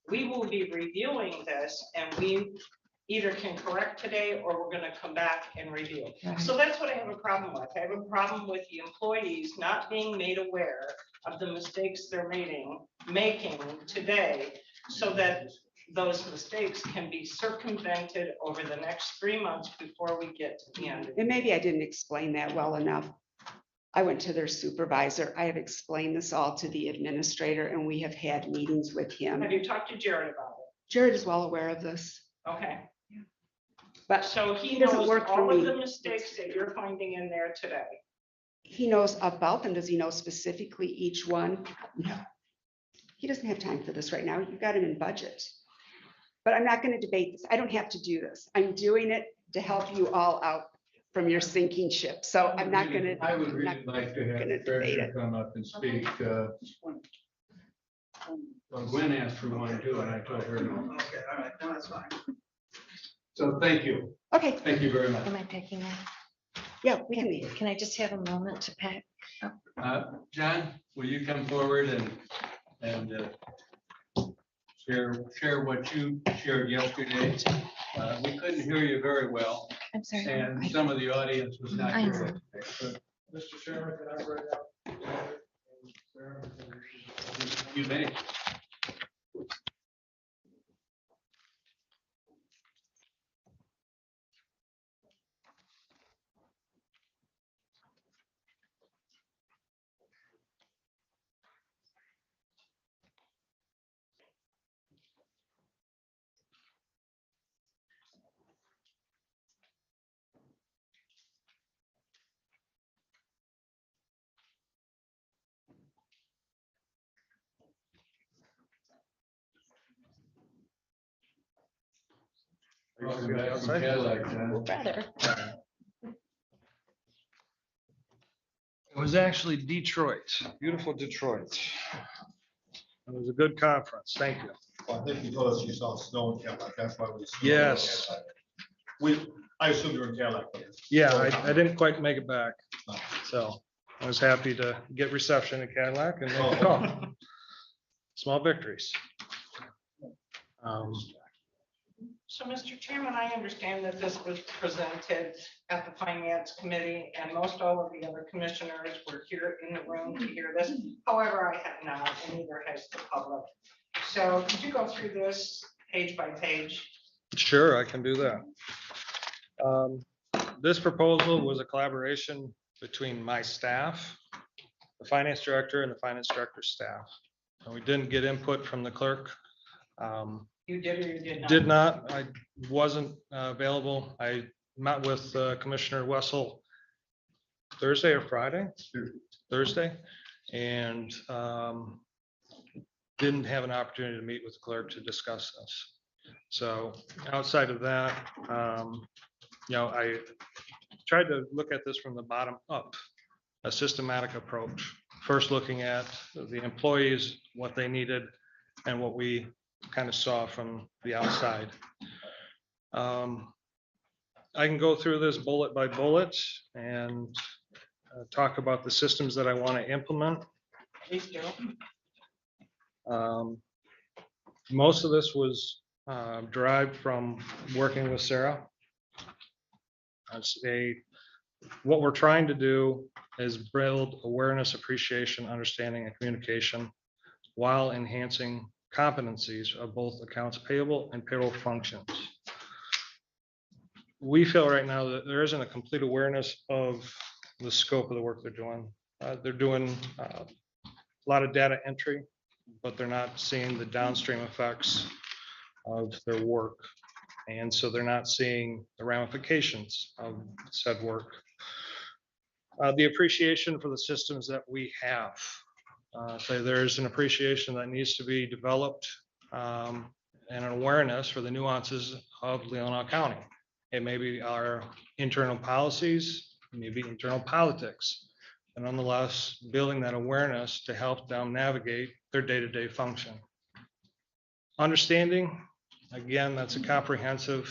We will be reviewing this and we either can correct today or we're gonna come back and review. So that's what I have a problem with. I have a problem with the employees not being made aware of the mistakes they're making today so that those mistakes can be circumvented over the next 3 months before we get to the end. And maybe I didn't explain that well enough. I went to their supervisor. I have explained this all to the administrator and we have had meetings with him. Have you talked to Jared about Jared is well aware of this, it? Okay. but So he doesn't knows work for all of me. the mistakes that you're finding in there today. He knows about them. Does he know specifically each one? No. He doesn't have time for this right now. You've got him in budget. But I'm not going to debate this. I don't have to do this. I'm doing it to help you all out from your sinking ship. So I'm not going to. I would really like to have gonna the debate treasurer it. come up and speak. Well, Gwen asked for one too, and I told her no. Okay, all right, no, that's fine. So thank you. Okay. Thank you very much. Am I packing that? Yeah, we can leave. Can I just have a moment to pack? John, will you come forward and share what you shared yesterday? We couldn't hear you very well, I'm sorry. and some of the audience was not I here. know. Mr. Chairman, can I bring up? You may. Welcome back from Cadillac, John. Brother. It was actually Detroit, beautiful Detroit. It was a good conference. Thank you. Well, I think you told us you saw snow in Cadillac, that's why we. Yes. I assume you're in Cadillac. Yeah, I didn't quite make it back. So I was happy to get reception at Cadillac and make the call. Small victories. So, Mr. Chairman, I understand that this was presented at the Finance Committee and most all of the other commissioners were here in the room to hear this. However, I have not, and neither has the public. So could you go through this page by page? Sure, I can do that. This proposal was a collaboration between my staff, the finance director, and the finance director's staff. And we didn't get input from the clerk. You did or you did not? Did not. I wasn't available. I met with Commissioner Wessel Thursday or Friday? Thursday. And didn't have an opportunity to meet with the clerk to discuss this. So outside of that, I tried to look at this from the bottom up, a systematic approach. First looking at the employees, what they needed, and what we kind of saw from the outside. I can go through this bullet by bullet and talk about the systems that I want to implement. Please do. Most of this was derived from working with Sarah. What we're trying to do is build awareness, appreciation, understanding, and communication while enhancing competencies of both accounts payable and payroll functions. We feel right now that there isn't a complete awareness of the scope of the work they're doing. They're doing a lot of data entry, but they're not seeing the downstream effects of their work. And so they're not seeing the ramifications of said work. The appreciation for the systems that we have. So there's an appreciation that needs to be developed and an awareness for the nuances of Leelanau County. It may be our internal policies, maybe internal politics, and nonetheless, building that awareness to help them navigate their day-to-day function. Understanding, again, that's a comprehensive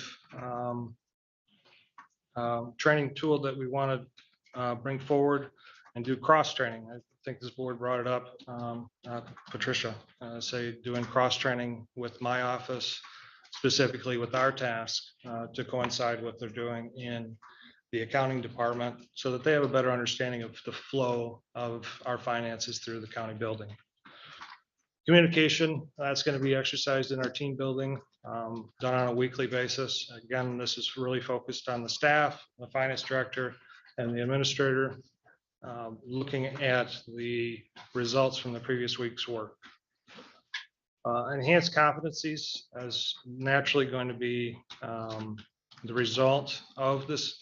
training tool that we want to bring forward and do cross-training. I think this board brought it up, Patricia, say doing cross-training with my office, specifically with our task to coincide what they're doing in the accounting department so that they have a better understanding of the flow of our finances through the county building. Communication, that's going to be exercised in our team building, done on a weekly basis. Again, this is really focused on the staff, the finance director, and the administrator, looking at the results from the previous week's work. Enhanced competencies is naturally going to be the result of this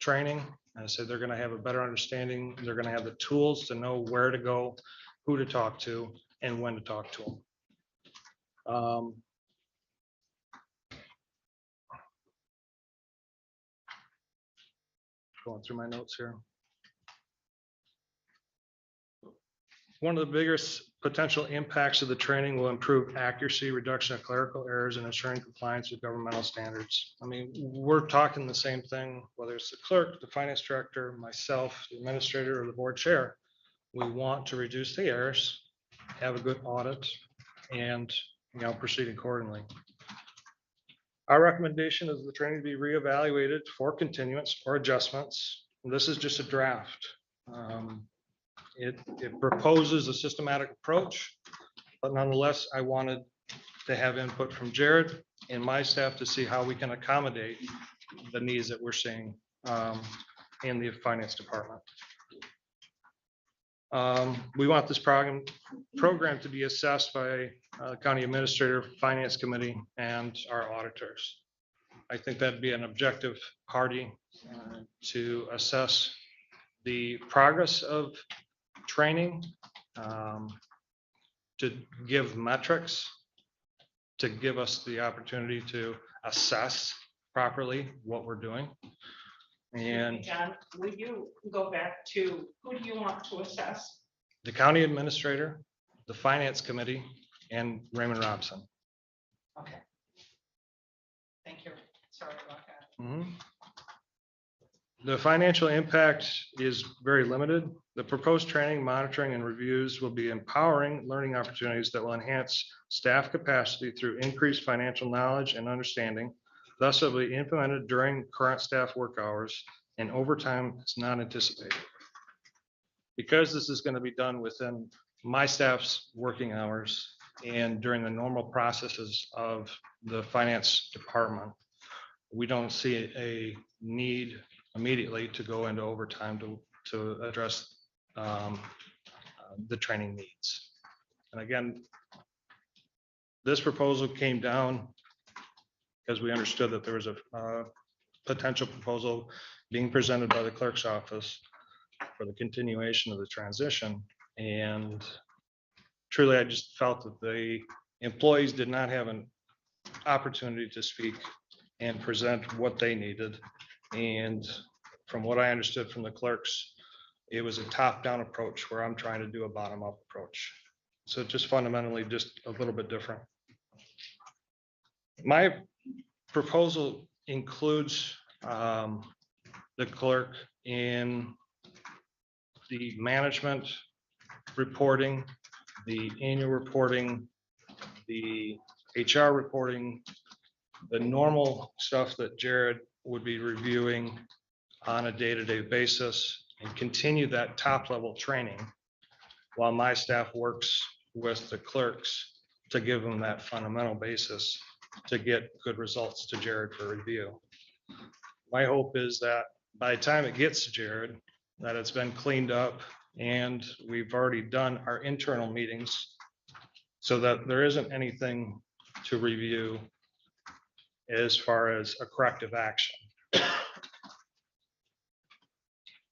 training. I said they're going to have a better understanding. They're going to have the tools to know where to go, who to talk to, and when to talk to them. Going through my notes here. One of the biggest potential impacts of the training will improve accuracy, reduction of clerical errors, and ensuring compliance with governmental standards. I mean, we're talking the same thing, whether it's the clerk, the finance director, myself, the administrator, or the board chair. We want to reduce the errors, have a good audit, and proceed accordingly. Our recommendation is the training be reevaluated for continuance or adjustments. This is just a draft. It proposes a systematic approach, but nonetheless, I wanted to have input from Jared and my staff to see how we can accommodate the needs that we're seeing in the finance department. We want this program to be assessed by county administrator, finance committee, and our auditors. I think that'd be an objective party to assess the progress of training, to give metrics, to give us the opportunity to assess properly what we're doing. And John, would you go back to who do you want to assess? the county administrator, the finance committee, and Raymond Robson. Okay. Thank you. Sorry about that. Mhm. The financial impact is very limited. The proposed training, monitoring, and reviews will be empowering learning opportunities that will enhance staff capacity through increased financial knowledge and understanding. Thus, it will be implemented during current staff work hours, and overtime is not anticipated. Because this is going to be done within my staff's working hours and during the normal processes of the finance department, we don't see a need immediately to go into overtime to address the training needs. And again, this proposal came down because we understood that there was a potential proposal being presented by the clerk's office for the continuation of the transition. And truly, I just felt that the employees did not have an opportunity to speak and present what they needed. And from what I understood from the clerks, it was a top-down approach where I'm trying to do a bottom-up approach. So just fundamentally just a little bit different. My proposal includes the clerk in the management reporting, the annual reporting, the HR reporting, the normal stuff that Jared would be reviewing on a day-to-day basis, and continue that top-level training while my staff works with the clerks to give them that fundamental basis to get good results to Jared for review. My hope is that by the time it gets to Jared, that it's been cleaned up and we've already done our internal meetings so that there isn't anything to review as far as a corrective action.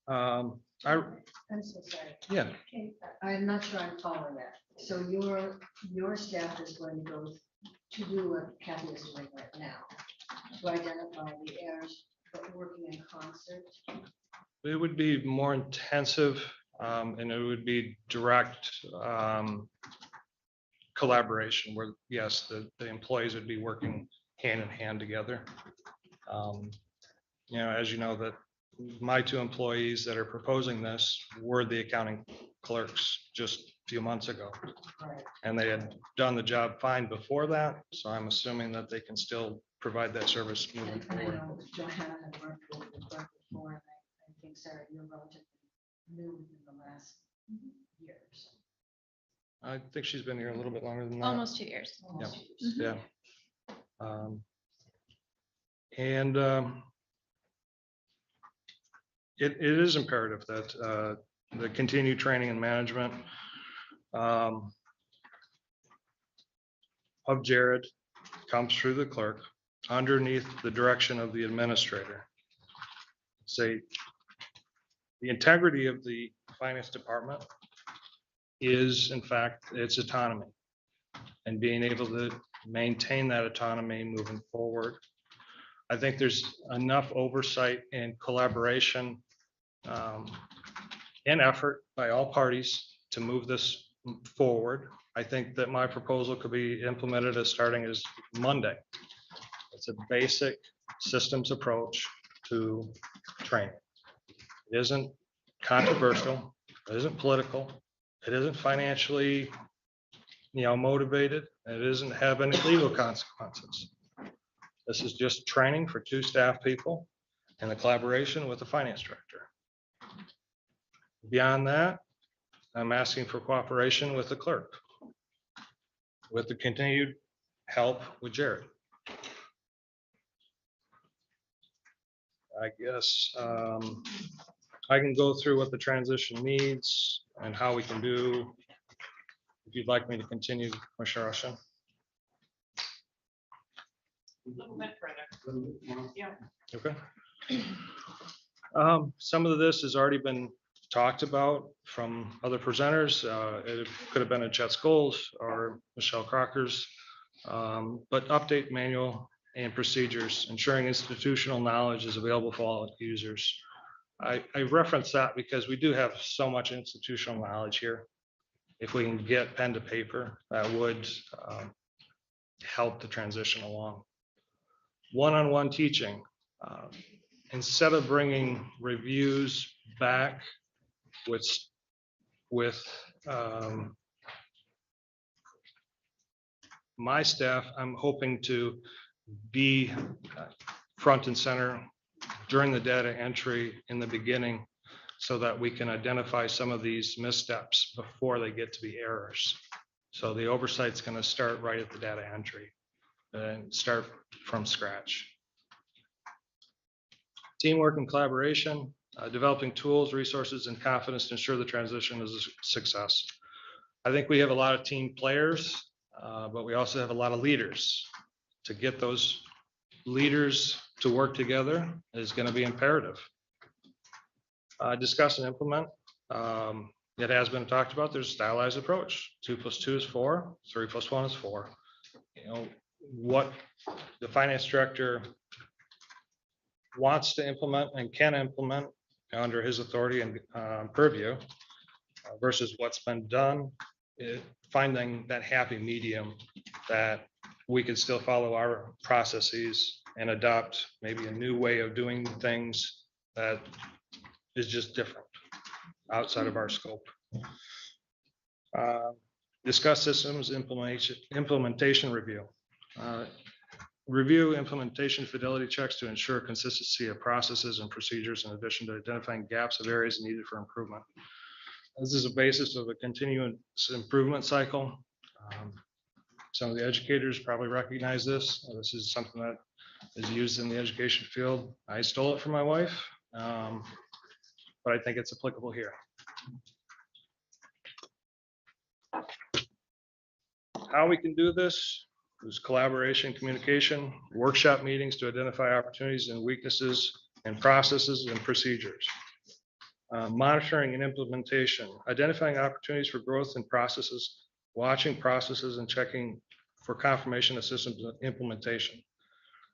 I'm so sorry. Yeah. Okay, I'm not sure I'm following that. So your staff is going to go to do what Kathy is doing right now, to identify the errors, but working in concert. It would be more intensive, and it would be direct collaboration where, yes, the employees would be working hand in hand together. As you know, that my two employees that are proposing this were the accounting clerks just a few months ago. Right. And they had done the job fine before that, so I'm assuming that they can still provide that service moving And I forward. know Johanna had worked with the clerk before, and I think Sarah, you're relatively new within the last year or so. I think she's been here a little bit longer than that. Almost 2 years. Almost 2 years. Yeah. And it is imperative that the continued training and management of Jared comes through the clerk underneath the direction of the administrator. Say, the integrity of the finance department is in fact its autonomy and being able to maintain that autonomy moving forward. I think there's enough oversight and collaboration and effort by all parties to move this forward. I think that my proposal could be implemented as starting as Monday. It's a basic systems approach to training. It isn't controversial, it isn't political, it isn't financially, motivated, it doesn't have any legal consequences. This is just training for 2 staff people and the collaboration with the finance director. Beyond that, I'm asking for cooperation with the clerk, with the continued help with Jared. I guess I can go through what the transition needs and how we can do. If you'd like me to continue, Commissioner Rushing. A little bit further. Yeah. Okay. Some of this has already been talked about from other presenters. It could have been in Chet Scholes or Michelle Crocker's, but update manual and procedures, ensuring institutional knowledge is available for all users. I reference that because we do have so much institutional knowledge here. If we can get pen to paper, that would help the transition along. One-on-one teaching. Instead of bringing reviews back with my staff, I'm hoping to be front and center during the data entry in the beginning so that we can identify some of these missteps before they get to be errors. So the oversight's going to start right at the data entry and start from scratch. Teamwork and collaboration, developing tools, resources, and confidence to ensure the transition is a success. I think we have a lot of team players, but we also have a lot of leaders. To get those leaders to work together is going to be imperative. Discuss and implement. It has been talked about. There's a stylized approach. 2 + 2 is 4. 3 + 1 is 4. What the finance director wants to implement and can implement under his authority and purview versus what's been done, finding that happy medium that we can still follow our processes and adopt maybe a new way of doing things that is just different outside of our scope. Discuss systems implementation review. Review implementation fidelity checks to ensure consistency of processes and procedures in addition to identifying gaps of areas needed for improvement. This is a basis of a continuous improvement cycle. Some of the educators probably recognize this. This is something that is used in the education field. I stole it from my wife, but I think it's applicable here. How we can do this is collaboration, communication, workshop meetings to identify opportunities and weaknesses in processes and procedures. Monitoring and implementation, identifying opportunities for growth in processes, watching processes and checking for confirmation of systems implementation.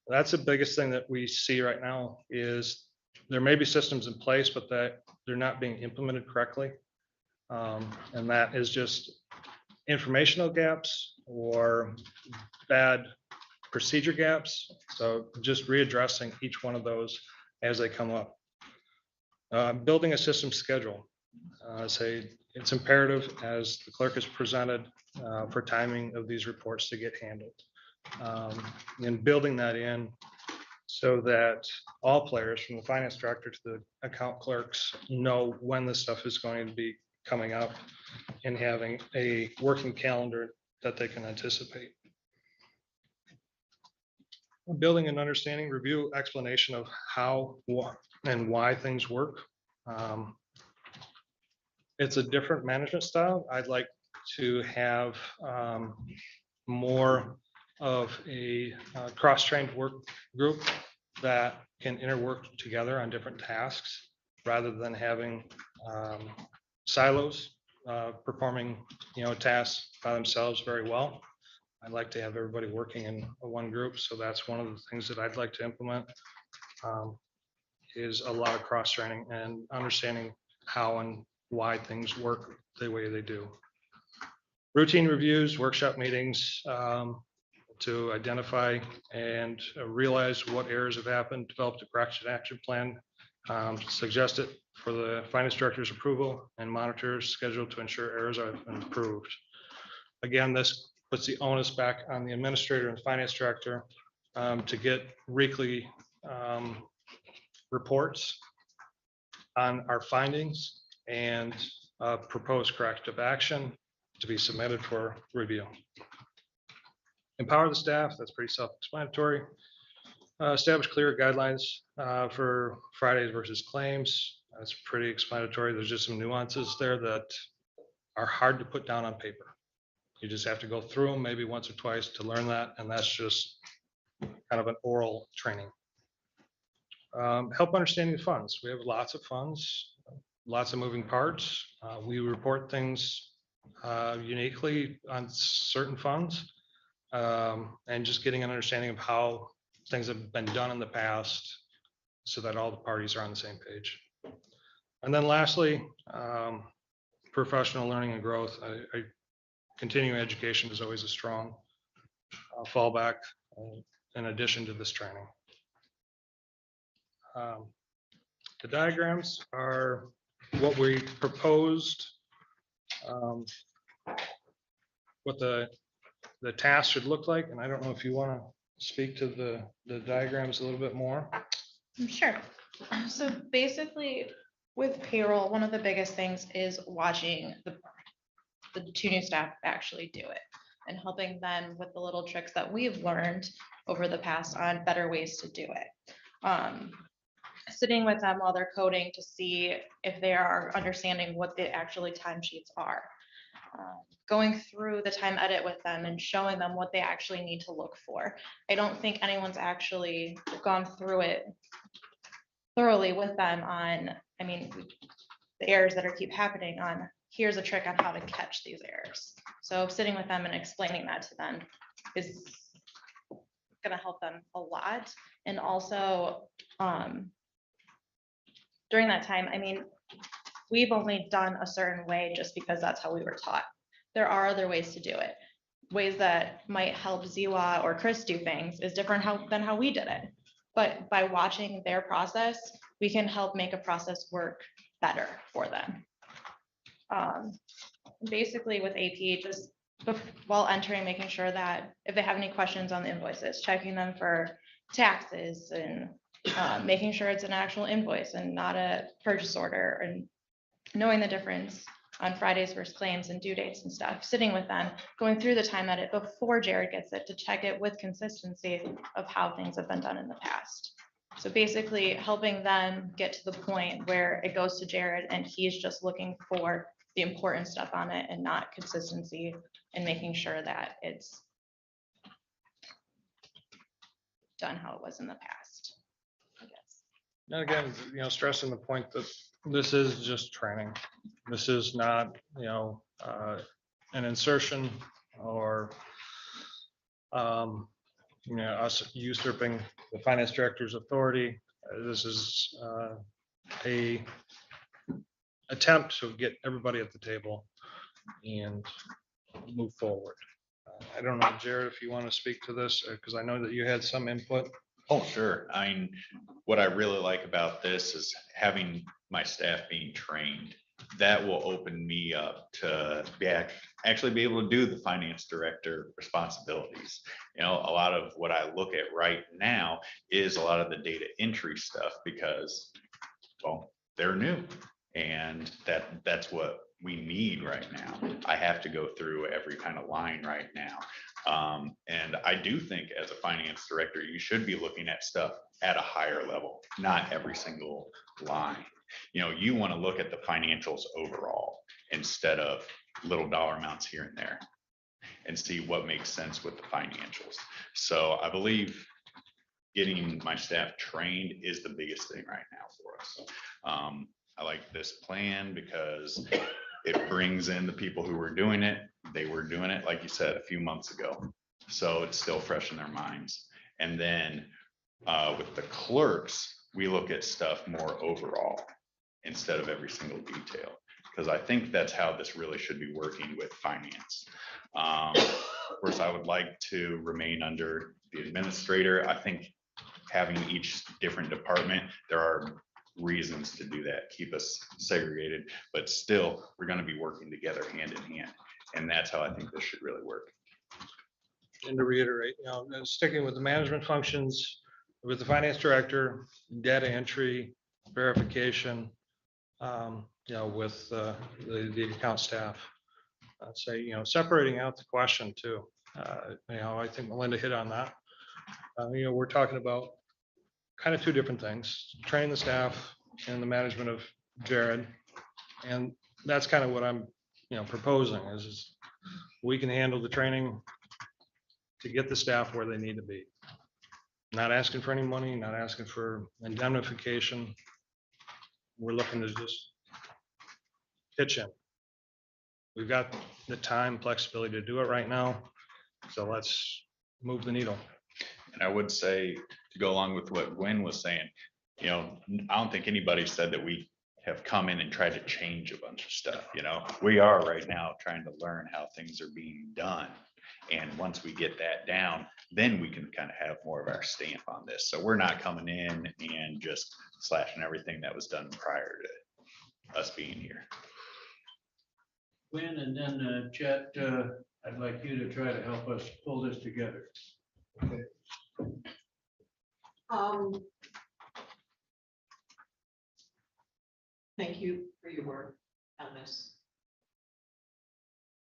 That's the biggest thing that we see right now is there may be systems in place, but that they're not being implemented correctly. And that is just informational gaps or bad procedure gaps. So just readdressing each one of those as they come up. Building a system schedule. Say it's imperative as the clerk is presented for timing of these reports to get handled. And building that in so that all players from the finance director to the account clerks know when this stuff is going to be coming up and having a working calendar that they can anticipate. Building an understanding, review, explanation of how, what, and why things work. It's a different management style. I'd like to have more of a cross-trained work group that can interwork together on different tasks rather than having silos performing, tasks by themselves very well. I'd like to have everybody working in one group. So that's one of the things that I'd like to implement is a lot of cross-training and understanding how and why things work the way they do. Routine reviews, workshop meetings to identify and realize what errors have happened, develop the correction action plan, suggest it for the finance director's approval and monitors scheduled to ensure errors are improved. Again, this puts the onus back on the administrator and finance director to get weekly reports on our findings and proposed corrective action to be submitted for review. Empower the staff, that's pretty self-explanatory. Establish clear guidelines for Fridays versus claims. That's pretty explanatory. There's just some nuances there that are hard to put down on paper. You just have to go through them maybe once or twice to learn that, and that's just kind of an oral training. Help understanding the funds. We have lots of funds, lots of moving parts. We report things uniquely on certain funds, and just getting an understanding of how things have been done in the past so that all the parties are on the same page. And then lastly, professional learning and growth. Continuing education is always a strong fallback in addition to this training. The diagrams are what we proposed, what the task should look like. And I don't know if you want to speak to the diagrams a little bit more. Sure. So basically with payroll, one of the biggest things is watching the two new staff actually do it and helping them with the little tricks that we've learned over the past on better ways to do it. Sitting with them while they're coding to see if they are understanding what the actually timesheets are. Going through the time edit with them and showing them what they actually need to look for. I don't think anyone's actually gone through it thoroughly with them on, the errors that keep happening on, here's a trick on how to catch these errors. So sitting with them and explaining that to them is going to help them a lot. And also during that time, we've only done a certain way just because that's how we were taught. There are other ways to do it. Ways that might help Ziwa or Chris do things is different than how we did it. But by watching their process, we can help make a process work better for them. Basically with AP, just while entering, making sure that if they have any questions on the invoices, checking them for taxes and making sure it's an actual invoice and not a purchase order, and knowing the difference on Fridays versus claims and due dates and stuff, sitting with them, going through the time edit before Jared gets it to check it with consistency of how things have been done in the past. So basically helping them get to the point where it goes to Jared and he's just looking for the important stuff on it and not consistency, and making sure that it's done how it was in the past, I guess. And again, stressing the point that this is just training. This is not, an insertion or, us usurping the finance director's authority. This is a attempt to get everybody at the table and move forward. I don't know, Jared, if you want to speak to this, because I know that you had some input. Oh, sure. I mean, what I really like about this is having my staff being trained. That will open me up to actually be able to do the finance director responsibilities. A lot of what I look at right now is a lot of the data entry stuff because, well, they're new. And that's what we need right now. I have to go through every kind of line right now. And I do think as a finance director, you should be looking at stuff at a higher level, not every single line. You want to look at the financials overall instead of little dollar amounts here and there and see what makes sense with the financials. So I believe getting my staff trained is the biggest thing right now for us. I like this plan because it brings in the people who were doing it. They were doing it, like you said, a few months ago. So it's still fresh in their minds. And then with the clerks, we look at stuff more overall instead of every single detail, because I think that's how this really should be working with finance. Of course, I would like to remain under the administrator. I think having each different department, there are reasons to do that, keep us segregated, but still we're going to be working together hand in hand. And that's how I think this should really work. And to reiterate, sticking with the management functions, with the finance director, data entry, verification, with the account staff. I'd say, separating out the question too. I think Melinda hit on that. We're talking about kind of two different things, training the staff and the management of Jared. And that's kind of what I'm, proposing is we can handle the training to get the staff where they need to be. Not asking for any money, not asking for indemnification. We're looking to just pitch in. We've got the time, flexibility to do it right now. So let's move the needle. And I would say, to go along with what Gwen was saying, I don't think anybody said that we have come in and tried to change a bunch of stuff. We are right now trying to learn how things are being done. And once we get that down, then we can kind of have more of our stamp on this. So we're not coming in and just slashing everything that was done prior to us being here. Gwen, and then Chet, I'd like you to try to help us pull this together. Okay. Thank you for your work on this.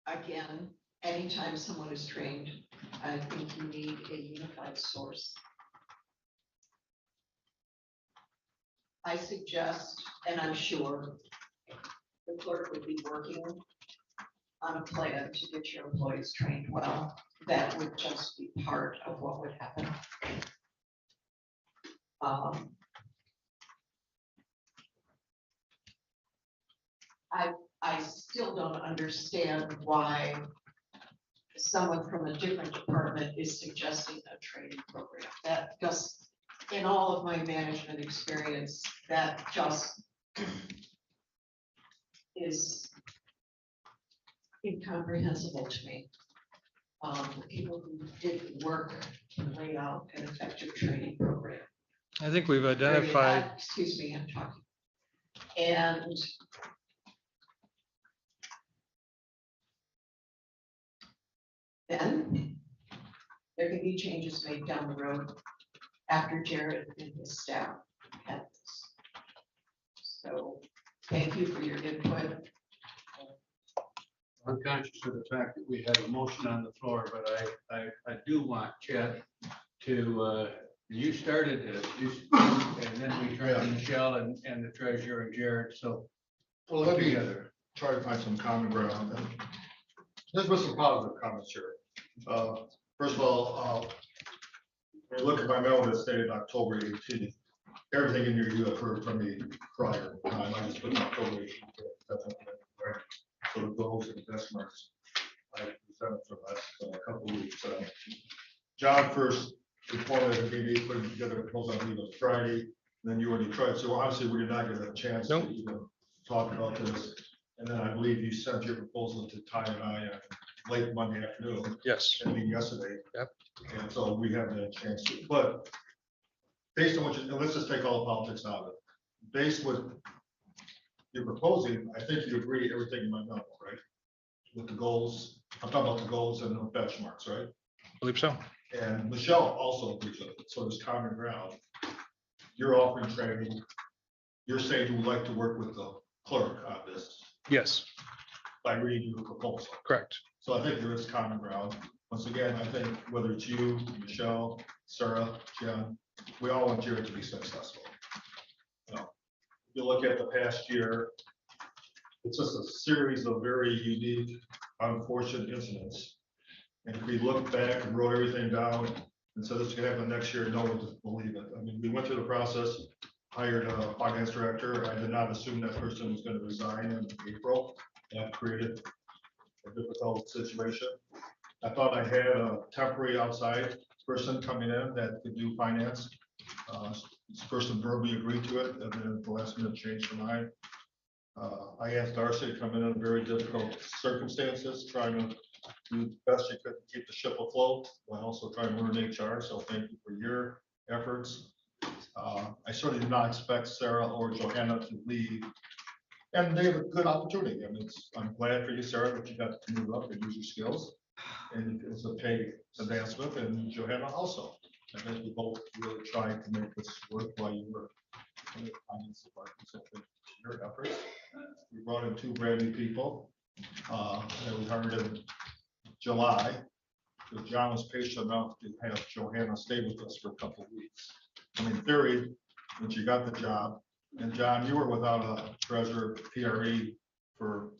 Again, anytime someone is trained, I think you need a unified source. I suggest, and I'm sure the clerk would be working on a plan to get your employees trained well. That would just be part of what would happen. I still don't understand why someone from a different department is suggesting a training program. That just, in all of my management experience, that just is incomprehensible to me. The people who did the work can lay out an effective training program. I think we've identified. Excuse me, I'm talking. And then there can be changes made down the road after Jared and his staff had this. So thank you for your input. I'm conscious of the fact that we have a motion on the floor, but I do want Chet to, you started this, and then we tried Michelle and the treasurer and Jared, so. Well, let me try to find some common ground. There's been some positive comments here. First of all, when you look at my mail that's dated October 18th, everything in here you have heard from me prior time. I just put my probation. So the goals and benchmarks I presented for last couple of weeks. John first informed us, maybe putting together a proposal, I believe it was Friday, then you already tried. So obviously we did not get a chance to even talk about this. And then I believe you sent your proposal to Ty and I late Monday afternoon. Yes. I mean, yesterday. Yep. And so we haven't had a chance to, but based on what you, and let's just take all the politics out of it. Based with you're proposing, I think you agree everything in my memo, right? With the goals, I'm talking about the goals and the benchmarks, right? I believe so. And Michelle also agrees with it, so there's common ground. You're offering training, you're saying you would like to work with the clerk on this Yes, by reading your proposal. correct. So I think there is common ground. Once again, I think whether it's you, Michelle, Sarah, Jen, we all want Jared to be successful. You know, if you look at the past year, it's just a series of very unique, unfortunate incidents. And if we look back and wrote everything down and said this could happen next year, no one would believe it. I mean, we went through the process, hired a finance director. I did not assume that person was going to resign in April. That created a difficult situation. I thought I had a temporary outside person coming in that could do finance. This person verbally agreed to it, and then at the last minute changed her mind. I asked Darcy to come in very difficult circumstances, trying to do the best she could to keep the ship afloat, while also trying to learn HR. So thank you for your efforts. I certainly did not expect Sarah or Johanna to leave. And they have a good opportunity. I mean, I'm glad for you, Sarah, that you got to move up and use your skills. And it's a pay advancement, and Johanna also. I think we both really tried to make this work while you were in the finance department. So thank you for your efforts. We brought in 2 brand new people that we hired in July. So John was patient enough to have Johanna stay with us for a couple of weeks. And in theory, when she got the job, and John, you were without a treasurer PRE for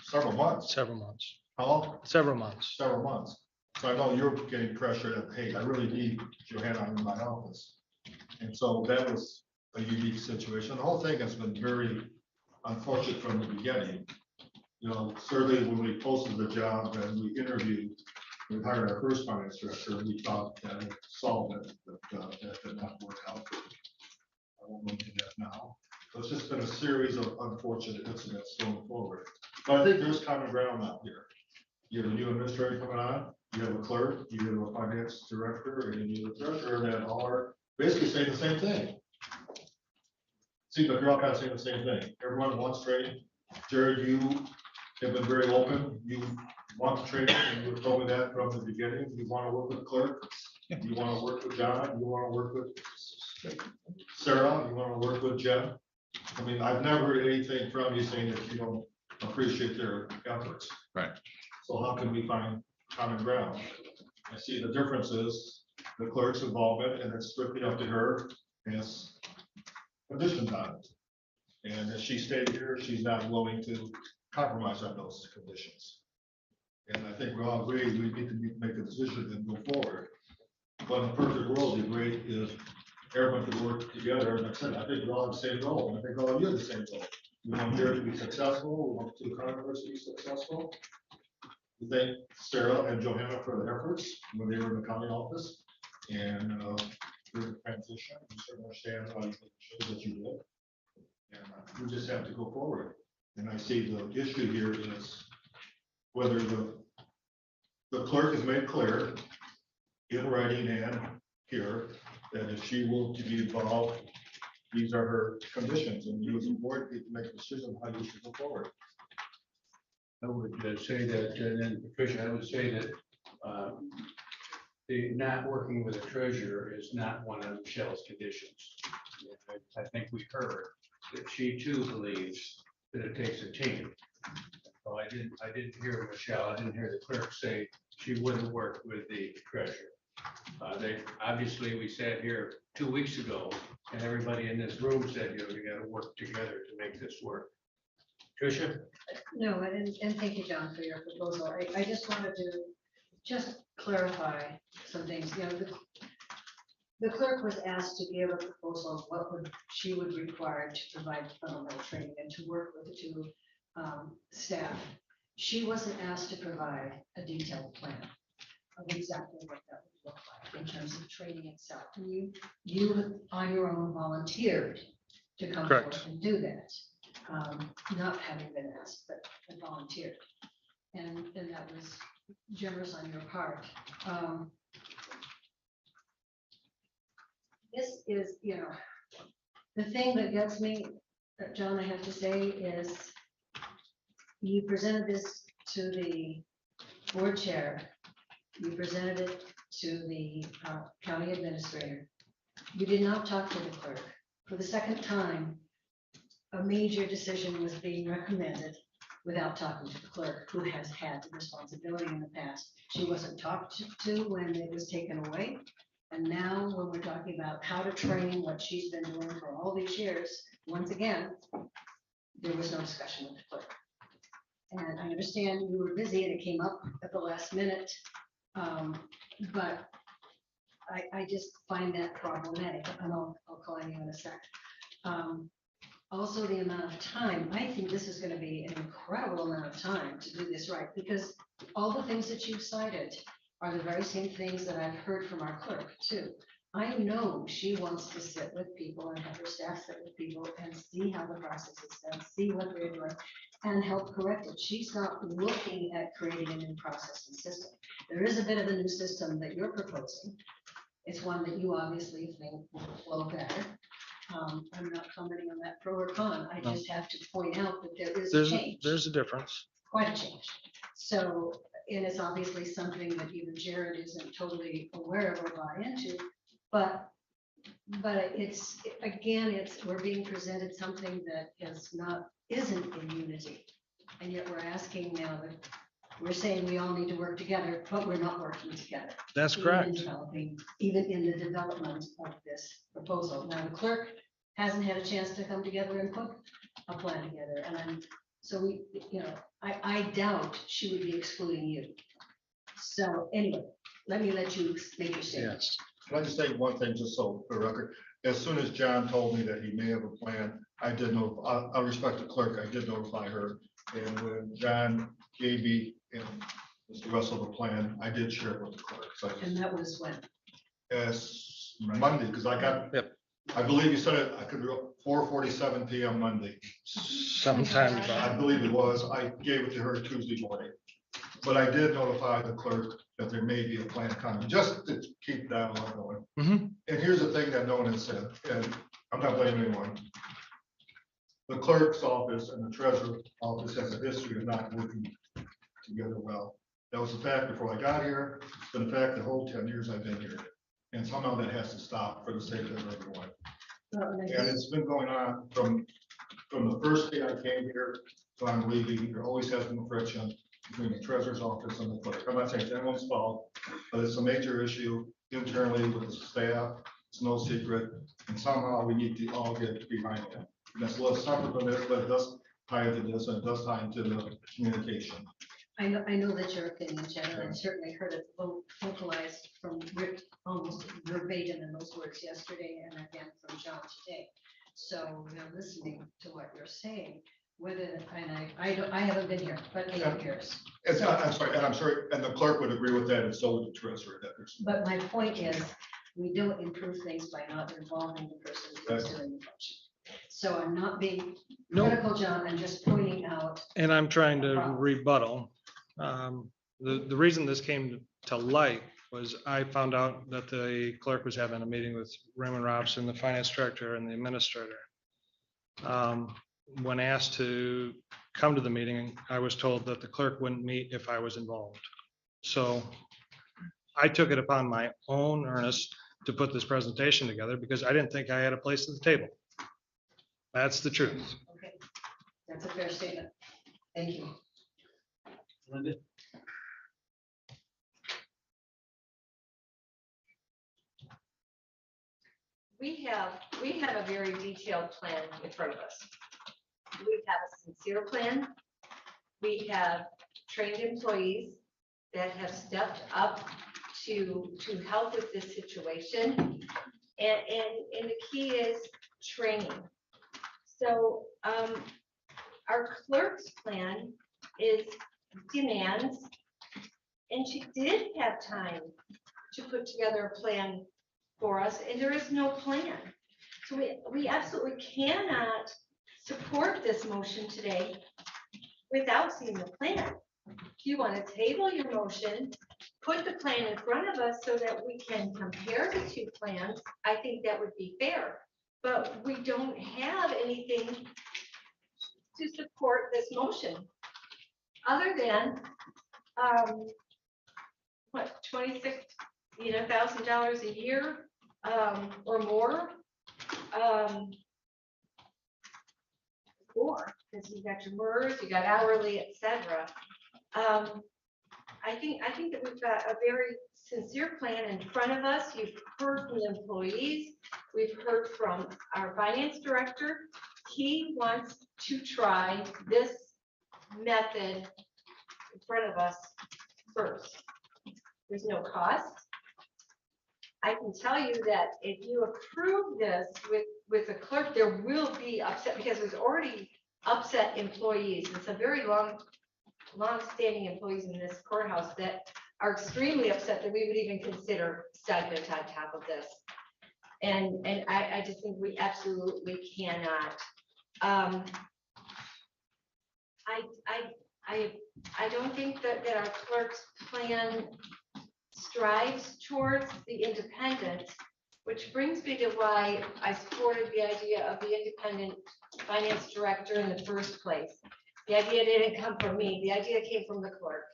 several months. Several months. How long? Several months. Several months. So I know you're getting pressure that, hey, I really need Johanna in my office. And so that was a unique situation. The whole thing has been very unfortunate from the beginning. You know, certainly when we posted the job and we interviewed, we hired our first finance director, we thought that it solved it, but that did not work out. I won't go into that now. So it's just been a series of unfortunate incidents going forward. But I think there's common ground out here. You have a new administrator coming on, you have a clerk, you have a finance director, and you have a treasurer that are basically saying the same thing. Seems like you're all kind of saying the same thing. Everyone wants training. Jared, you have been very open. You want the training, and you told me that from the beginning. You want to work with the clerk. You want to work with John. You want to work with Sarah. You want to work with Jen. I mean, I've never heard anything from you saying that you don't appreciate their efforts. Right. So how can we find common ground? I see the difference is the clerk's involvement, and it's strictly up to her as conditions on it. And as she stated here, she's not willing to compromise on those conditions. And I think we all agree we need to make a decision and go forward. But in a perfect world, it'd be great if everyone could work together. And like I said, I think we all have the same goal. And I think all of you have the same goal. We want Jared to be successful. We want the 2 conferences to be successful. We thank Sarah and Johanna for their efforts when they were in the county office. And through the transition, we certainly understand how you shows that you did. And we just have to go forward. And I see the issue here is whether the clerk has made clear in writing and here that if she will to be involved, these are her conditions, and you as a board need to make a decision on how you should go forward. I would say that, and then Patricia, I would say that the not working with a treasurer is not one of Michelle's conditions. I think we heard that she too believes that it takes a team. So I didn't hear Michelle, I didn't hear the clerk say she wouldn't work with the treasurer. Obviously, we sat here 2 weeks ago and everybody in this room said, you know, you gotta work together to make this work. Tricia? No, and thank you, John, for your proposal. I just wanted to just clarify some things, you know, The clerk was asked to give a proposal of what she would require to provide fundamental training and to work with the two staff. She wasn't asked to provide a detailed plan of exactly what that would look like in terms of training itself. And you on your own volunteered to come Correct. forward and do that. Not having been asked, but volunteered. And that was generous on your part. This is, the thing that gets me, John, I have to say is you presented this to the board chair. You presented it to the county administrator. You did not talk to the clerk. For the second time, a major decision was being recommended without talking to the clerk, who has had the responsibility in the past. She wasn't talked to when it was taken away. And now when we're talking about how to train what she's been doing for all these years, once again, there was no discussion with the clerk. And I understand you were busy and it came up at the last minute. But I just find that problematic, and I'll call you in a sec. Also, the amount of time, I think this is going to be an incredible amount of time to do this right, because all the things that you've cited are the very same things that I've heard from our clerk too. I know she wants to sit with people and have her staff sit with people and see how the process is done, see what they're doing, and help correct it. She's not looking at creating a new process and system. There is a bit of a new system that you're proposing. It's one that you obviously think will flow better. I'm not commenting on that pro or con. I just have to point out that there is a change. There's a difference. Quite a change. So, and it's obviously something that even Jared isn't totally aware of or buy into, but it's, again, we're being presented something that isn't in unity. And yet we're asking now that we're saying we all need to work together, but we're not working together. That's correct. Even in the development of this proposal. Now, the clerk hasn't had a chance to come together and put a plan together. And I doubt she would be excluding you. So anyway, let you make your statement. Can I just say one thing, just so for the record? As soon as John told me that he may have a plan, I did know, I respect the clerk, I did notify her. And when John gave me and Mr. Russell the plan, I did share it with the clerk. So And that was when? as Monday, because I believe you said it, I could do 4:47 PM Monday. Sometimes. I believe it was, I gave it to her Tuesday morning. But I did notify the clerk that there may be a plan coming, just to keep that one going. And here's the thing that no one has said, and I'm not blaming anyone. The clerk's office and the treasurer's office has a history of not working together well. That was a fact before I got here. It's been a fact the whole 10 years I've been here. And somehow that has to stop for the sake of everyone. And it's been going on from the first day I came here to I'm leaving. There always has been friction between the treasurer's office and the clerk. I'm not saying it's anyone's fault, but it's a major issue internally with the staff. It's no secret. And somehow we need to all get behind it. And that's a little separate from this, but it does tie into this and it does tie into the communication. I know that your opinion, Jen, and I certainly heard it vocalized from Rick almost verbatim in those words yesterday and again from John today. So we're listening to what you're saying. Whether, and I haven't been here, but 8 years. I'm sorry, and the clerk would agree with that, and so would the treasurer. But my point is, we don't improve things by not involving the person who's doing the function. So I'm not being critical, John, I'm just pointing out. And I'm trying to rebuttal. The reason this came to light was I found out that the clerk was having a meeting with Raymond Robson, the finance director, and the administrator. When asked to come to the meeting, I was told that the clerk wouldn't meet if I was involved. So I took it upon my own earnest to put this presentation together because I didn't think I had a place at the table. That's the truth. Okay, that's a fair statement. Thank you. Linda? We have a very detailed plan in front of us. We have a sincere plan. We have trained employees that have stepped up to help with this situation. And the key is training. So our clerk's plan is demands, and she did have time to put together a plan for us, and there is no plan. So we absolutely cannot support this motion today without seeing the plan. If you want to table your motion, put the plan in front of us so that we can compare the two plans, I think that would be fair. But we don't have anything to support this motion, other than, what, $26,000 a year, or more. More, because you got your MERS, you got hourly, etc. I think that we've got a very sincere plan in front of us. You've heard from the employees. We've heard from our finance director. He wants to try this method in front of us first. There's no cost. I can tell you that if you approve this with the clerk, there will be upset, because there's already upset employees. It's a very long-standing employees in this courthouse that are extremely upset that we would even consider stipend on top of this. And I just think we absolutely cannot. I don't think that our clerk's plan strives towards the independent, which brings me to why I supported the idea of the independent finance director in the first place. The idea didn't come from me. The idea came from the clerk,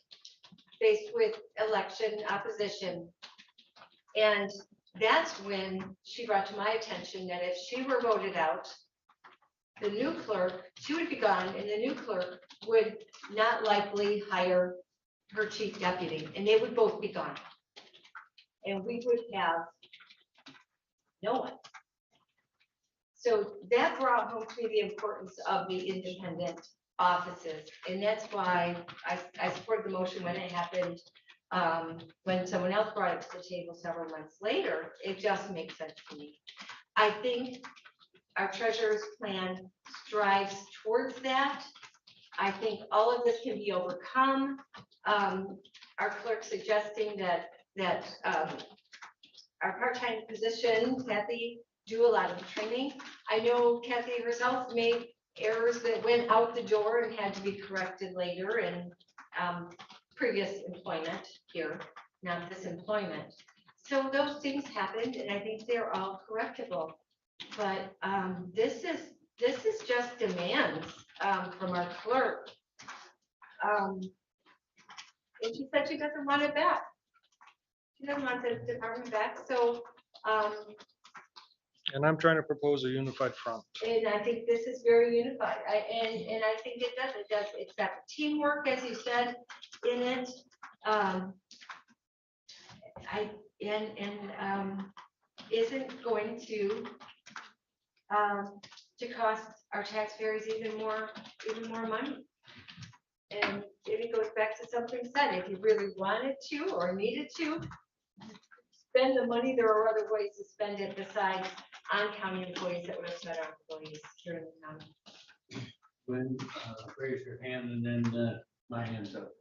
faced with election opposition. And that's when she brought to my attention that if she were voted out, the new clerk, she would be gone, and the new clerk would not likely hire her chief deputy, and they would both be gone. And we would have no one. So that brought home to me the importance of the independent offices. And that's why I supported the motion when it happened. When someone else brought it to the table several months later, it just makes sense to me. I think our treasurer's plan strives towards that. I think all of this can be overcome. Our clerk suggesting that our part-time position, Kathy, do a lot of training. I know Kathy herself made errors that went out the door and had to be corrected later in previous employment here, not this employment. So those things happened, and I think they're all correctable. But this is just demands from our clerk. And she said she doesn't want it back. She doesn't want the department back. So And I'm trying to propose a unified front. and I think this is very unified. And I think it does. It's got the teamwork, as you said, in it. Isn't going to cost our taxpayers even more money. And it goes back to something said, if you really wanted to or needed to spend the money, there are other ways to spend it besides on county employees that would have spent our employees here in the county. When, raise your hand and then my hand's up.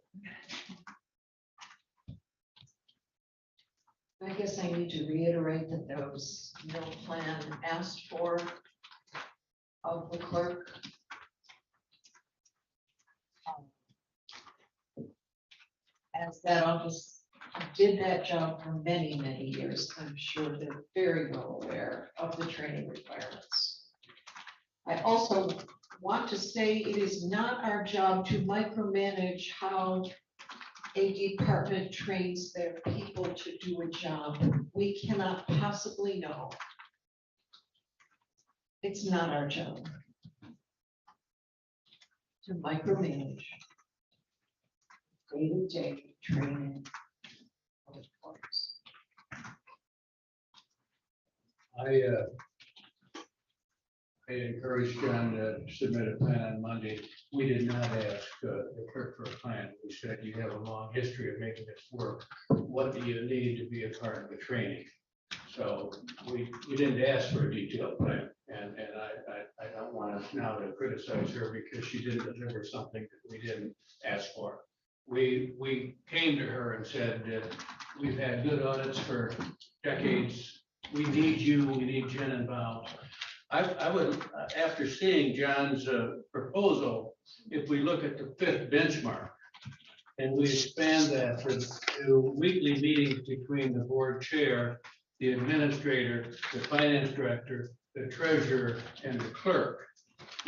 I guess I need to reiterate that there was no plan asked for of the clerk. As that office did that job for many, many years, I'm sure they're very well aware of the training requirements. I also want to say it is not our job to micromanage how a department trains their people to do a job. We cannot possibly know. It's not our job to micromanage day-to-day training of the clerks. I encouraged John to submit a plan on Monday. We did not ask the clerk for a plan. We said, you have a long history of making this work. What do you need to be a part of the training? So we didn't ask for a detailed plan, and I don't want to now to criticize her because she didn't deliver something that we didn't ask for. We came to her and said that we've had good audits for decades. We need you, we need Jen involved. I would, after seeing John's proposal, if we look at the fifth benchmark and we expand that to weekly meetings between the board chair, the administrator, the finance director, the treasurer, and the clerk,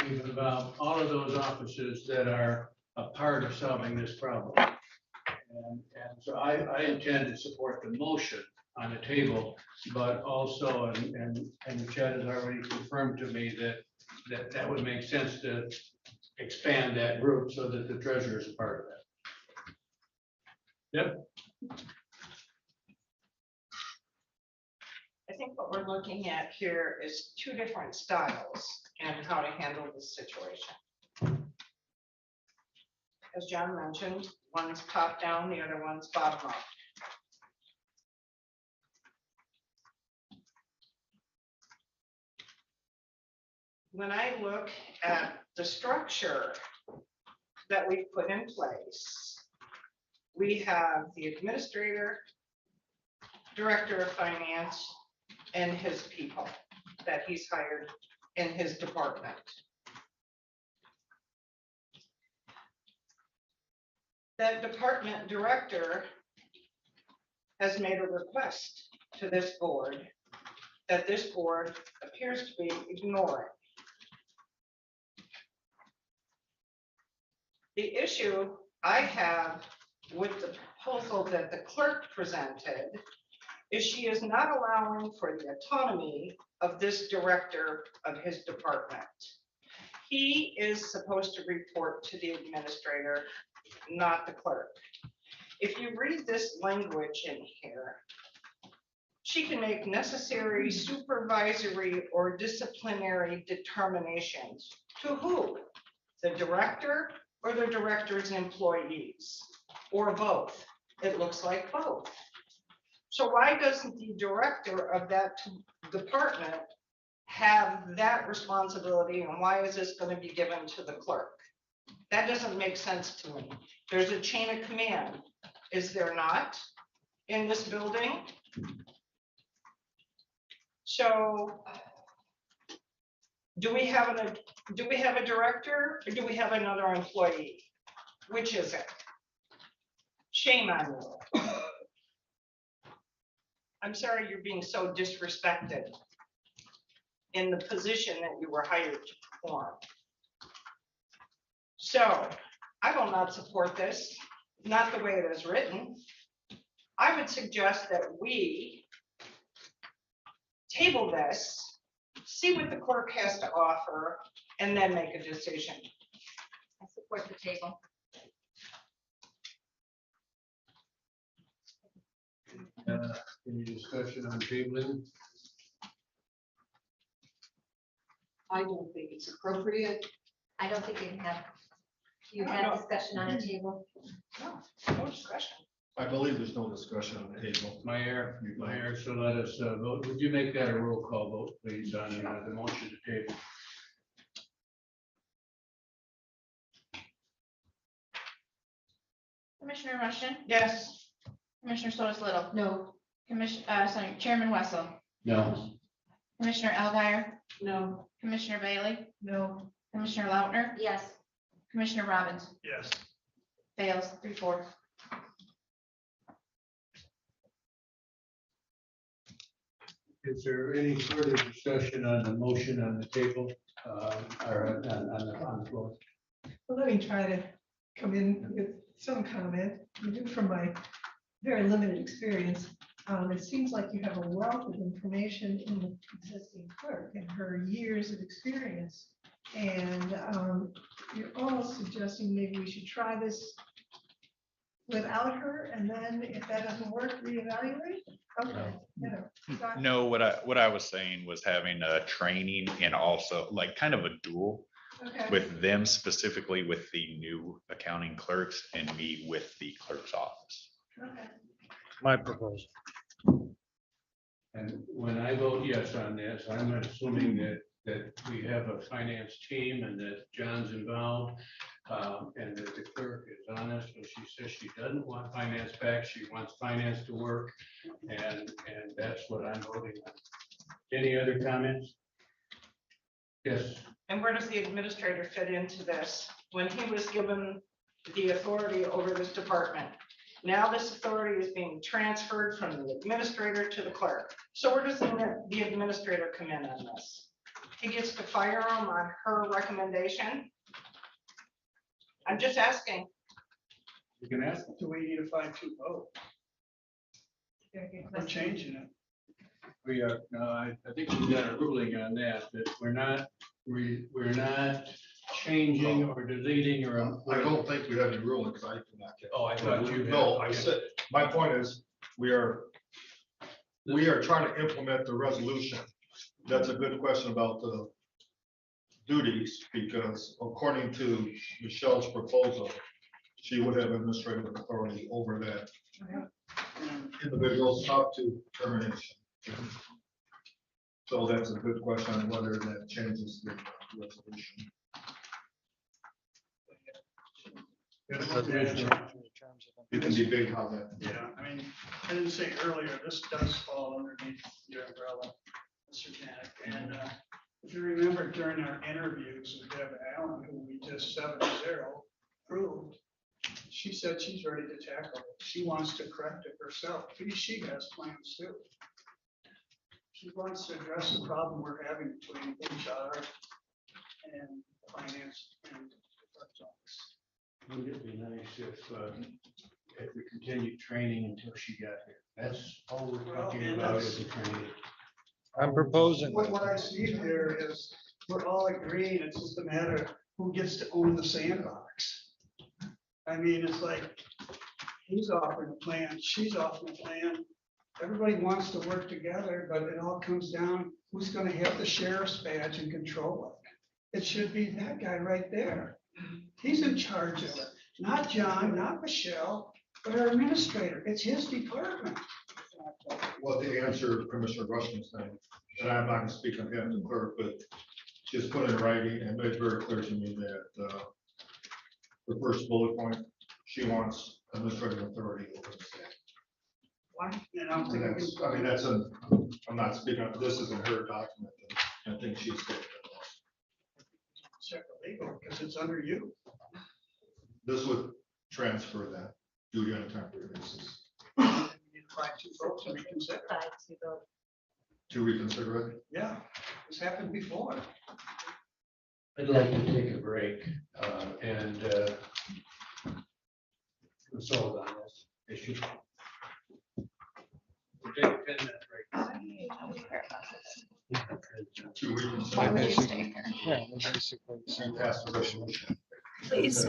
we've involved all of those offices that are a part of solving this problem. And so I intend to support the motion on the table, but also, and Chad has already confirmed to me that would make sense to expand that group so that the treasurer is a part of that. Yep. I think what we're looking at here is two different styles and how to handle this situation. As John mentioned, one's top down, the other one's bottom up. When I look at the structure that we put in place, we have the administrator, director of finance, and his people that he's hired in his department. That department director has made a request to this board that this board appears to be ignoring. The issue I have with the proposal that the clerk presented is she is not allowing for the autonomy of this director of his department. He is supposed to report to the administrator, not the clerk. If you read this language in here, she can make necessary supervisory or disciplinary determinations. To who? The director or the director's employees, or both? It looks like both. So why doesn't the director of that department have that responsibility, and why is this going to be given to the clerk? That doesn't make sense to me. There's a chain of command, is there not, in this building? So do we have a director, or do we have another employee? Which is it? Shame on you. I'm sorry you're being so disrespected in the position that you were hired to perform. So I will not support this, not the way it is written. I would suggest that we table this, see what the clerk has to offer, and then make a decision. I support the table. Any discussion on tabling? I don't think it's appropriate. I don't think you had discussion on a table. No discussion. I believe there's no discussion on the table. Mayor, so let us vote. Would you make that a roll call vote, please, on the motion to table? Commissioner Rushton? Yes. Commissioner Solis Little? No. Chairman Wessel? No. Commissioner Alguier? No. Commissioner Bailey? No. Commissioner Lautner? Yes. Commissioner Robbins? Yes. Fails 3-4. Is there any further discussion on the motion on the table, or on the floor? Well, let me try to come in with some comment, even from my very limited experience. It seems like you have a wealth of information in the existing clerk and her years of experience. And you're almost suggesting maybe we should try this without her, and then if that doesn't work, reevaluate? Okay, No, what I was saying was having a training and also like kind of a duel Okay. with them specifically with the new accounting clerks and me with the clerk's office. Okay. My proposal. And when I vote yes on this, I'm assuming that we have a finance team and that John's involved. And that the clerk is honest, and she says she doesn't want finance back, she wants finance to work. And that's what I'm voting on. Any other comments? Yes. And where does the administrator fit into this? When he was given the authority over this department, now this authority is being transferred from the administrator to the clerk. So where does the administrator come in on this? He gets to fire him on her recommendation? I'm just asking. You can ask. Do we need a 5-2 vote? We're changing it. We are, no, I think we got a ruling on that we're not changing or deleting or. I don't think we have any ruling, because I did not get. Oh, I thought you had. No, I said, my point is, we are trying to implement the resolution. That's a good question about the duties, because according to Michelle's proposal, she would have administrative authority over that individuals up to termination. So that's a good question on whether that changes the resolution. You can debate how that. Yeah, I mean, I didn't say earlier, this does fall underneath your umbrella, Mr. Janik. And if you remember during our interviews with Deb Allen, who we just 7-0 approved, she said she's ready to tackle it. She wants to correct it herself. Maybe she has plans too. She wants to address the problem we're having between HR and finance and the clerk's office. Wouldn't it be nice if we continued training until she got here? That's all we're talking about is the training. I'm proposing. What I see here is we're all agreeing, it's just a matter of who gets to own the sandbox. I mean, it's like, he's offering a plan, she's offering a plan. Everybody wants to work together, but it all comes down, who's gonna have the sheriff's badge and control it? It should be that guy right there. He's in charge of it, not John, not Michelle, but our administrator. It's his department. Well, the answer Commissioner Rushman's saying, and I'm not going to speak on behalf of the clerk, but just put in writing and made very clear to me that the first bullet point, she wants administrative authority over the staff. Why? And I'm thinking, I mean, I'm not speaking, this isn't her document. I think she's. check the legal, because it's under you. This would transfer that duty on a temporary basis. You need to find 2 votes to reconsider. To reconsider it? Yeah, this happened before. I'd like to take a break and consult on this issue. We'll take a 10-minute break. To reconsider. Why would you stay here? Yeah, basically. And pass the resolution. Please,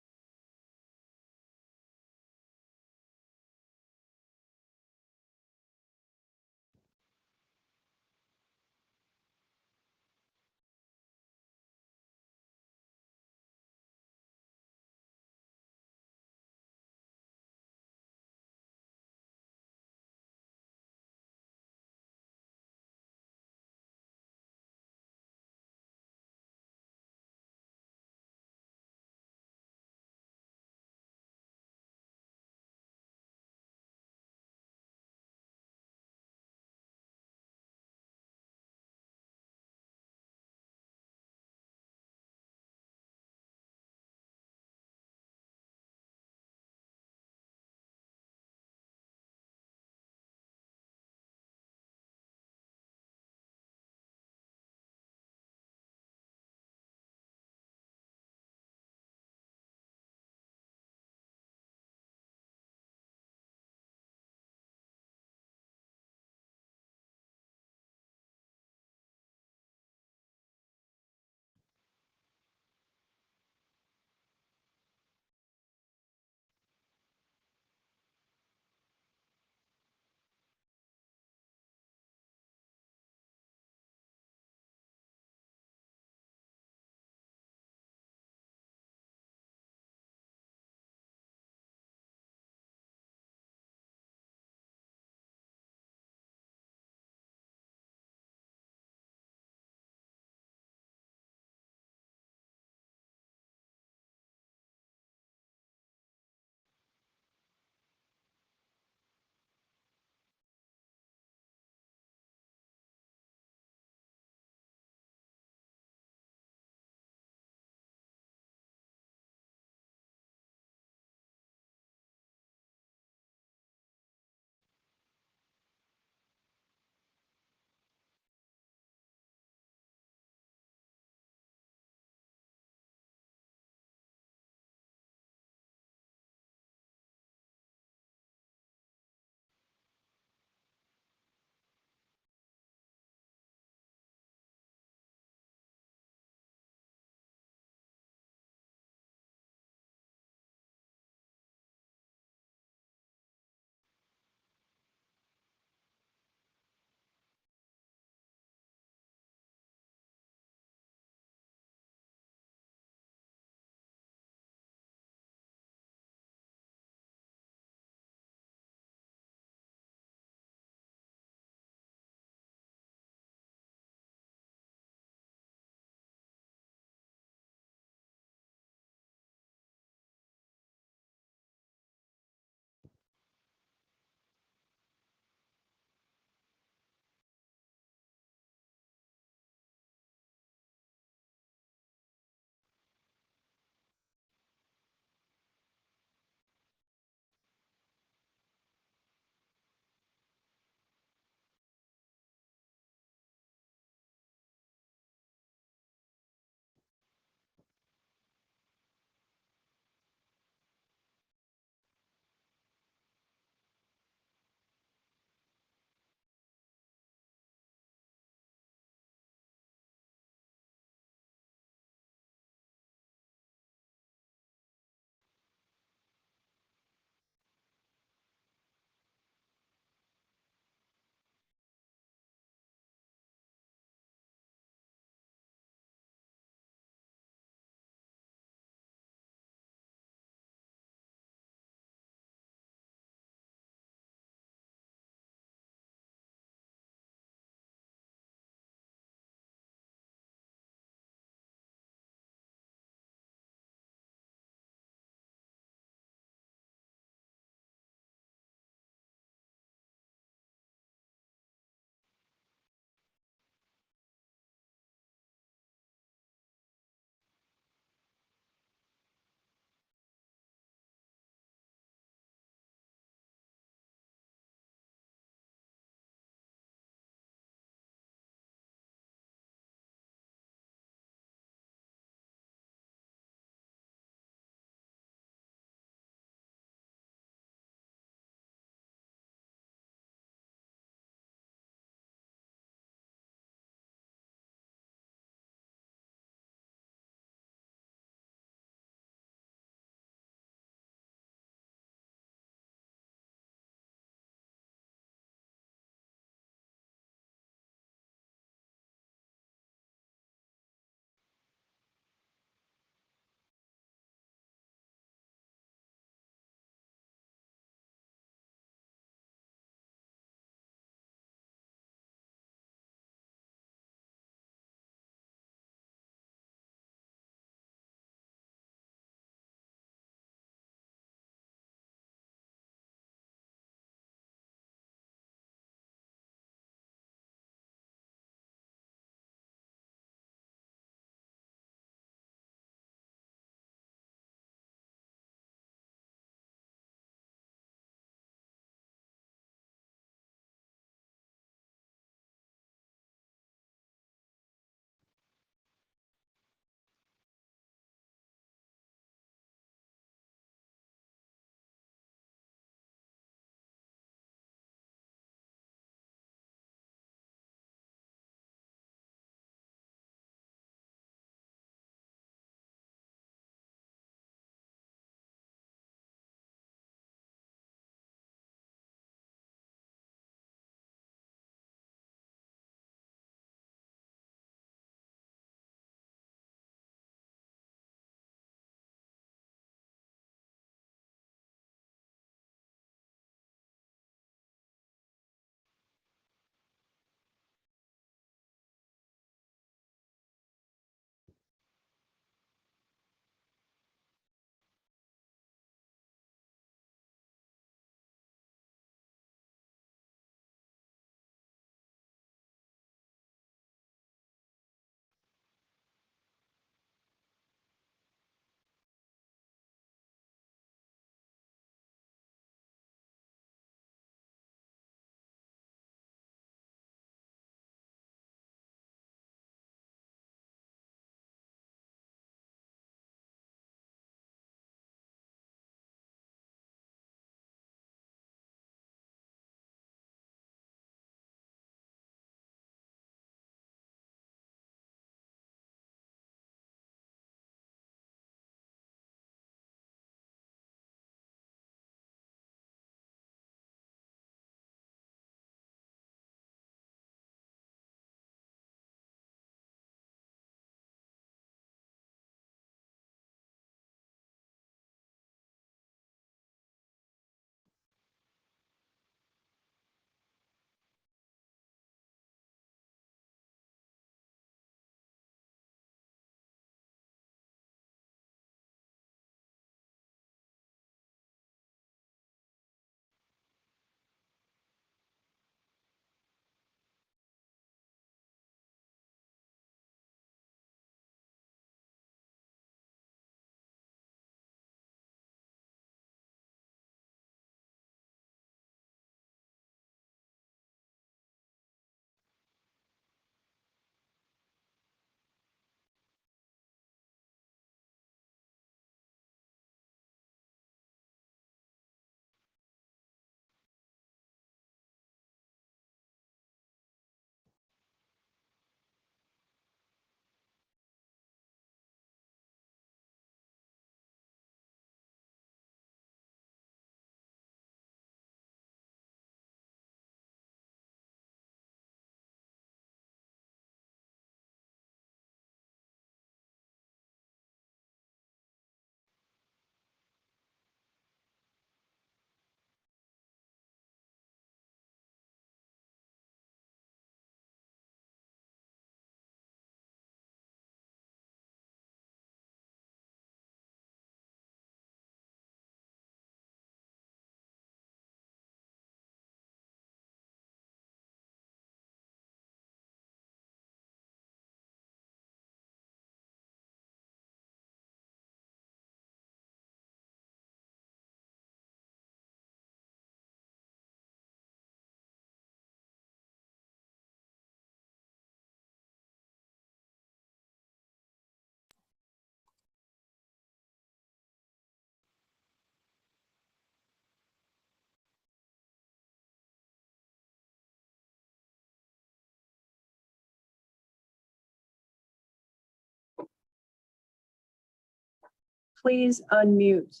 please unmute?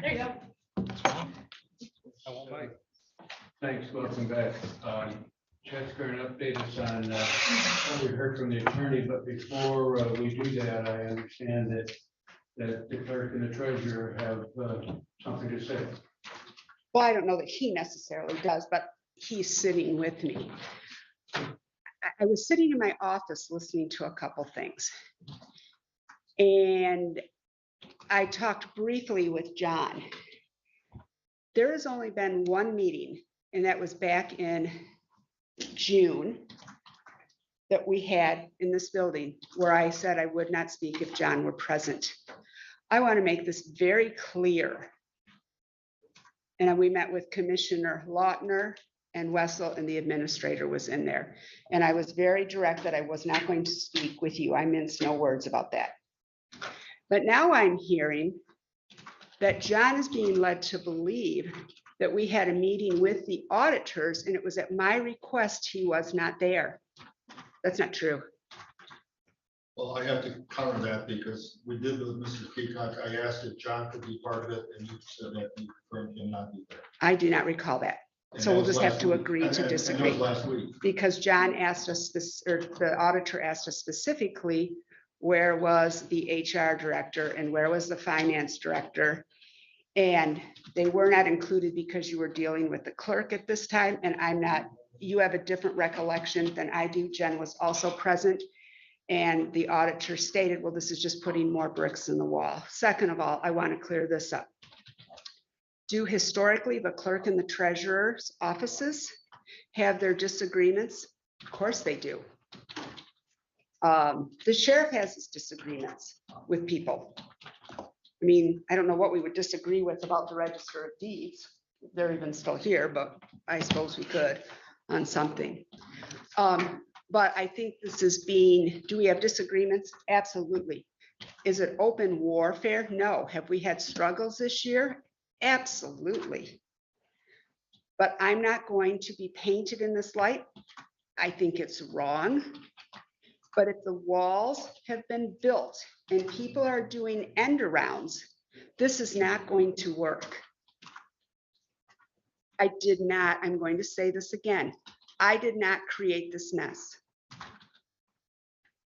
There you go. Thanks, welcome back. Chet's going to update us on what we heard from the attorney, but before we do that, I understand that the clerk and the treasurer have something to say. Well, I don't know that he necessarily does, but he's sitting with me. I was sitting in my office listening to a couple things. And I talked briefly with John. There has only been one meeting, and that was back in June that we had in this building where I said I would not speak if John were present. I want to make this very clear. And we met with Commissioner Lautner and Wessel, and the administrator was in there. And I was very direct that I was not going to speak with you. I minced no words about that. But now I'm hearing that John is being led to believe that we had a meeting with the auditors and it was at my request he was not there. That's not true. Well, I have to counter that because we did with Mr. Peacock. I asked if John could be part of it and you said that you confirmed him not be there. I do not recall that. And So that we'll was just have last to week. agree And to that was disagree. last week. Because John asked us, or the auditor asked us specifically, where was the HR director and where was the finance director? And they were not included because you were dealing with the clerk at this time, and I'm not. You have a different recollection than I do. Jen was also present. And the auditor stated, well, this is just putting more bricks in the wall. Second of all, I want to clear this up. Do historically the clerk and the treasurer's offices have their disagreements? Of course they do. The sheriff has his disagreements with people. I mean, I don't know what we would disagree with about the register of deeds. They're even still here, but I suppose we could on something. But I think this is being, do we have disagreements? Absolutely. Is it open warfare? No. Have we had struggles this year? Absolutely. But I'm not going to be painted in this light. I think it's wrong. But if the walls have been built and people are doing end arounds, this is not going to work. I did not, I'm going to say this again. I did not create this mess.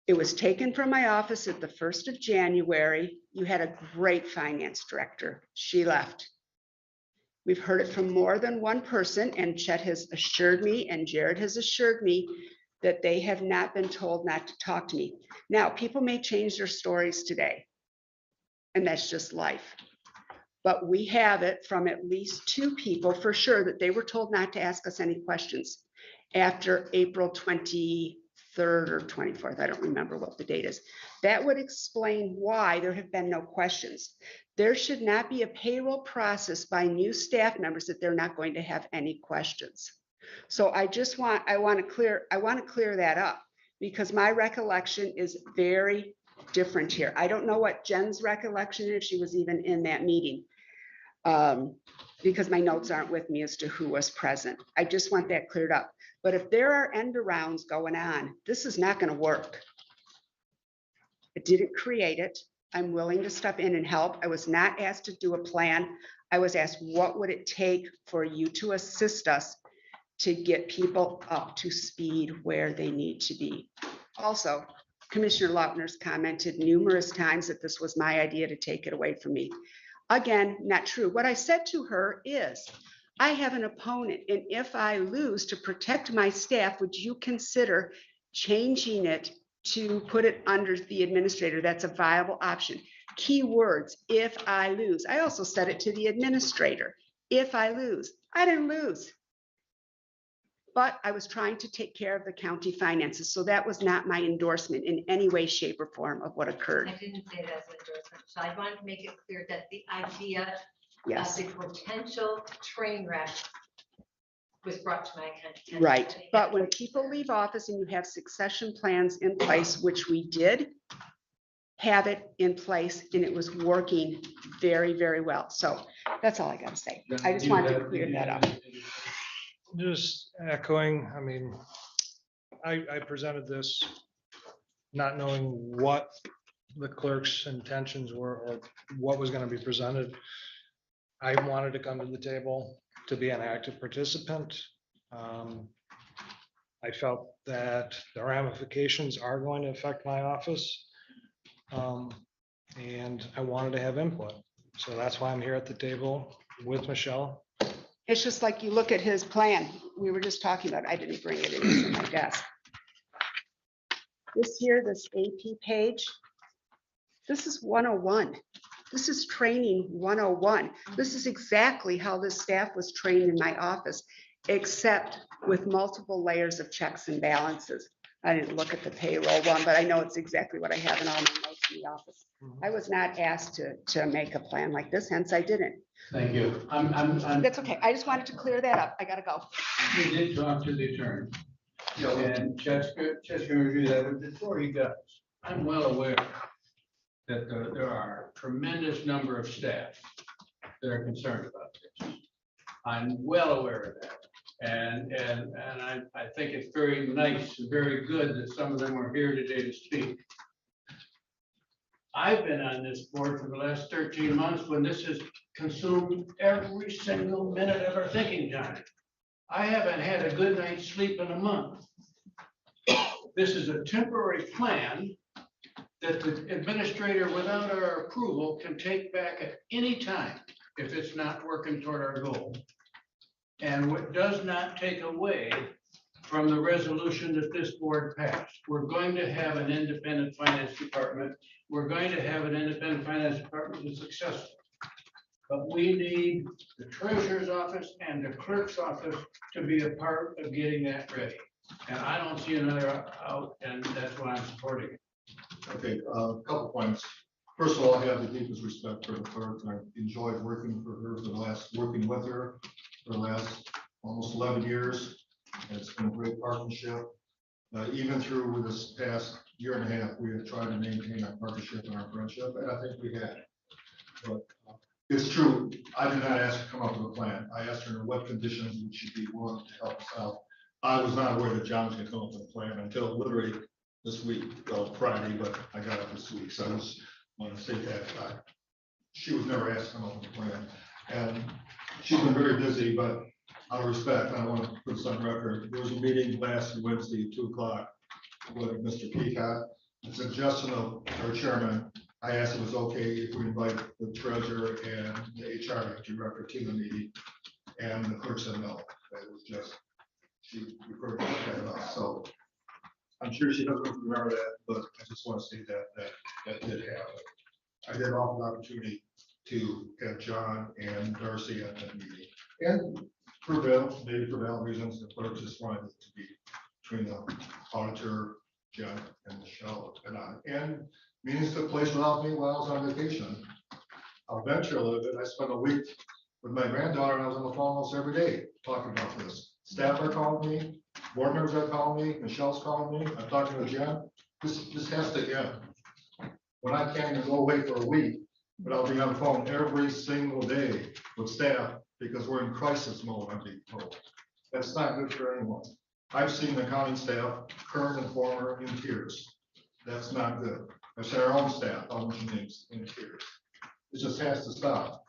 It was taken from my office at the 1st of January. You had a great finance director. She left. We've heard it from more than one person, and Chet has assured me and Jared has assured me that they have not been told not to talk to me. Now, people may change their stories today, and that's just life. But we have it from at least 2 people for sure that they were told not to ask us any questions after April 23rd or 24th. I don't remember what the date is. That would explain why there have been no questions. There should not be a payroll process by new staff members that they're not going to have any questions. So I want to clear that up because my recollection is very different here. I don't know what Jen's recollection is, if she was even in that meeting. Because my notes aren't with me as to who was present. I just want that cleared up. But if there are end arounds going on, this is not going to work. I didn't create it. I'm willing to step in and help. I was not asked to do a plan. I was asked, what would it take for you to assist us to get people up to speed where they need to be? Also, Commissioner Lautner's commented numerous times that this was my idea to take it away from me. Again, not true. What I said to her is, I have an opponent, and if I lose, to protect my staff, would you consider changing it to put it under the administrator? That's a viable option. Key words, if I lose. I also said it to the administrator. If I lose. I didn't lose. But I was trying to take care of the county finances. So that was not my endorsement in any way, shape, or form of what occurred. I didn't say that as an endorsement. So I wanted to make it clear that the idea Yes. of the potential train wreck was brought to my attention. Right. But when people leave office and you have succession plans in place, which we did have it in place, and it was working very, very well. So that's all I got to say. I just wanted to clear that up. Just echoing, I mean, I presented this not knowing what the clerk's intentions were or what was going to be presented, I wanted to come to the table to be an active participant. I felt that the ramifications are going to affect my office. And I wanted to have input. So that's why I'm here at the table with Michelle. It's just like you look at his plan. We were just talking about, I didn't bring it in, it's in my desk. This here, this AP page, this is 101. This is training 101. This is exactly how this staff was trained in my office, except with multiple layers of checks and balances. I didn't look at the payroll one, but I know it's exactly what I have in all my notes in the office. I was not asked to make a plan like this, hence I didn't. Thank you. That's okay. I just wanted to clear that up. I gotta go. We did talk to the attorney. And Chet's gonna review that, but before he goes, I'm well aware that there are a tremendous number of staff that are concerned about this. I'm well aware of that. And I think it's very nice and very good that some of them are here today to speak. I've been on this board for the last 13 months when this has consumed every single minute of our thinking time. I haven't had a good night's sleep in a month. This is a temporary plan that the administrator, without our approval, can take back at any time if it's not working toward our goal. And what does not take away from the resolution that this board passed. We're going to have an independent finance department. We're going to have an independent finance department that's successful. But we need the treasurer's office and the clerk's office to be a part of getting that ready. And I don't see another out, and that's why I'm supporting it. Okay, a couple points. First of all, I have the deepest respect for the clerk. I enjoyed working with her for the last almost 11 years. It's been a great partnership. Even through this past year and a half, we have tried to maintain our partnership and our friendship, and I think we have. But it's true, I did not ask her to come up with a plan. I asked her in what conditions would she be willing to help us out. I was not aware that John was going to come up with a plan until literally this week, well, Friday, but I got it this week, so I just want to say that she was never asked to come up with a plan. And she's been very busy, but out of respect, I want to put this on record. There was a meeting last Wednesday at 2 o'clock with Mr. Peacock. The suggestion of our chairman, I asked if it was okay if we invite the treasurer and the HR director to the meeting. And the clerk said no. It was just, she referred to us. So I'm sure she doesn't remember that, but I just want to say that did happen. I did offer the opportunity to have John and Darcy at that meeting. And for valid reasons, the clerk just wanted it to be between the auditor, Jeff, and Michelle and I. And meetings took place without me while I was on vacation. I'll venture a little bit. I spent a week with my granddaughter and I was on the phone almost every day talking about this. Staff are calling me, board members are calling me, Michelle's calling me, I'm talking to Jen. This has to end. When I can't even go away for a week, but I'll be on the phone every single day with staff because we're in crisis mode, I'm being told. That's not good for anyone. I've seen the accounting staff, current and former, in tears. That's not good. I've seen our own staff, our names, in tears. It just has to stop.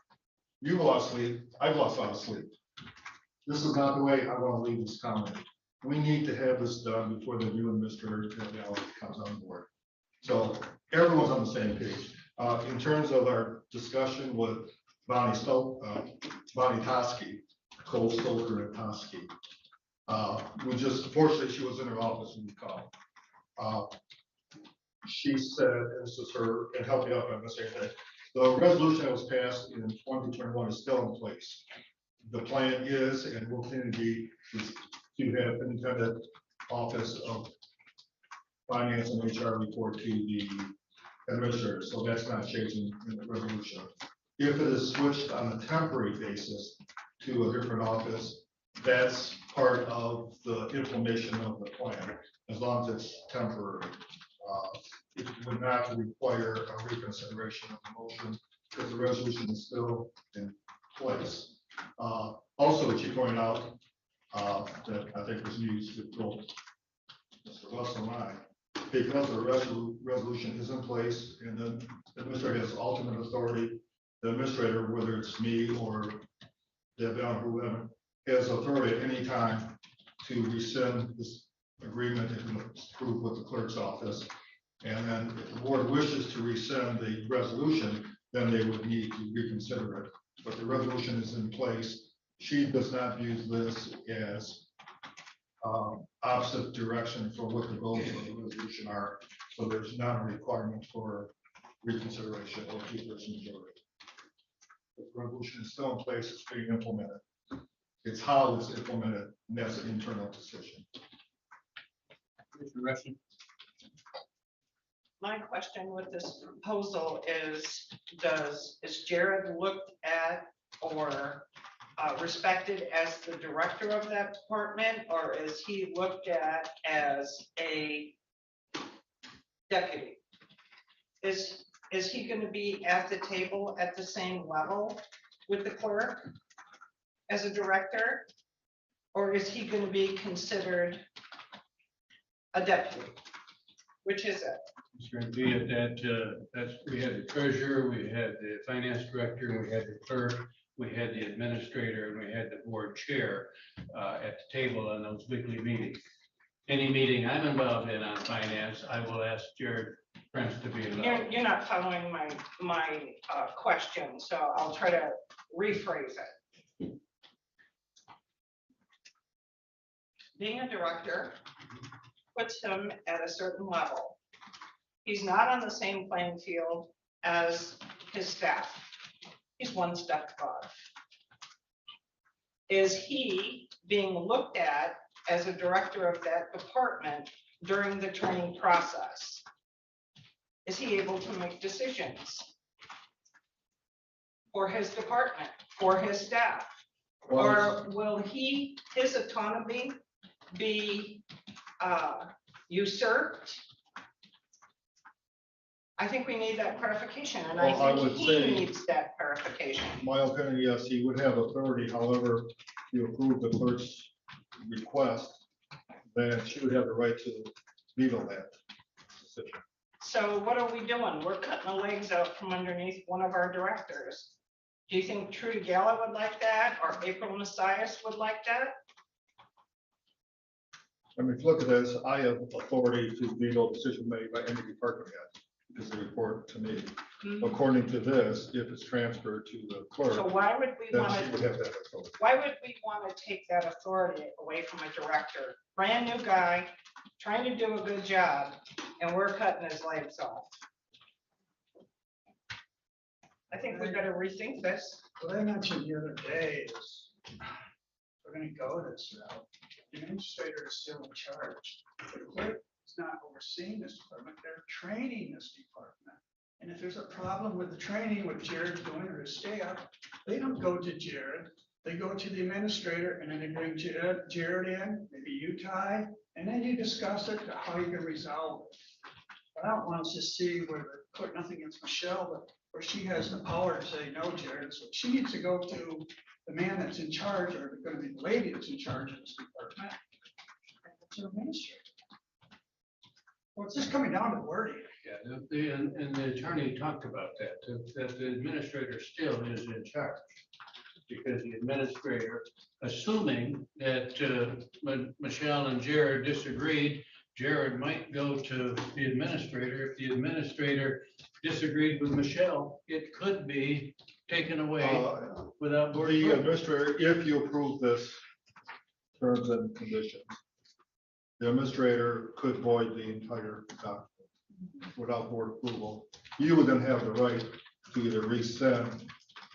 You've lost sleep. I've lost a lot of sleep. This is not the way I want to leave this county. We need to have this done before the new administrator comes on board. So everyone's on the same page. In terms of our discussion with Bonnie Toski, Cole Stoker and Toski, fortunately, she was in her office when we called. She said, and this is her, and help me out if I'm missing anything. The resolution that was passed in 2021 is still in place. The plan is, and will continue to be, to have an independent office of finance and HR report to the administrator. So that's not changing in the resolution. If it is switched on a temporary basis to a different office, that's part of the implementation of the plan, as long as it's temporary. It would not require a reconsideration of the motion because the resolution is still in place. Also, she pointed out that I think was news with both Mr. Russell and I. because the resolution is in place and then the administrator has ultimate authority, the administrator, whether it's me or Deb or whoever, has authority at any time to rescind this agreement if it's approved with the clerk's office. And then if the board wishes to rescind the resolution, then they would need to reconsider it. But the resolution is in place. She does not view this as opposite direction for what the goals of the resolution are. So there's not a requirement for reconsideration or two-thirds majority. The resolution is still in place, it's being implemented. It's how it's implemented, and that's an internal decision. My question with this proposal is, is Jared looked at or respected as the director of that department, or is he looked at as a deputy? Is he going to be at the table at the same level with the clerk as a director? Or is he going to be considered a deputy? Which is it? It's going to be at that, we had the treasurer, we had the finance director, we had the clerk, we had the administrator, and we had the board chair at the table on those weekly meetings. Any meeting I'm involved in on finance, I will ask Jared Prince to be involved. You're not following my question, so I'll try to rephrase it. Being a director puts him at a certain level. He's not on the same playing field as his staff. He's one step above. Is he being looked at as a director of that department during the training process? Is he able to make decisions for his department, for his staff? Or will his autonomy be usurped? I think we need that clarification, and Well, I I would think he say- needs that clarification. My opinion, yes, he would have authority. However, you approve the clerk's request, then she would have the right to veto that decision. So what are we doing? We're cutting the legs out from underneath one of our directors. Do you think Trudy Gala would like that, or April Messias would like that? I mean, if you look at this, I have authority to veto decision made by any department head, because they report to me. According to this, if it's transferred to the clerk, So why would we then want she would to, have that authority. why would we want to take that authority away from a director? Brand new guy, trying to do a good job, and we're cutting his legs off. I think we better rethink this. What I mentioned the other day is, we're gonna go this route. The administrator is still in charge. The clerk is not overseeing this department, they're training this department. And if there's a problem with the training, what Jared's doing or his staff, they don't go to Jared, they go to the administrator, and then they bring Jared in, maybe you, Ty, and then you discuss it, how you can resolve it. But I don't want us to see where the clerk, nothing against Michelle, but where she has the power to say, no, Jared, so she needs to go to the man that's in charge, or going to be the lady that's in charge of this department. It's an administrator. Well, it's just coming down to wording. Yeah, and the attorney talked about that the administrator still is in charge. Because the administrator, assuming that Michelle and Jared disagreed, Jared might go to the administrator. If the administrator disagreed with Michelle, it could be taken away without board The approval. administrator, if you approve this terms and conditions, the administrator could void the entire document without board approval. You would then have the right to either rescind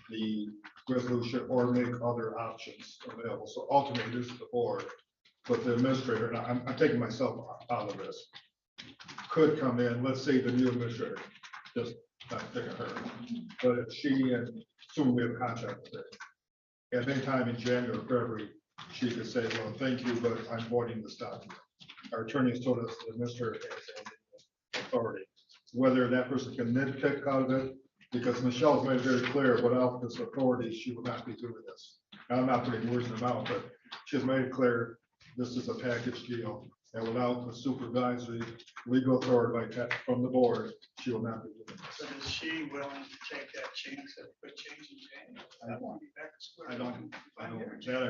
the resolution or make other options available. So ultimately, this is the board, but the administrator, and I'm taking myself out of this, could come in, let's say the new administrator, just not picking her, but if she, and assume we have a contract with her, at any time in January or February, she could say, well, thank you, but I'm voiding this document. Our attorney has told us the administrator has authority, whether that person can nitpick out of it, because Michelle's made it very clear without this authority, she would not be doing this. Now, I'm not putting words in her mouth, but she's made it clear this is a package deal. And without the supervisory legal authority from the board, she will not be doing this. So is she willing to take that chance of a change in pay? I want to be back to square I one.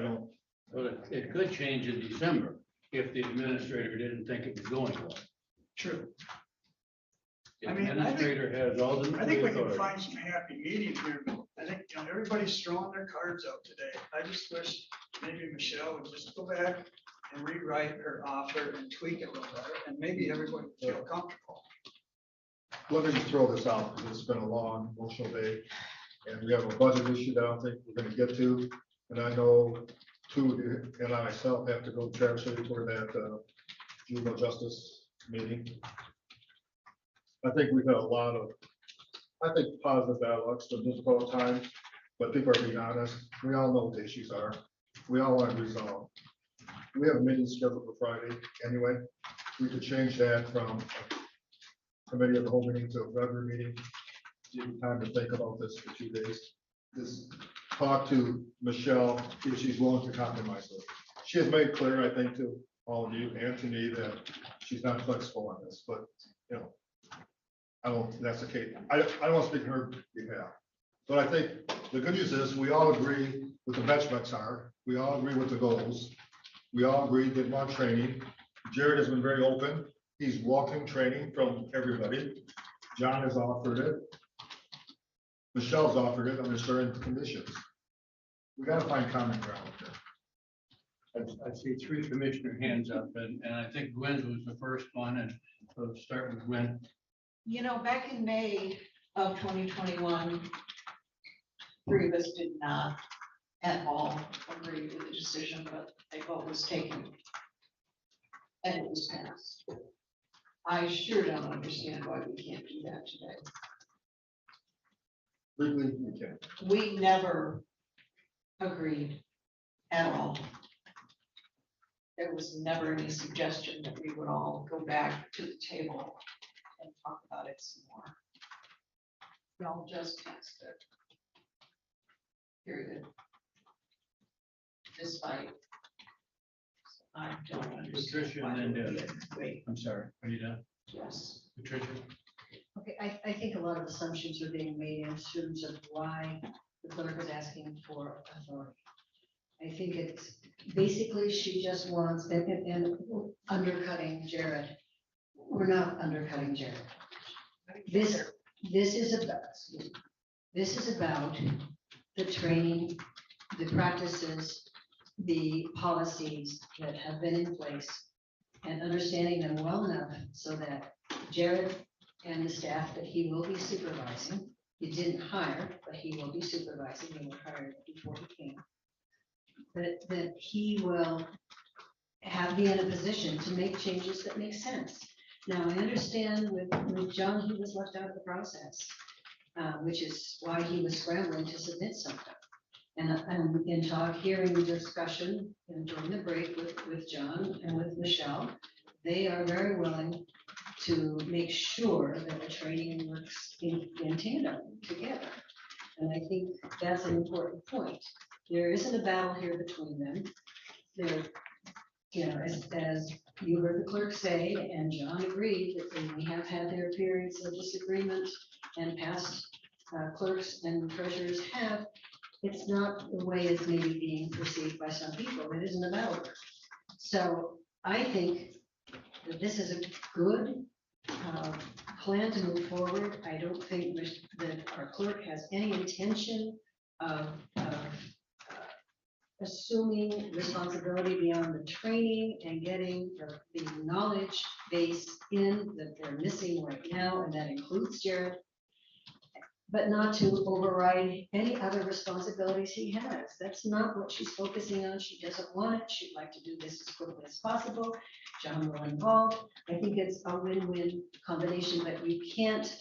don't. But it could change in December if the administrator didn't think it was going well. True. The I mean, administrator has all the. I think we can authority. find some happy medium here, but I think, everybody's throwing their cards out today. I just wish maybe Michelle would just go back and rewrite her offer and tweak it a little better, and maybe everybody would feel comfortable. Let me just throw this out, because it's been a long emotional day, and we have a budget issue that I don't think we're gonna get to. And I know two, and I myself have to go to Traverse City for that juvenile justice meeting. I think we've had a lot of, positive dialogues, but difficult times, but people are being honest. We all know what the issues are. We all want to resolve. We have a meeting scheduled for Friday anyway. We could change that from a committee of the whole meeting to a regular meeting. Give you time to think about this for 2 days. Just talk to Michelle, if she's willing to compromise with. She has made clear, I think, to all of you and to me that she's not flexible on this, but, I don't, that's the case. I don't want to speak on her behalf. But I think the good news is we all agree what the benchmarks are. We all agree with the goals. We all agree that we want training. Jared has been very open. He's welcoming training from everybody. John has offered it. Michelle's offered it under certain conditions. We got to find common ground there. I see 3 commissioner hands up, and I think Gwen's was the first one, and so start with Gwen. Back in May of 2021, 3 of us did not at all agree with the decision, but a vote was taken. And it was passed. I sure don't understand why we can't do that today. Legally, we can. We never agreed at all. There was never any suggestion that we would all go back to the table and talk about it some more. Y'all just passed it. Period. Despite. I don't understand. Patricia why and then we Deb. didn't wait. I'm sorry, are you done? Yes. Patricia? Okay, I think a lot of assumptions are being made in terms of why the clerk is asking for authority. I think it's basically she just wants, and undercutting Jared. We're not undercutting Jared. This is about the training, the practices, the policies that have been in place and understanding them well enough so that Jared and the staff that he will be supervising, he didn't hire, but he will be supervising, they were hired before he came, that he will be in a position to make changes that make sense. Now, I understand with John, he was left out of the process, which is why he was scrambling to submit something. And in hearing the discussion and during the break with John and with Michelle, they are very willing to make sure that the training works in tandem together. And I think that's an important point. There isn't a battle here between them. They're, as you heard the clerk say, and John agreed, that they have had their periods of disagreement and past clerks and treasurers have. It's not the way it's maybe being perceived by some people. It isn't a battle. So I think that this is a good plan to move forward. I don't think that our clerk has any intention of assuming responsibility beyond the training and getting the knowledge base in that they're missing right now, and that includes Jared, but not to override any other responsibilities he has. That's not what she's focusing on. She doesn't want it. She'd like to do this as quickly as possible. John will involve. I think it's a win-win combination, but you can't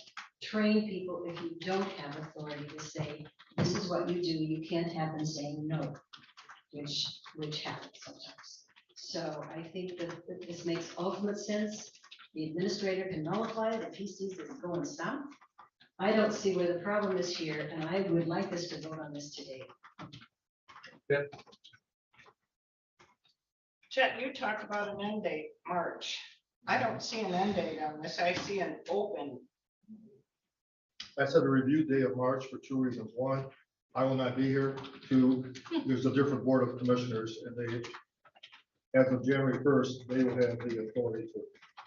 train people if you don't have authority to say, this is what you do. You can't have them saying no, which happens sometimes. So I think that this makes ultimate sense. The administrator can nullify it if he sees it's going south. I don't see where the problem is here, and I would like us to vote on this today. Yep. Chet, you talked about an end date, March. I don't see an end date on this. I see an open. I said a review day of March for two reasons. One, I will not be here. Two, there's a different board of commissioners and they, as of January 1st, they will have the authority to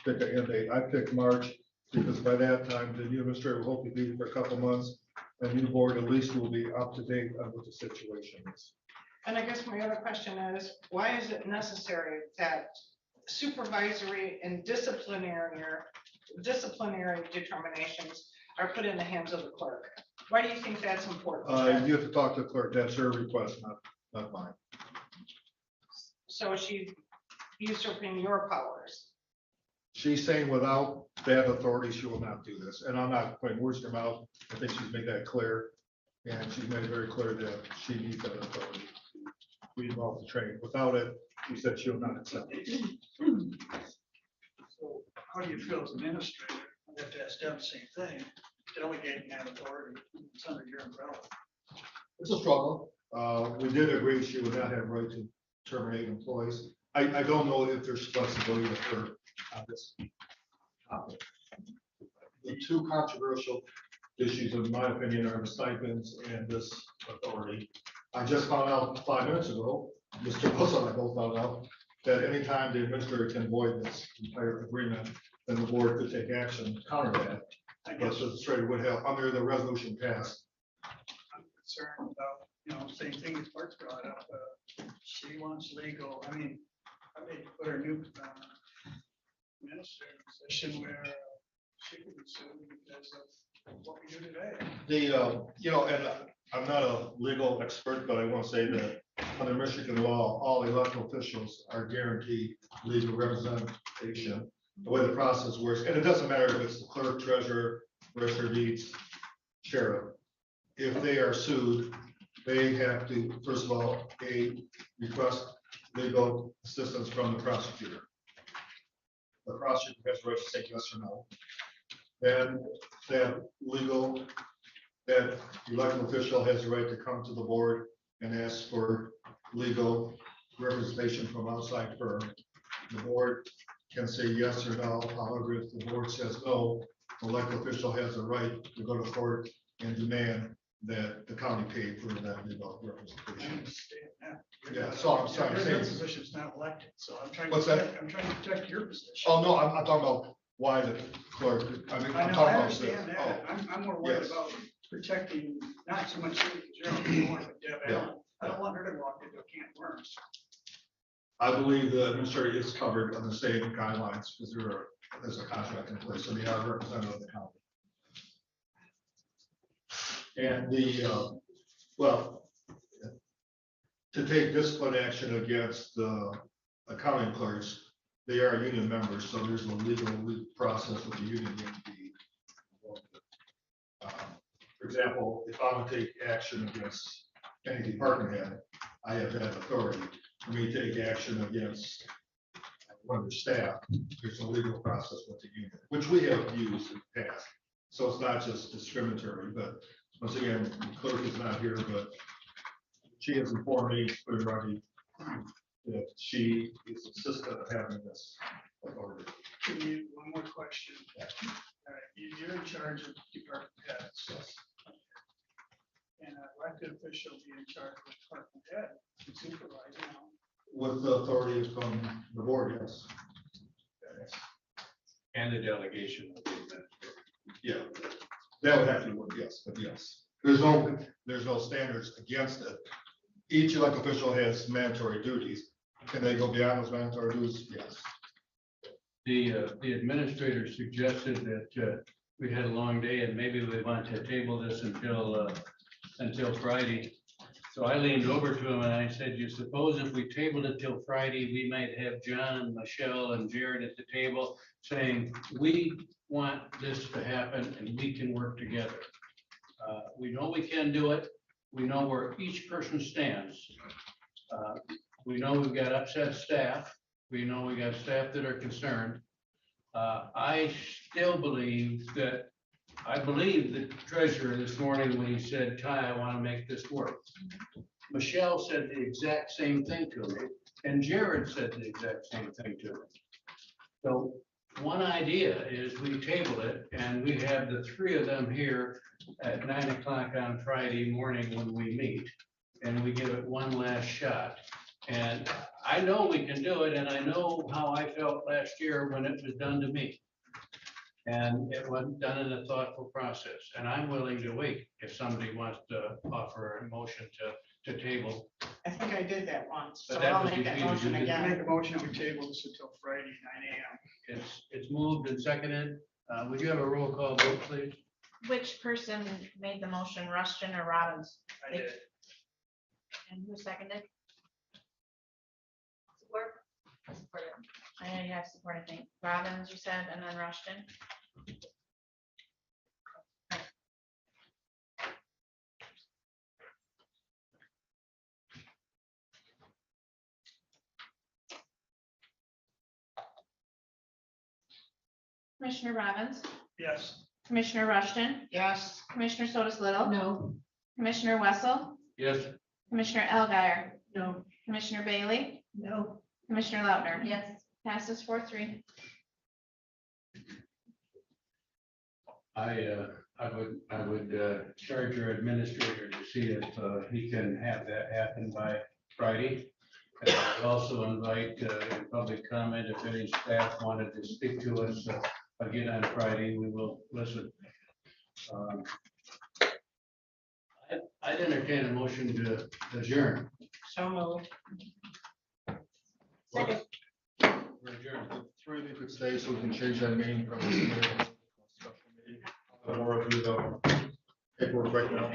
pick an end date. I picked March because by that time, the new administrator will hopefully be here for a couple months. And the new board at least will be up to date on what the situation is. And I guess my other question is, why is it necessary that supervisory and disciplinary determinations are put in the hands of the clerk? Why do you think that's important? You have to talk to the clerk. That's her request, not mine. So she's usurping your powers. She's saying without that authority, she will not do this. And I'm not putting words in her mouth. I think she's made that clear. And she's made it very clear that she needs that authority. We involve the training. Without it, she said she will not accept it. So how do you feel as administrator? I have to ask Deb the same thing, delegating that authority, it's under your umbrella. It's a struggle. We did agree she would not have right to terminate employees. I don't know if there's flexibility with her on this topic. The two controversial issues, in my opinion, are the stipends and this authority. I just found out 5 minutes ago, Mr. Russell and I both found out that anytime the administrator can void this entire agreement, then the board could take action to counter that. But the administrator would have, under the resolution passed. I'm concerned about, same thing as Mark's brought up. She wants legal, I mean, I may put her new minister in a position where she could be sued because of what we do today. And I'm not a legal expert, but I want to say that under Michigan law, all elected officials are guaranteed legal representation. The way the process works, and it doesn't matter if it's the clerk, treasurer, register of deeds, sheriff. If they are sued, they have to, first of all, request legal assistance from the prosecutor. The prosecutor has the right to say yes or no. Then that elected official has the right to come to the board and ask for legal representation from outside firm. The board can say yes or no. However, if the board says no, the elected official has the right to go to court and demand that the county pay for that legal I representation. understand that. Yeah, so I'm sorry. Your position's not elected, so I'm trying to. What's that? I'm trying to protect your position. Oh, no, I'm talking about why the clerk, I mean, I I'm know, talking I about understand this. that. Oh, I'm more worried yes. about protecting, not so much Gerald, more like Deb Yeah. Allen. I don't want her to walk into a can of worms. I believe the administrator is covered on the same guidelines because there's a contract in place, so they are representative of the county. And to take discipline action against the accounting clerks, they are union members, so there's a legal process with the union. For example, if I would take action against any department head, I have that authority. For me to take action against one of the staff, there's a legal process with the union, which we have used in the past. So it's not just discriminatory, but once again, the clerk is not here, but she has informed me already that she is insistent of having this authority. Give me one more question. All right, you're in charge of department heads. And an elected official be in charge of department head, supervising them. With the authority from the board, yes. And the delegation of the administrator. Yeah, that would have to work, yes, but yes. There's no standards against it. Each elected official has mandatory duties. Can they go beyond those mandatory duties? Yes. The administrator suggested that we had a long day and maybe we want to table this until Friday. So I leaned over to him and I said, you suppose if we tabled it till Friday, we might have John, Michelle, and Jared at the table saying, we want this to happen and we can work together. We know we can do it. We know where each person stands. We know we've got upset staff. We know we got staff that are concerned. I still believe that I believe the treasurer this morning when he said, Ty, I want to make this work. Michelle said the exact same thing to me, and Jared said the exact same thing to me. So one idea is we table it and we have the three of them here at 9 o'clock on Friday morning when we meet. And we give it one last shot. And I know we can do it, and I know how I felt last year when it was done to me. And it wasn't done in a thoughtful process, and I'm willing to wait if somebody wants to offer a motion to table. I think I did that once, But so that I'll was make that defeated, motion you didn't? again. Make a motion, we table this until Friday, 9 a.m. It's moved and seconded. Would you have a roll call vote, please? Which person made the motion, Rushton or Robbins? I did. And who seconded? Support. I know you have support, I think. Robbins, you said, and then Rushton. Commissioner Robbins, Yes. Commissioner Rushton, Yes. Commissioner Sotis Little. No. Commissioner Wessel, Yes. Commissioner Elguyer, No. Commissioner Bailey, No. Commissioner Lautner. Yes. Passes 4-3. I would charge your administrator to see if he can have that happen by Friday. And I would also invite in public comment, if any staff wanted to speak to us again on Friday, we will listen. I'd entertain a motion to adjourn. So moved. Second. We're adjourned. Three of you could stay so we can change that meeting from. More of you though. Paperwork right now.